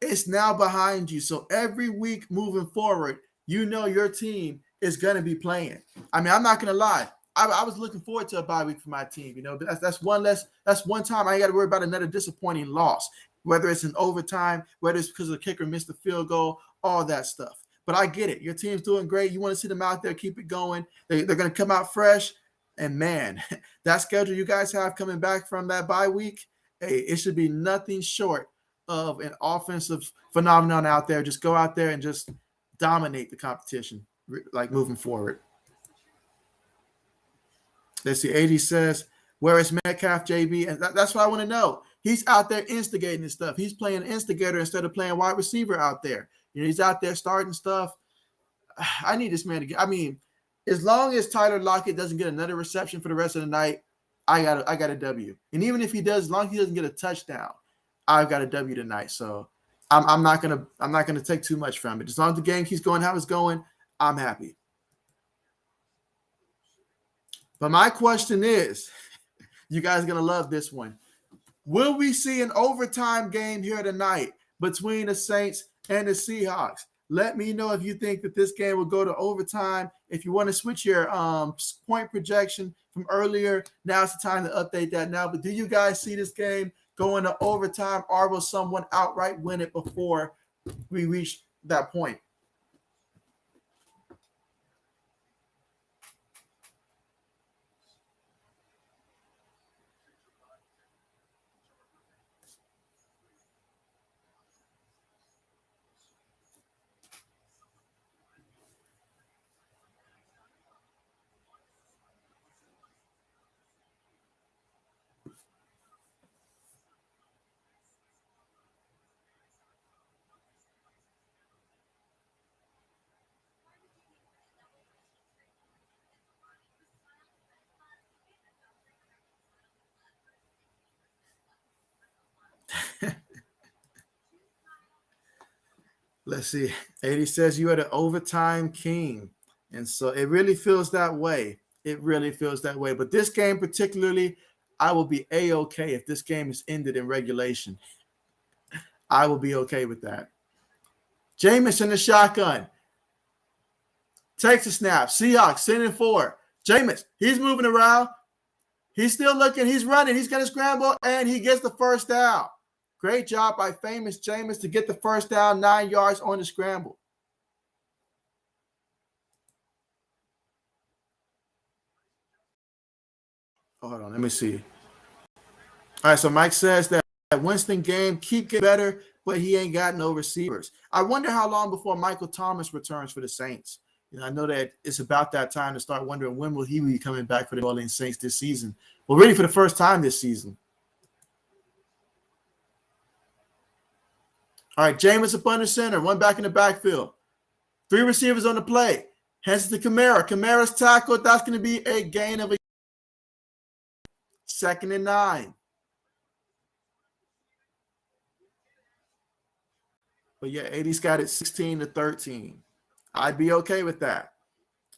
It's now behind you. So every week moving forward, your team is going to be playing. I mean, I'm not going to lie. I was looking forward to a bye week for my team, but that's one less. That's one time I ain't got to worry about another disappointing loss, whether it's in overtime, whether it's because the kicker missed the field goal, all that stuff. But I get it. Your team's doing great. You want to see them out there, keep it going. They're going to come out fresh. And man, that schedule you guys have coming back from that bye week, hey, it should be nothing short of an offensive phenomenon out there. Just go out there and just dominate the competition, like moving forward. Let's see. 80 says, where is Metcalf, JB? And that's what I want to know. He's out there instigating this stuff. He's playing instigator instead of playing wide receiver out there. He's out there starting stuff. I need this man to get. I mean, as long as Tyler Lockett doesn't get another reception for the rest of the night, I got a W. And even if he does, as long as he doesn't get a touchdown, I've got a W tonight. So I'm not gonna take too much from it. As long as the game keeps going how it's going, I'm happy. But my question is, you guys are gonna love this one. Will we see an overtime game here tonight between the Saints and the Seahawks? Let me know if you think that this game will go to overtime. If you want to switch your point projection from earlier, now's the time to update that now. But do you guys see this game going to overtime, or will someone outright win it before we reach that point? Let's see. 80 says you are the overtime king. And so it really feels that way. It really feels that way. But this game particularly, I will be A-okay if this game is ended in regulation. I will be okay with that. Jameis in the shotgun. Takes a snap. Seahawks sending forward. Jameis, he's moving around. He's still looking. He's running. He's going to scramble, and he gets the first down. Great job by famous Jameis to get the first down, 9 yards on the scramble. Oh, hold on. Let me see. All right, so Mike says that Winston game keep getting better, but he ain't got no receivers. I wonder how long before Michael Thomas returns for the Saints. I know that it's about that time to start wondering when will he be coming back for the New Orleans Saints this season. Well, really for the first time this season. All right, Jameis up under center, one back in the backfield. 3 receivers on the play. Hands to Camaro. Camara's tackle. That's going to be a gain of a 2nd and 9. But yeah, 80's got it 16-13. I'd be okay with that.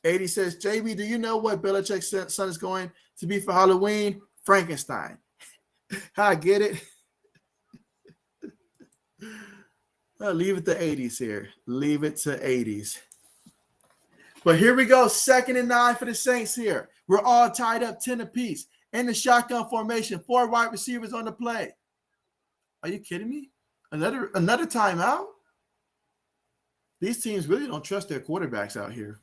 80 says, JB, do you know what Belichick's son is going to be for Halloween? Frankenstein. I get it. Leave it to 80s here. Leave it to 80s. But here we go. 2nd and 9 for the Saints here. We're all tied up 10 apiece. In the shotgun formation. 4 wide receivers on the play. Are you kidding me? Another timeout? These teams really don't trust their quarterbacks out here.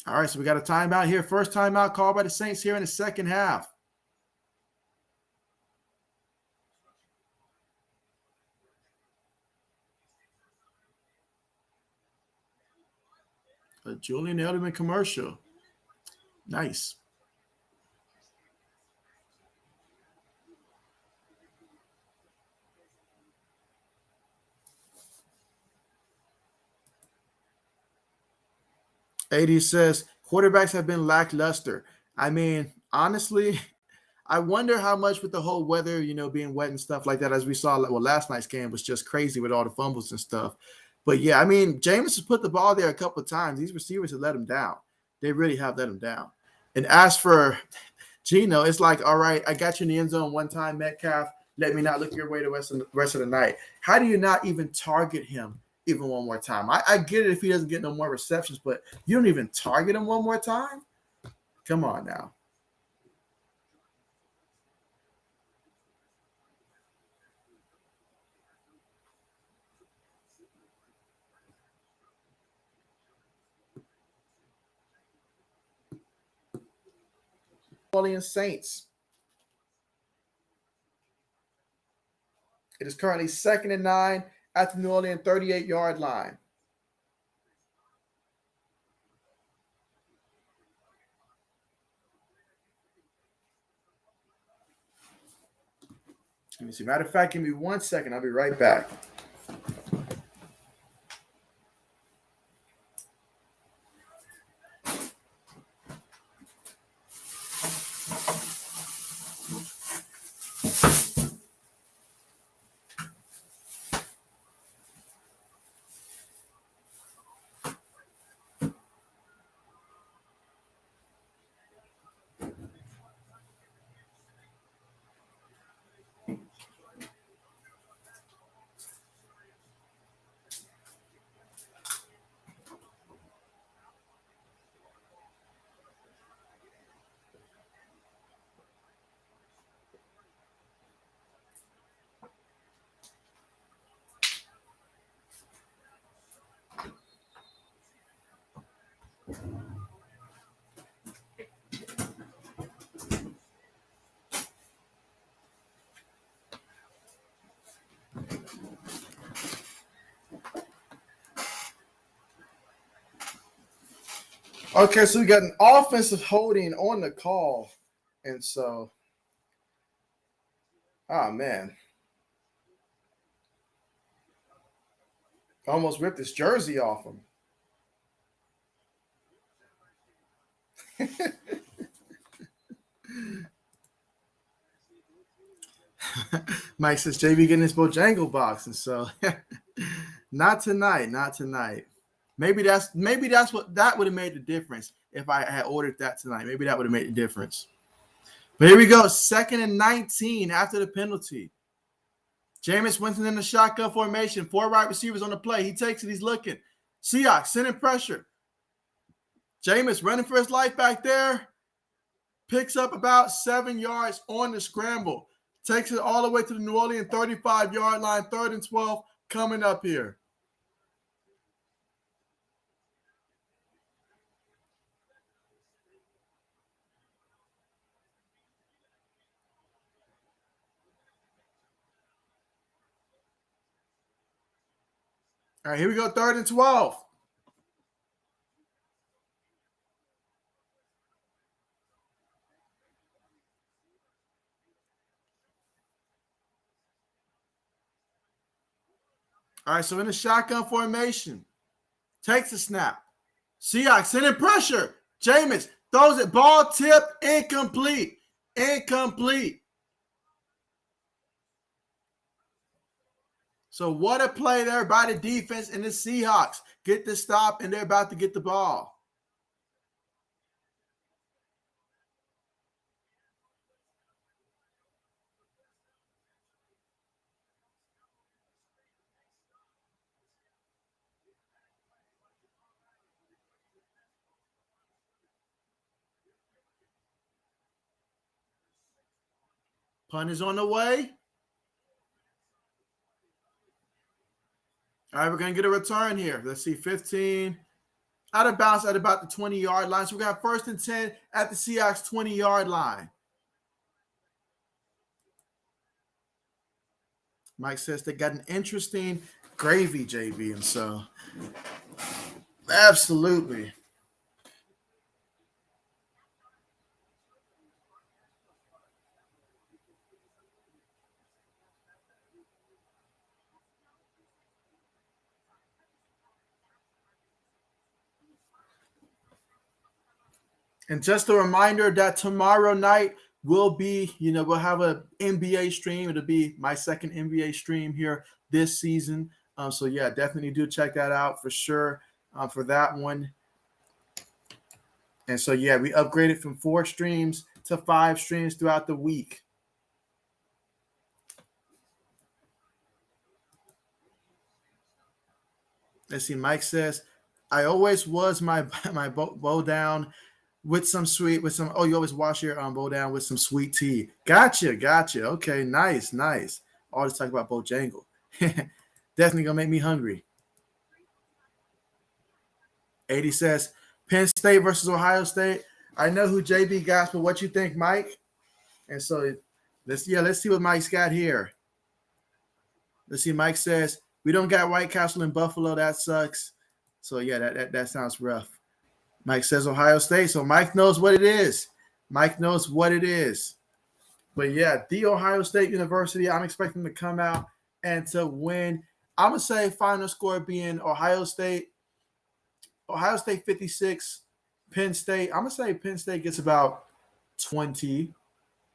All right, so we got a timeout here. First timeout called by the Saints here in the second half. A Julian Edelman commercial. Nice. AD says quarterbacks have been lackluster. I mean, honestly, I wonder how much with the whole weather, being wet and stuff like that, as we saw, last night's game was just crazy with all the fumbles and stuff. But yeah, I mean, Jameis has put the ball there a couple of times. These receivers have let him down. They really have let him down. And as for Geno, it's like, all right, I got you in the end zone one time, Metcalf. Let me not look your way the rest of the night. How do you not even target him even one more time? I get it if he doesn't get no more receptions, but you don't even target him one more time? Come on now. Orleans Saints. It is currently 2nd and 9 at the New Orleans 38-yard line. Let me see. Matter of fact, give me 1 second. I'll be right back. Okay, so we got an offensive holding on the call. And so, man. Almost ripped his jersey off him. Mike says JB getting his Bojangle box, and so not tonight, not tonight. Maybe that's what that would have made the difference if I had ordered that tonight. Maybe that would have made the difference. But here we go, 2nd and 19 after the penalty. Jameis Winston in the shotgun formation, 4 wide receivers on the play. He takes it, he's looking. Seahawks sending pressure. Jameis running for his life back there. Picks up about 7 yards on the scramble. Takes it all the way to the New Orleans 35-yard line, 3rd and 12 coming up here. All right, here we go, 3rd and 12. All right, so in the shotgun formation, takes a snap. Seahawks sending pressure. Jameis throws it, ball tipped, incomplete. Incomplete. So what a play there by the defense, and the Seahawks get the stop, and they're about to get the ball. Punt is on the way. All right, we're going to get a return here. Let's see, 15. Out of bounds at about the 20-yard line. So we got 1st and 10 at the Seahawks 20-yard line. Mike says they got an interesting gravy, JB, and so absolutely. And just a reminder that tomorrow night will be, we'll have an NBA stream. It'll be my 2nd NBA stream here this season. So, yeah, definitely do check that out for sure for that one. And so, yeah, we upgraded from 4 streams to 5 streams throughout the week. Let's see, Mike says, I always was my bow down with some you always wash your bow down with some sweet tea. Gotcha. Okay, nice. Always talk about Bojangle. Definitely gonna make me hungry. 80 says Penn State versus Ohio State. I know who JB got, but what you think, Mike? And so let's see what Mike's got here. Let's see. Mike says we don't got White Castle in Buffalo. That sucks. So yeah, that sounds rough. Mike says Ohio State, so Mike knows what it is. But yeah, the Ohio State University, I'm expecting to come out and to win. I'm going to say final score being Ohio State 56, Penn State. I'm going to say Penn State gets about 20,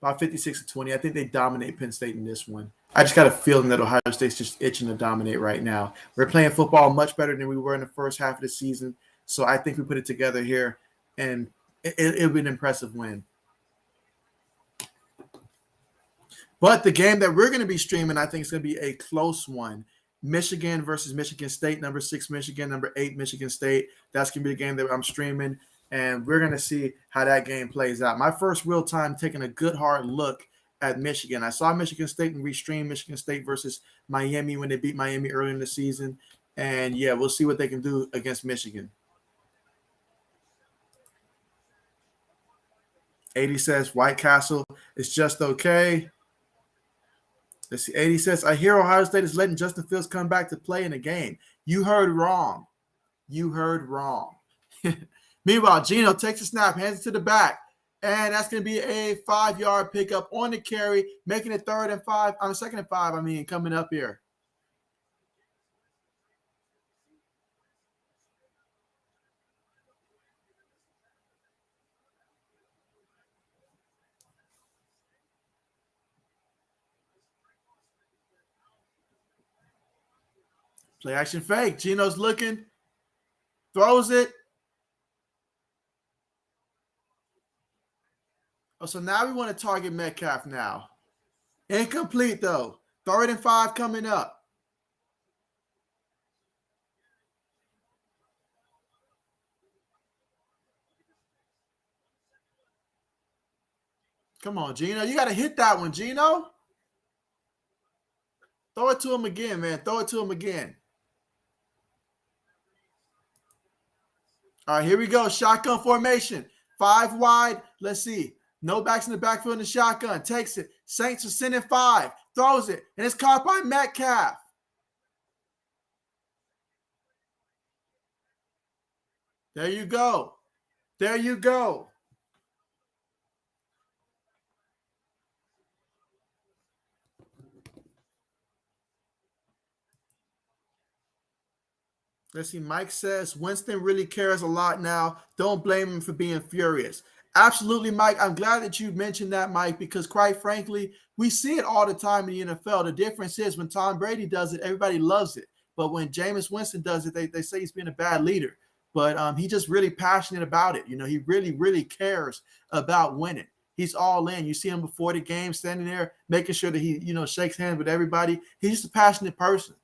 about 56 to 20. I think they dominate Penn State in this one. I just got a feeling that Ohio State's just itching to dominate right now. We're playing football much better than we were in the first half of the season. So I think we put it together here, and it'll be an impressive win. But the game that we're going to be streaming, I think it's going to be a close one. Michigan versus Michigan State, number 6 Michigan, number 8 Michigan State. That's going to be the game that I'm streaming, and we're going to see how that game plays out. My first real time taking a good hard look at Michigan. I saw Michigan State and restreamed Michigan State versus Miami when they beat Miami early in the season. And, yeah, we'll see what they can do against Michigan. 80 says White Castle is just okay. Let's see. 80 says, I hear Ohio State is letting Justin Fields come back to play in the game. You heard wrong. Meanwhile, Geno takes a snap, hands it to the back, and that's going to be a 5-yard pickup on the carry, making it 2nd and 5, coming up here. Play action fake. Geno's looking. Throws it. Oh, so now we want to target Metcalf now. Incomplete, though. 3rd and 5 coming up. Come on, Geno. You got to hit that one, Geno. Throw it to him again, man. Throw it to him again. All right, here we go. Shotgun formation. 5 wide. Let's see. No backs in the backfield in the shotgun. Takes it. Saints are sending 5. Throws it. And it's caught by Metcalf. There you go. There you go. Let's see. Mike says Winston really cares a lot now. Don't blame him for being furious. Absolutely, Mike. I'm glad that you mentioned that, Mike, because quite frankly, we see it all the time in the NFL. The difference is when Tom Brady does it, everybody loves it. But when Jameis Winston does it, they say he's being a bad leader. But he's just really passionate about it. You know, he really, really cares about winning. He's all in. You see him before the game standing there, making sure that he, shakes hands with everybody. He's just a passionate person.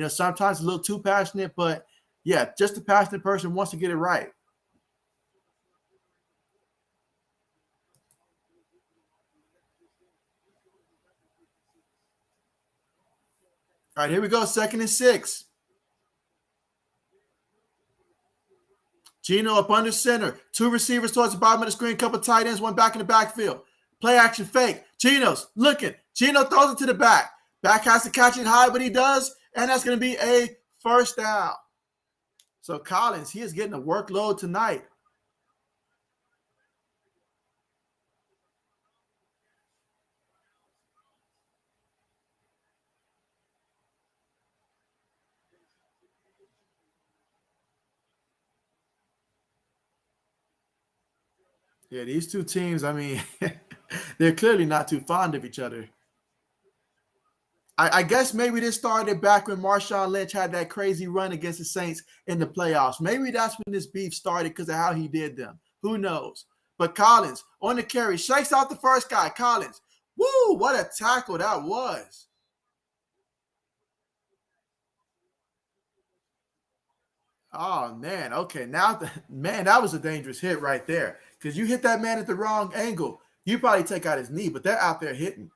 Sometimes a little too passionate, but yeah, just a passionate person wants to get it right. All right, here we go. 2nd and 6. Geno up under center. 2 receivers towards the bottom of the screen. Couple tight ends. 1 back in the backfield. Play action fake. Geno's looking. Geno throws it to the back. Back has to catch it high, but he does. And that's going to be a 1st down. So Collins, he is getting a workload tonight. Yeah, these two teams, I mean, they're clearly not too fond of each other. I guess maybe this started back when Marshawn Lynch had that crazy run against the Saints in the playoffs. Maybe that's when this beef started because of how he did them. Who knows? But Collins on the carry, shakes out the first guy. Collins, woo, what a tackle that was. Oh, man. Okay, now, man, that was a dangerous hit right there because you hit that man at the wrong angle. You probably take out his knee, but they're out there hitting.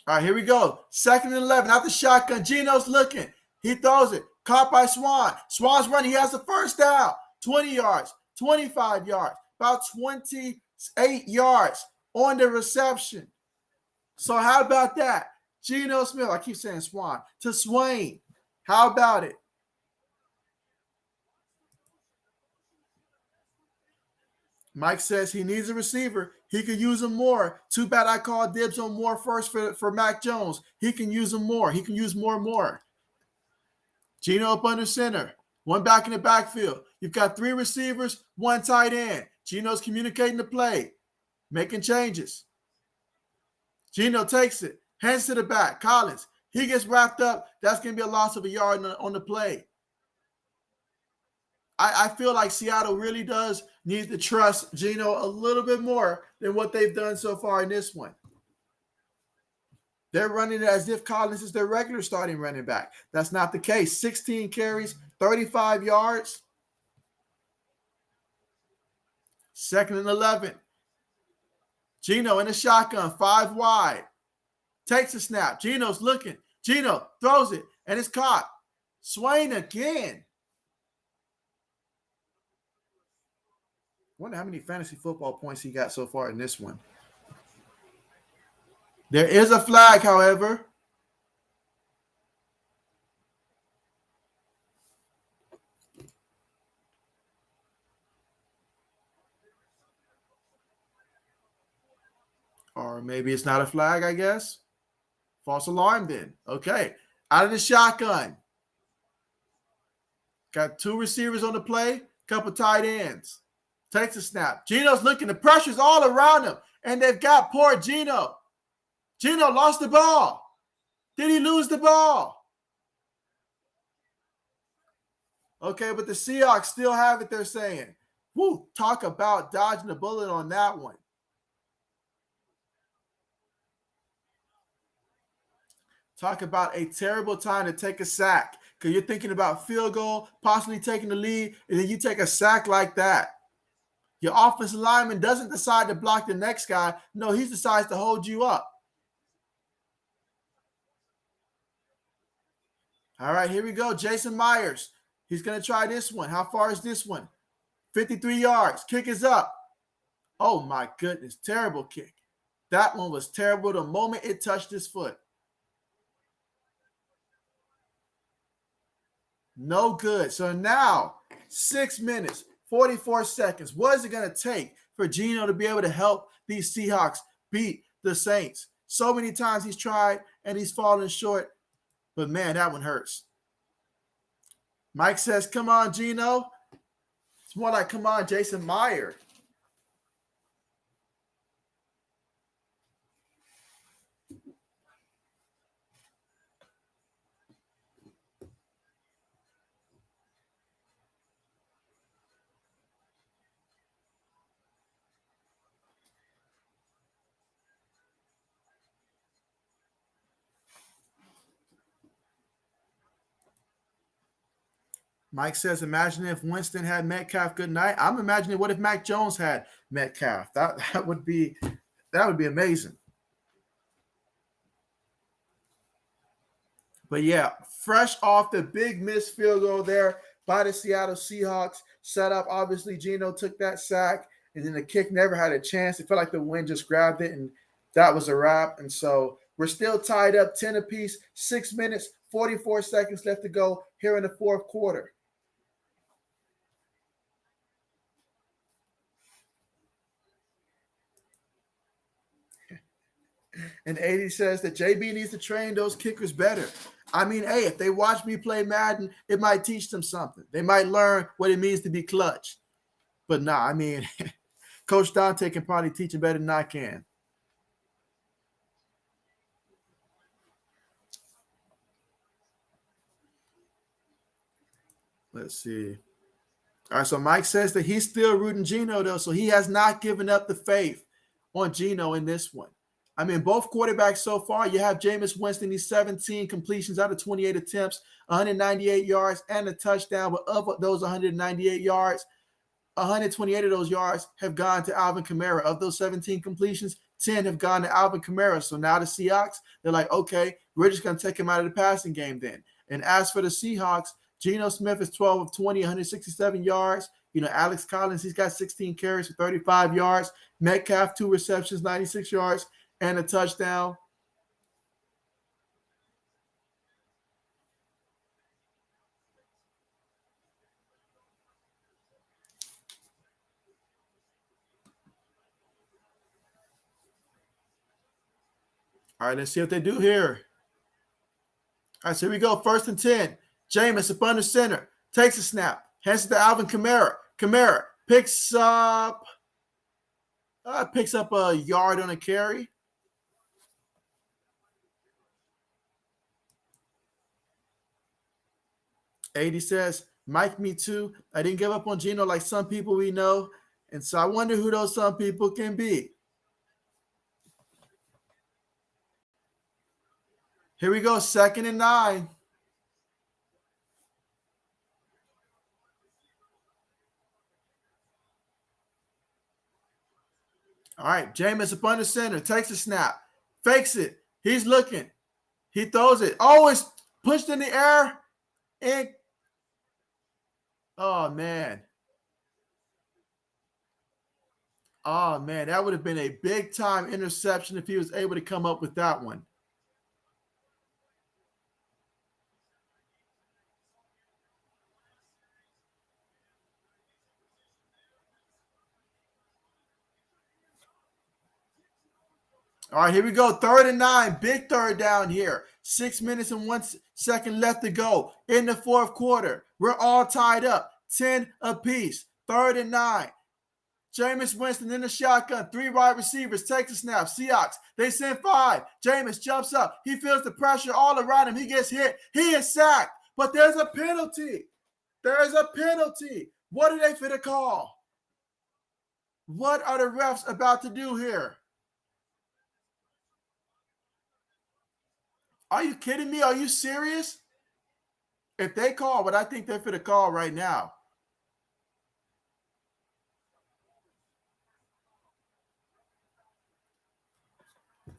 All right, here we go. 2nd and 11 out the shotgun. Geno's looking. He throws it. Caught by Swan. Swan's running. He has the 1st down. 20 yards, 25 yards, about 28 yards on the reception. So how about that? Geno Smith, I keep saying Swan, to Swain. How about it? Mike says he needs a receiver. He could use him more. Too bad I called dibs on more first for Mac Jones. He can use him more. He can use more. Geno up under center. 1 back in the backfield. You've got 3 receivers, 1 tight end. Geno's communicating the play, making changes. Geno takes it, hands to the back. Collins, he gets wrapped up. That's going to be a loss of a yard on the play. I feel like Seattle really does need to trust Geno a little bit more than what they've done so far in this one. They're running it as if Collins is their regular starting running back. That's not the case. 16 carries, 35 yards. 2nd and 11. Geno in the shotgun, 5 wide. Takes a snap. Geno's looking. Geno throws it, and it's caught. Swain again. Wonder how many fantasy football points he got so far in this one. There is a flag, however. Or maybe it's not a flag, I guess. False alarm then. Okay. Out of the shotgun. Got two receivers on the play, couple tight ends. Takes a snap. Geno's looking. The pressure's all around him. And they've got poor Geno. Geno lost the ball. Did he lose the ball? Okay, but the Seahawks still have it, they're saying. Woo, talk about dodging a bullet on that one. Talk about a terrible time to take a sack because you're thinking about field goal, possibly taking the lead, and then you take a sack like that. Your offensive lineman doesn't decide to block the next guy. No, he decides to hold you up. All right, here we go. Jason Myers. He's going to try this one. How far is this one? 53 yards. Kick is up. Oh, my goodness. Terrible kick. That one was terrible the moment it touched his foot. No good. So now, 6 minutes, 44 seconds. What is it going to take for Geno to be able to help these Seahawks beat the Saints? So many times he's tried and he's fallen short. But, man, that one hurts. Mike says, come on, Geno. It's more like, come on, Jason Meyer. Mike says, imagine if Winston had Metcalf good night. I'm imagining what if Mac Jones had Metcalf. That would be amazing. But yeah, fresh off the big missed field goal there by the Seattle Seahawks. Set up, obviously, Geno took that sack, and then the kick never had a chance. It felt like the wind just grabbed it, and that was a wrap. And so we're still tied up 10 apiece, 6 minutes, 44 seconds left to go here in the fourth quarter. And 80 says that JB needs to train those kickers better. I mean, hey, if they watch me play Madden, it might teach them something. They might learn what it means to be clutch. But nah, I mean, Coach Dante can probably teach them better than I can. Let's see. All right, so Mike says that he's still rooting Geno, though, so he has not given up the faith on Geno in this one. I mean, both quarterbacks so far, you have Jameis Winston, he's 17 completions out of 28 attempts, 198 yards, and a touchdown. But of those 198 yards, 128 of those yards have gone to Alvin Kamara. Of those 17 completions, 10 have gone to Alvin Kamara. So now the Seahawks, they're like, okay, we're just going to take him out of the passing game then. And as for the Seahawks, Geno Smith is 12 of 20, 167 yards. You know, Alex Collins, he's got 16 carries for 35 yards. Metcalf, 2 receptions, 96 yards, and a touchdown. All right, let's see what they do here. All right, so here we go. 1st and 10. Jameis up under center. Takes a snap. Hands it to Alvin Kamara. Kamara picks up a yard on a carry. AD says, Mike, me too. I didn't give up on Geno like some people we know. And so I wonder who those some people can be. Here we go, 2nd and 9. All right, Jameis up under center. Takes a snap. Fakes it. He's looking. He throws it. Oh, it's pushed in the air. And oh, man. Oh, man, that would have been a big-time interception if he was able to come up with that one. All right, here we go. 3rd and 9. Big third down here. 6 minutes and 1 second left to go in the fourth quarter. We're all tied up. 10 apiece. 3rd and 9. Jameis Winston in the shotgun. 3 wide receivers. Takes a snap. Seahawks. They send 5. Jameis jumps up. He feels the pressure all around him. He gets hit. He is sacked. But there's a penalty. There's a penalty. What are they finna call? What are the refs about to do here? Are you kidding me? Are you serious? If they call what I think they're finna call right now.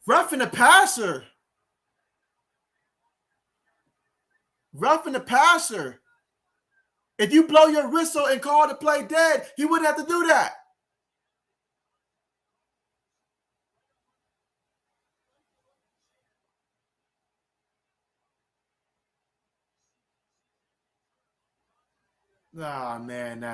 Roughing the passer. Roughing the passer. If you blow your whistle and call the play dead, he wouldn't have to do that. Oh man,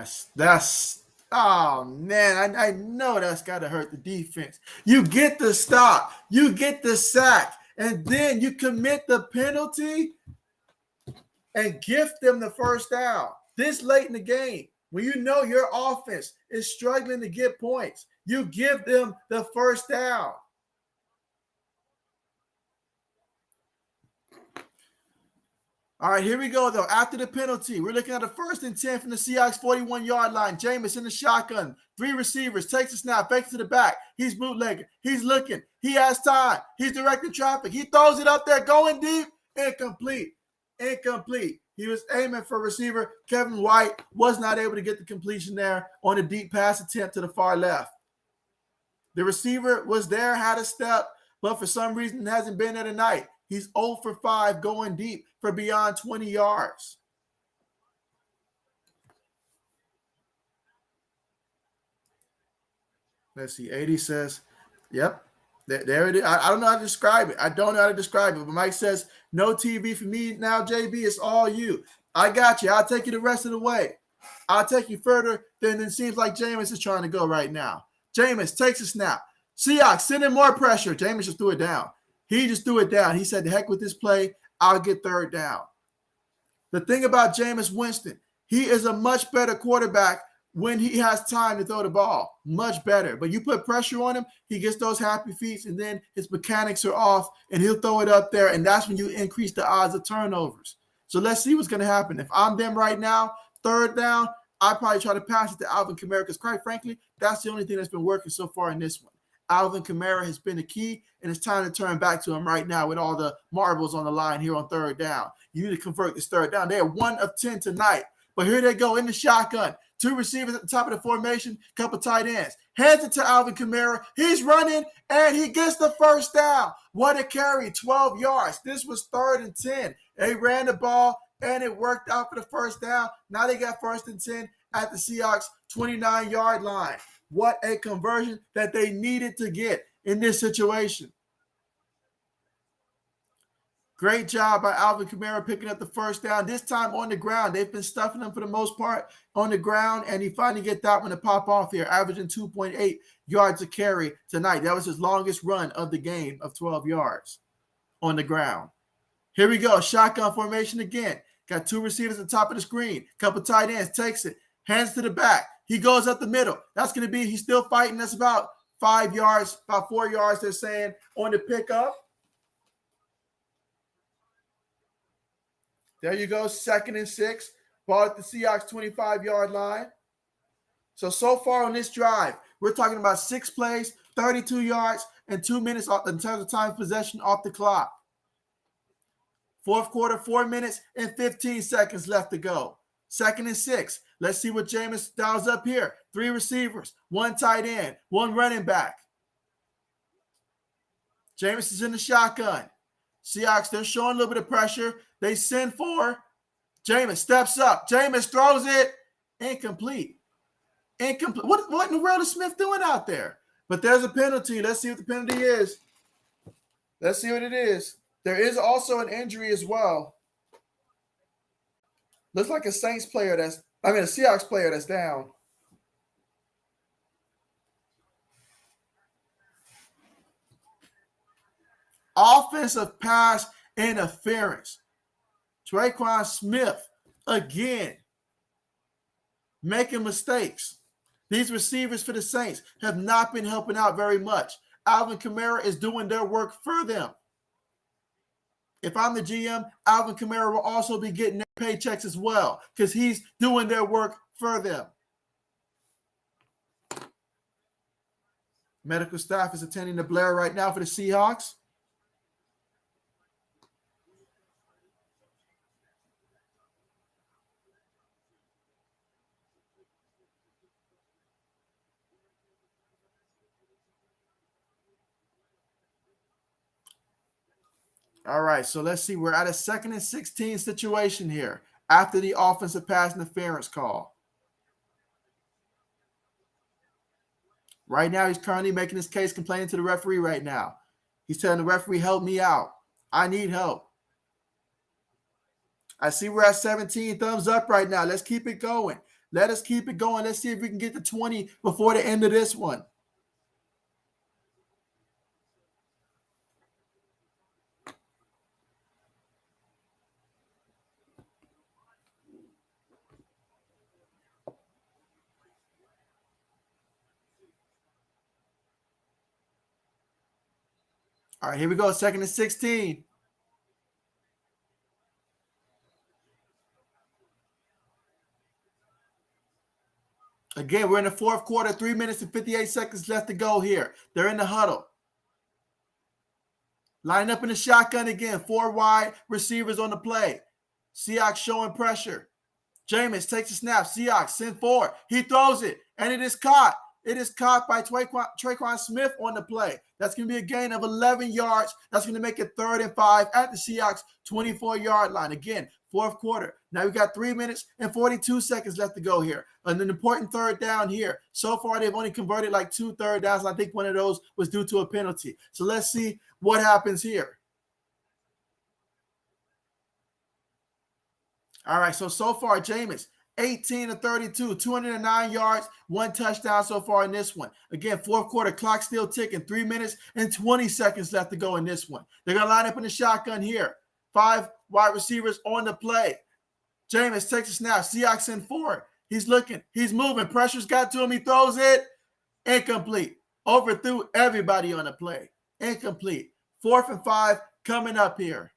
I know that's gotta hurt the defense. You get the stop, you get the sack, and then you commit the penalty and gift them the first down. This late in the game, when you know your offense is struggling to get points, you give them the first down. All right, here we go, though. After the penalty, we're looking at a 1st and 10 from the Seahawks 41-yard line. Jameis in the shotgun. 3 receivers. Takes a snap. Fakes to the back. He's bootlegging. He's looking. He has time. He's directing traffic. He throws it up there, going deep. Incomplete. Incomplete. He was aiming for receiver. Kevin White was not able to get the completion there on a deep pass attempt to the far left. The receiver was there, had a step, but for some reason it hasn't been there tonight. He's 0 for 5 going deep for beyond 20 yards. Let's see. 80 says, yep, there it is. I don't know how to describe it. But Mike says, no TV for me now, JB. It's all you. I got you. I'll take you the rest of the way. I'll take you further than it seems like Jameis is trying to go right now. Jameis takes a snap. Seahawks sending more pressure. Jameis just threw it down. He just threw it down. He said, the heck with this play. I'll get 3rd down. The thing about Jameis Winston, he is a much better quarterback when he has time to throw the ball. Much better. But you put pressure on him, he gets those happy feet, and then his mechanics are off, and he'll throw it up there, and that's when you increase the odds of turnovers. So let's see what's going to happen. If I'm them right now, 3rd down, I probably try to pass it to Alvin Kamara because, quite frankly, that's the only thing that's been working so far in this one. Alvin Kamara has been the key, and it's time to turn back to him right now with all the marbles on the line here on 3rd down. You need to convert this 3rd down. They are 1 of 10 tonight, but here they go in the shotgun. 2 receivers at the top of the formation, couple tight ends. Hands it to Alvin Kamara. He's running, and he gets the first down. What a carry, 12 yards. This was 3rd and 10. They ran the ball, and it worked out for the first down. Now they got 1st and 10 at the Seahawks 29-yard line. What a conversion that they needed to get in this situation. Great job by Alvin Kamara picking up the first down, this time on the ground. They've been stuffing him for the most part on the ground, and he finally get that one to pop off here, averaging 2.8 yards a carry tonight. That was his longest run of the game of 12 yards on the ground. Here we go, shotgun formation again. Got 2 receivers at the top of the screen, couple tight ends, takes it, hands to the back. He goes up the middle. That's going to be, he's still fighting. That's about 5 yards, about 4 yards, they're saying, on the pickup. There you go, 2nd and 6. Ball at the Seahawks 25-yard line. So far on this drive, we're talking about 6 plays, 32 yards, and 2 minutes off, in terms of time of possession off the clock. Fourth quarter, 4 minutes and 15 seconds left to go. 2nd and 6. Let's see what Jameis dials up here. 3 receivers, 1 tight end, 1 running back. Jameis is in the shotgun. Seahawks, they're showing a little bit of pressure. They send 4. Jameis steps up. Jameis throws it. Incomplete. What in the world is Smith doing out there? But there's a penalty. Let's see what the penalty is. Let's see what it is. There is also an injury as well. Looks like a Seahawks player that's down. Offensive pass interference. Traquan Smith, again, making mistakes. These receivers for the Saints have not been helping out very much. Alvin Kamara is doing their work for them. If I'm the GM, Alvin Kamara will also be getting their paychecks as well because he's doing their work for them. Medical staff is attending to Blair right now for the Seahawks. All right, so let's see. We're at a 2nd and 16 situation here after the offensive pass interference call. Right now, he's currently making his case, complaining to the referee right now. He's telling the referee, help me out. I need help. I see we're at 17. Thumbs up right now. Let's keep it going. Let us keep it going. Let's see if we can get to 20 before the end of this one. All right, here we go. 2nd and 16. Again, we're in the 4th quarter, 3 minutes and 58 seconds left to go here. They're in the huddle. Line up in the shotgun again. 4 wide receivers on the play. Seahawks showing pressure. Jameis takes a snap. Seahawks send forward. He throws it, and it is caught. It is caught by Traquan Smith on the play. That's going to be a gain of 11 yards. That's going to make it 3rd and 5 at the Seahawks 24-yard line. Again, 4th quarter. Now we got 3 minutes and 42 seconds left to go here. And an important 3rd down here. So far, they've only converted like 2 third downs. And I think one of those was due to a penalty. So let's see what happens here. All right, so far, Jameis, 18 of 32, 209 yards, 1 touchdown so far in this one. Again, 4th quarter, clock still ticking, 3 minutes and 20 seconds left to go in this one. They're going to line up in the shotgun here. 5 wide receivers on the play. Jameis takes a snap. Seahawks in forward. He's looking. He's moving. Pressure's got to him. He throws it. Incomplete. Overthrew everybody on the play. Incomplete. 4th and 5 coming up here.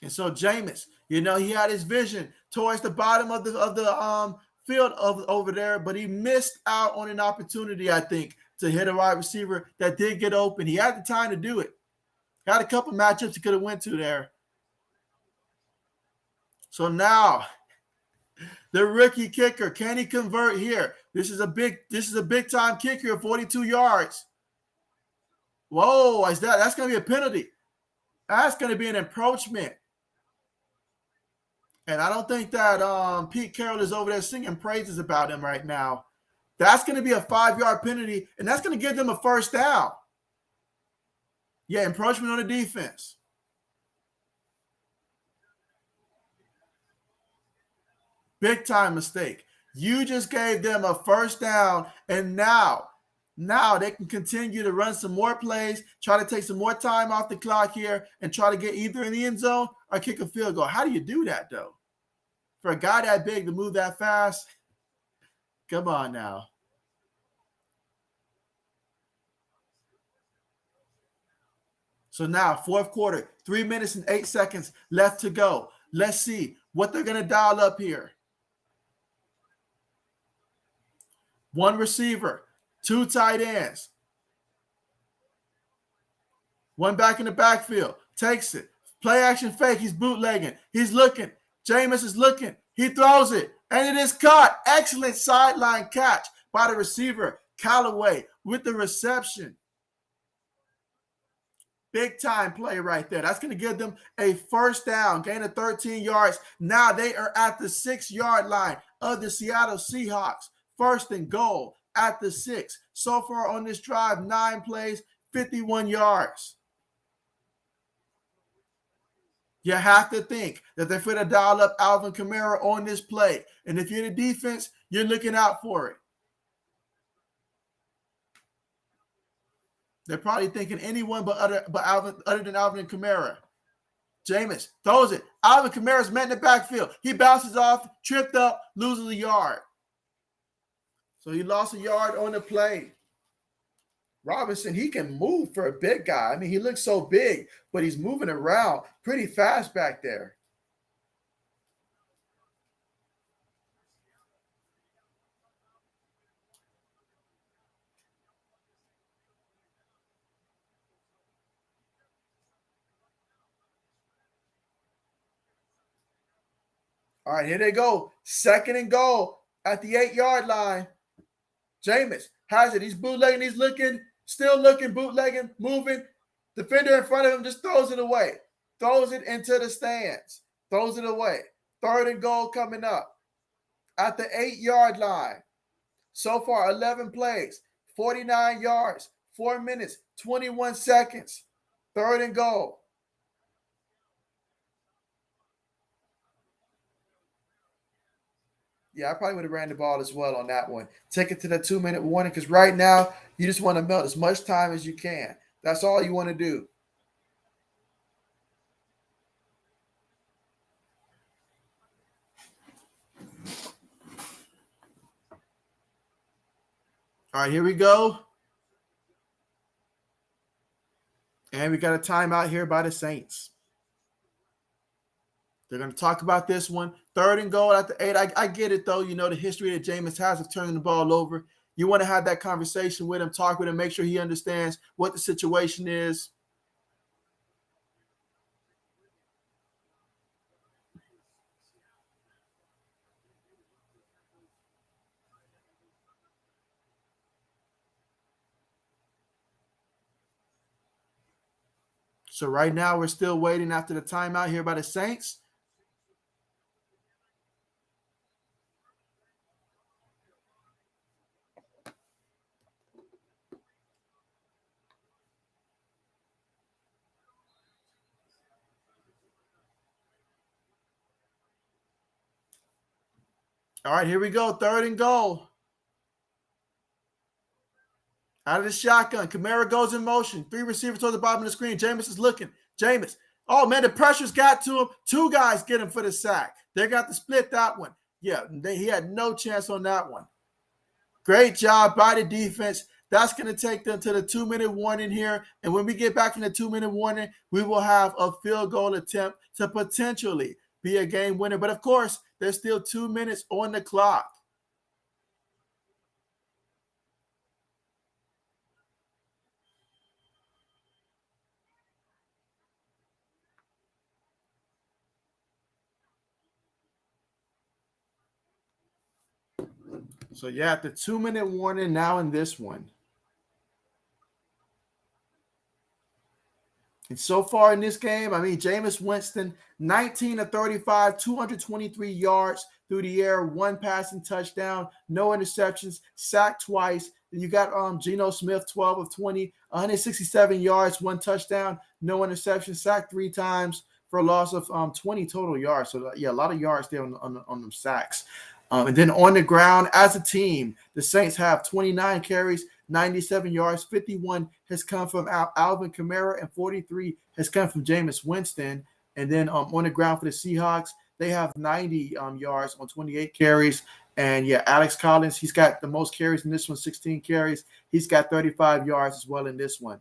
And so Jameis, he had his vision towards the bottom of the field over there, but he missed out on an opportunity, I think, to hit a wide receiver that did get open. He had the time to do it. Had a couple matchups he could have went to there. So now the rookie kicker, can he convert here? This is a big time kick here, 42 yards. Whoa, that's going to be a penalty. That's going to be an encroachment. And I don't think that Pete Carroll is over there singing praises about him right now. That's going to be a 5-yard penalty, and that's going to give them a 1st down. Yeah, encroachment on the defense. Big time mistake. You just gave them a 1st down, and now they can continue to run some more plays, try to take some more time off the clock here, and try to get either in the end zone or kick a field goal. How do you do that, though? For a guy that big to move that fast, come on now. So now, 4th quarter, 3 minutes and 8 seconds left to go. Let's see what they're going to dial up here. 1 receiver, 2 tight ends. 1 back in the backfield. Takes it. Play action fake. He's bootlegging. He's looking. Jameis is looking. He throws it. And it is caught. Excellent sideline catch by the receiver, Callaway, with the reception. Big time play right there. That's going to give them a 1st down, gain of 13 yards. Now they are at the 6-yard line of the Seattle Seahawks. 1st and goal at the 6. So far on this drive, 9 plays, 51 yards. You have to think that they're going to dial up Alvin Kamara on this play. And if you're the defense, you're looking out for it. They're probably thinking anyone other than Alvin Kamara. Jameis throws it. Alvin Kamara's met in the backfield. He bounces off, tripped up, loses a yard. So he lost a yard on the play. Robinson, he can move for a big guy. I mean, he looks so big, but he's moving around pretty fast back there. All right, here they go. 2nd and goal at the 8-yard line. Jameis has it. He's bootlegging. He's looking, still looking, bootlegging, moving. Defender in front of him just throws it away. Throws it into the stands. Throws it away. 3rd and goal coming up at the 8-yard line. So far, 11 plays, 49 yards, 4 minutes, 21 seconds. 3rd and goal. Yeah, I probably would have ran the ball as well on that one. Take it to the 2-minute warning because right now you just want to melt as much time as you can. That's all you want to do. All right, here we go. And we got a timeout here by the Saints. They're going to talk about this one. 3rd and goal at the 8. I get it, though. You know, the history that Jameis has of turning the ball over. You want to have that conversation with him, talk with him, make sure he understands what the situation is. So right now we're still waiting after the timeout here by the Saints. All right, here we go. 3rd and goal. Out of the shotgun. Camaro goes in motion. 3 receivers toward the bottom of the screen. Jameis is looking. Jameis. Oh, man, the pressure's got to him. 2 guys get him for the sack. They got to split that one. Yeah, he had no chance on that one. Great job by the defense. That's going to take them to the 2-minute warning here. And when we get back from the 2-minute warning, we will have a field goal attempt to potentially be a game winner. But, of course, there's still 2 minutes on the clock. So, yeah, the 2-minute warning now in this one. And so far in this game, I mean, Jameis Winston, 19 of 35, 223 yards through the air, 1 passing touchdown, no interceptions, sacked twice. Then you got Geno Smith, 12 of 20, 167 yards, 1 touchdown, no interception, sacked 3 times for a loss of 20 total yards. So, yeah, a lot of yards there on them sacks. And then on the ground, as a team, the Saints have 29 carries, 97 yards, 51 has come from Alvin Kamara, and 43 has come from Jameis Winston. And then on the ground for the Seahawks, they have 90 yards on 28 carries. And, yeah, Alex Collins, he's got the most carries in this one, 16 carries. He's got 35 yards as well in this one.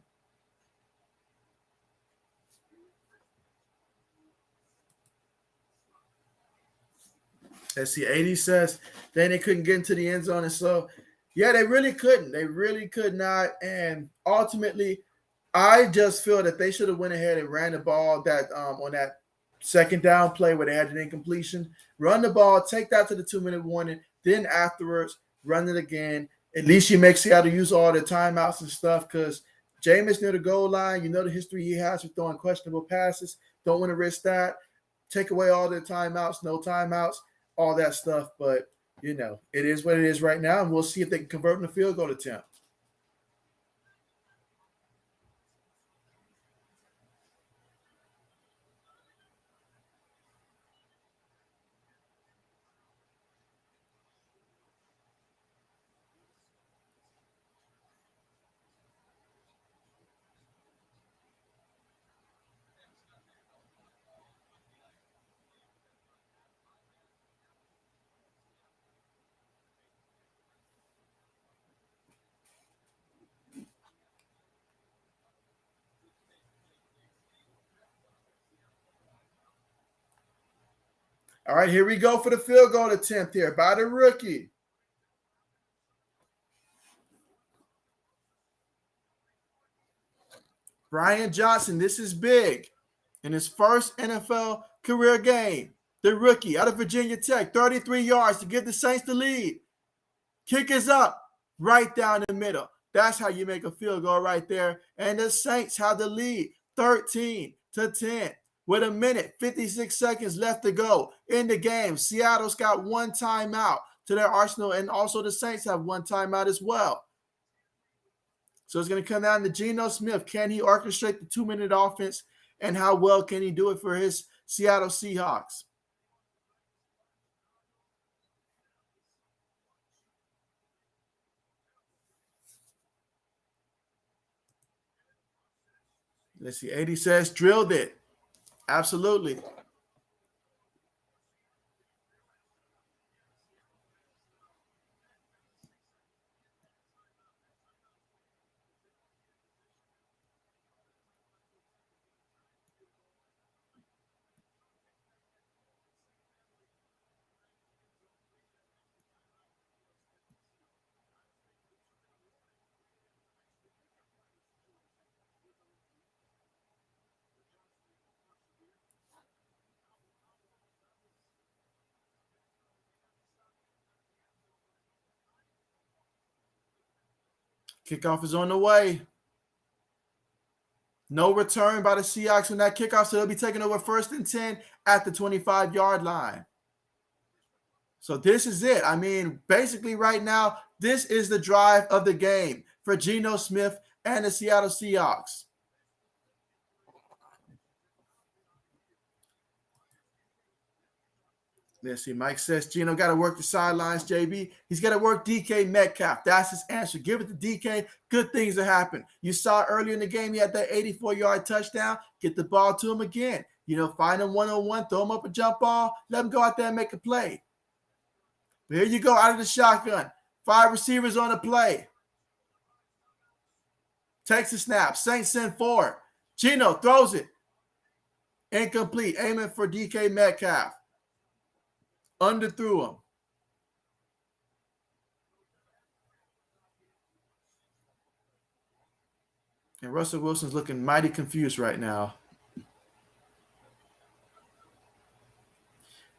Let's see, 80 says then they couldn't get into the end zone. And so, yeah, they really couldn't. They really could not. And ultimately, I just feel that they should have went ahead and ran the ball that on that 2nd down play where they had an incompletion. Run the ball, take that to the 2-minute warning. Then afterwards, run it again. At least you make Seattle use all the timeouts and stuff because Jameis near the goal line, you know the history he has with throwing questionable passes. Don't want to risk that. Take away all the timeouts, no timeouts, all that stuff. But, you know, it is what it is right now, and we'll see if they can convert in a field goal attempt. All right, here we go for the field goal attempt here by the rookie. Brian Johnson, this is big. In his first NFL career game, the rookie out of Virginia Tech, 33 yards to give the Saints the lead. Kick is up, right down the middle. That's how you make a field goal right there. And the Saints have the lead, 13-10. With a minute, 56 seconds left to go in the game. Seattle's got one timeout to their arsenal, and also the Saints have one timeout as well. So it's going to come down to Geno Smith. Can he orchestrate the 2-minute offense, and how well can he do it for his Seattle Seahawks? Let's see. 80 says drilled it. Absolutely. Kickoff is on the way. No return by the Seahawks on that kickoff, so they'll be taking over 1st and 10 at the 25-yard line. So this is it. I mean, basically right now, this is the drive of the game for Geno Smith and the Seattle Seahawks. Let's see. Mike says Geno got to work the sidelines, JB. He's got to work DK Metcalf. That's his answer. Give it to DK. Good things will happen. You saw earlier in the game, he had that 84-yard touchdown. Get the ball to him again. Find him one-on-one, throw him up a jump ball, let him go out there and make a play. But here you go, out of the shotgun. 5 receivers on the play. Takes the snap. Saints send 4. Geno throws it. Incomplete. Aiming for DK Metcalf. Underthrew him. And Russell Wilson's looking mighty confused right now.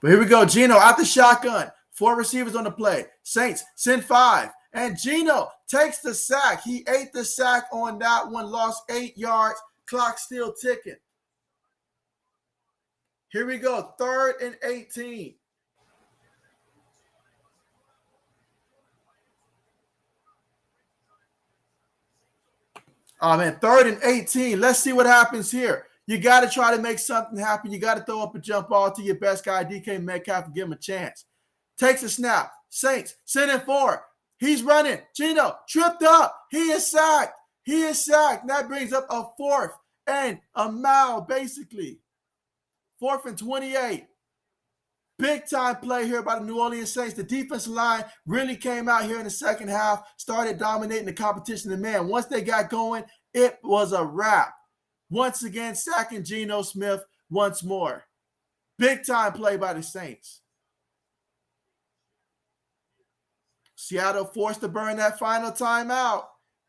But here we go. Geno out the shotgun. 4 receivers on the play. Saints send 5. And Geno takes the sack. He ate the sack on that one. Lost 8 yards. Clock still ticking. Here we go. 3rd and 18. Oh, man, 3rd and 18. Let's see what happens here. You got to try to make something happen. You got to throw up a jump ball to your best guy, DK Metcalf, and give him a chance. Takes a snap. Saints sending 4. He's running. Geno tripped up. He is sacked. And that brings up a 4th and a mile, basically. 4th and 28. Big time play here by the New Orleans Saints. The defensive line really came out here in the second half, started dominating the competition. And man, once they got going, it was a wrap. Once again, sacking Geno Smith once more. Big time play by the Saints. Seattle forced to burn that final timeout.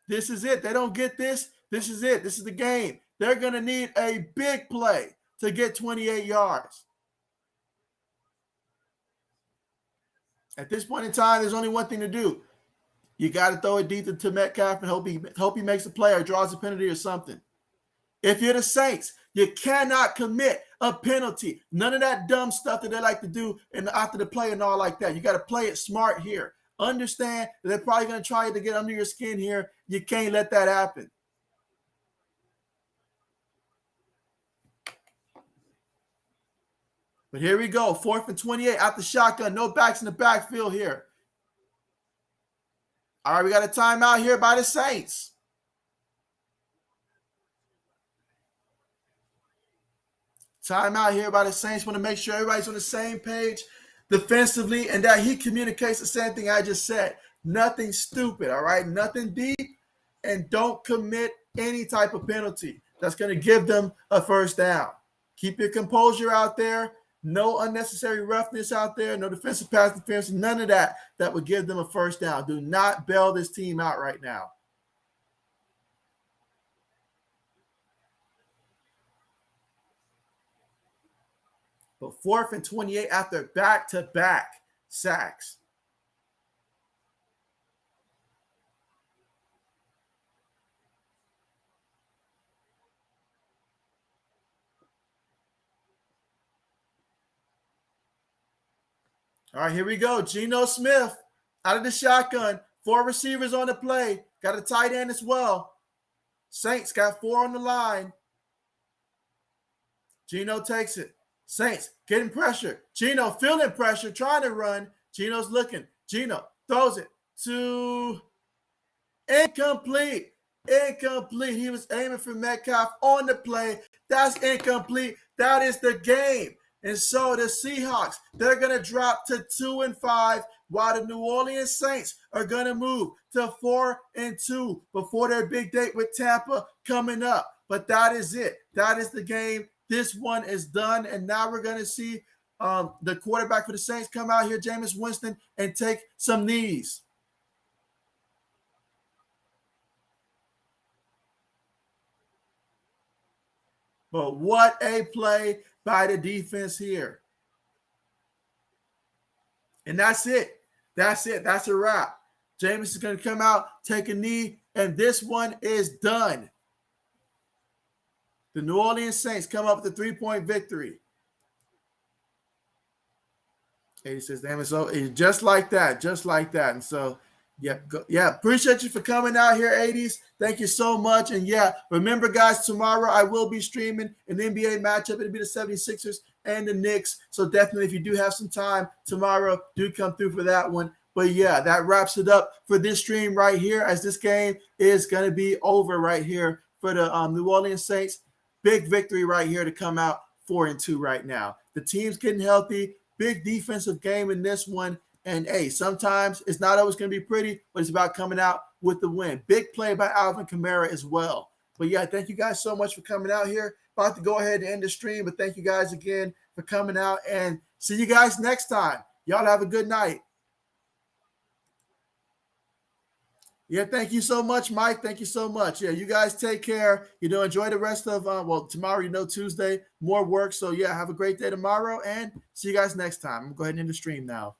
This is it. They don't get this. This is it. This is the game. They're going to need a big play to get 28 yards. At this point in time, there's only one thing to do. You got to throw it deep to Metcalf and hope he makes a play or draws a penalty or something. If you're the Saints, you cannot commit a penalty. None of that dumb stuff that they like to do after the play and all like that. You got to play it smart here. Understand that they're probably going to try to get under your skin here. You can't let that happen. But here we go. 4th and 28 out the shotgun. No backs in the backfield here. All right, we got a timeout here by the Saints. Timeout here by the Saints. Want to make sure everybody's on the same page defensively and that he communicates the same thing I just said. Nothing stupid, all right? Nothing deep, and don't commit any type of penalty that's going to give them a first down. Keep your composure out there. No unnecessary roughness out there. No defensive pass interference. None of that would give them a first down. Do not bail this team out right now. But 4th and 28 after back-to-back sacks. All right, here we go. Geno Smith out of the shotgun. 4 receivers on the play. Got a tight end as well. Saints got 4 on the line. Geno takes it. Saints getting pressure. Geno feeling pressure, trying to run. Geno's looking. Geno throws it to incomplete. Incomplete. He was aiming for Metcalf on the play. That's incomplete. That is the game. And so the Seahawks, they're going to drop to 2-5, while the New Orleans Saints are going to move to 4-2 before their big date with Tampa coming up. But that is it. That is the game. This one is done. And now we're going to see the quarterback for the Saints come out here, Jameis Winston, and take some knees. But what a play by the defense here. And that's it. That's it. That's a wrap. Jameis is going to come out, take a knee, and this one is done. The New Orleans Saints come up with a 3-point victory. 86, damn it. So it's just like that. Just like that. And so, appreciate you for coming out here, 80s. Thank you so much. And remember, guys, tomorrow I will be streaming an NBA matchup. It'll be the 76ers and the Knicks. So definitely, if you do have some time tomorrow, do come through for that one. But that wraps it up for this stream right here, as this game is going to be over right here for the New Orleans Saints. Big victory right here to come out 4-2 right now. The team's getting healthy. Big defensive game in this one. And, sometimes it's not always going to be pretty, but it's about coming out with the win. Big play by Alvin Kamara as well. But, thank you guys so much for coming out here. About to go ahead and end the stream, but thank you guys again for coming out. And see you guys next time. Y'all have a good night. Thank you so much, Mike. Thank you so much. You guys take care. Enjoy the rest of, tomorrow, Tuesday, more work. So, have a great day tomorrow, and see you guys next time. I'm going to go ahead and end the stream now.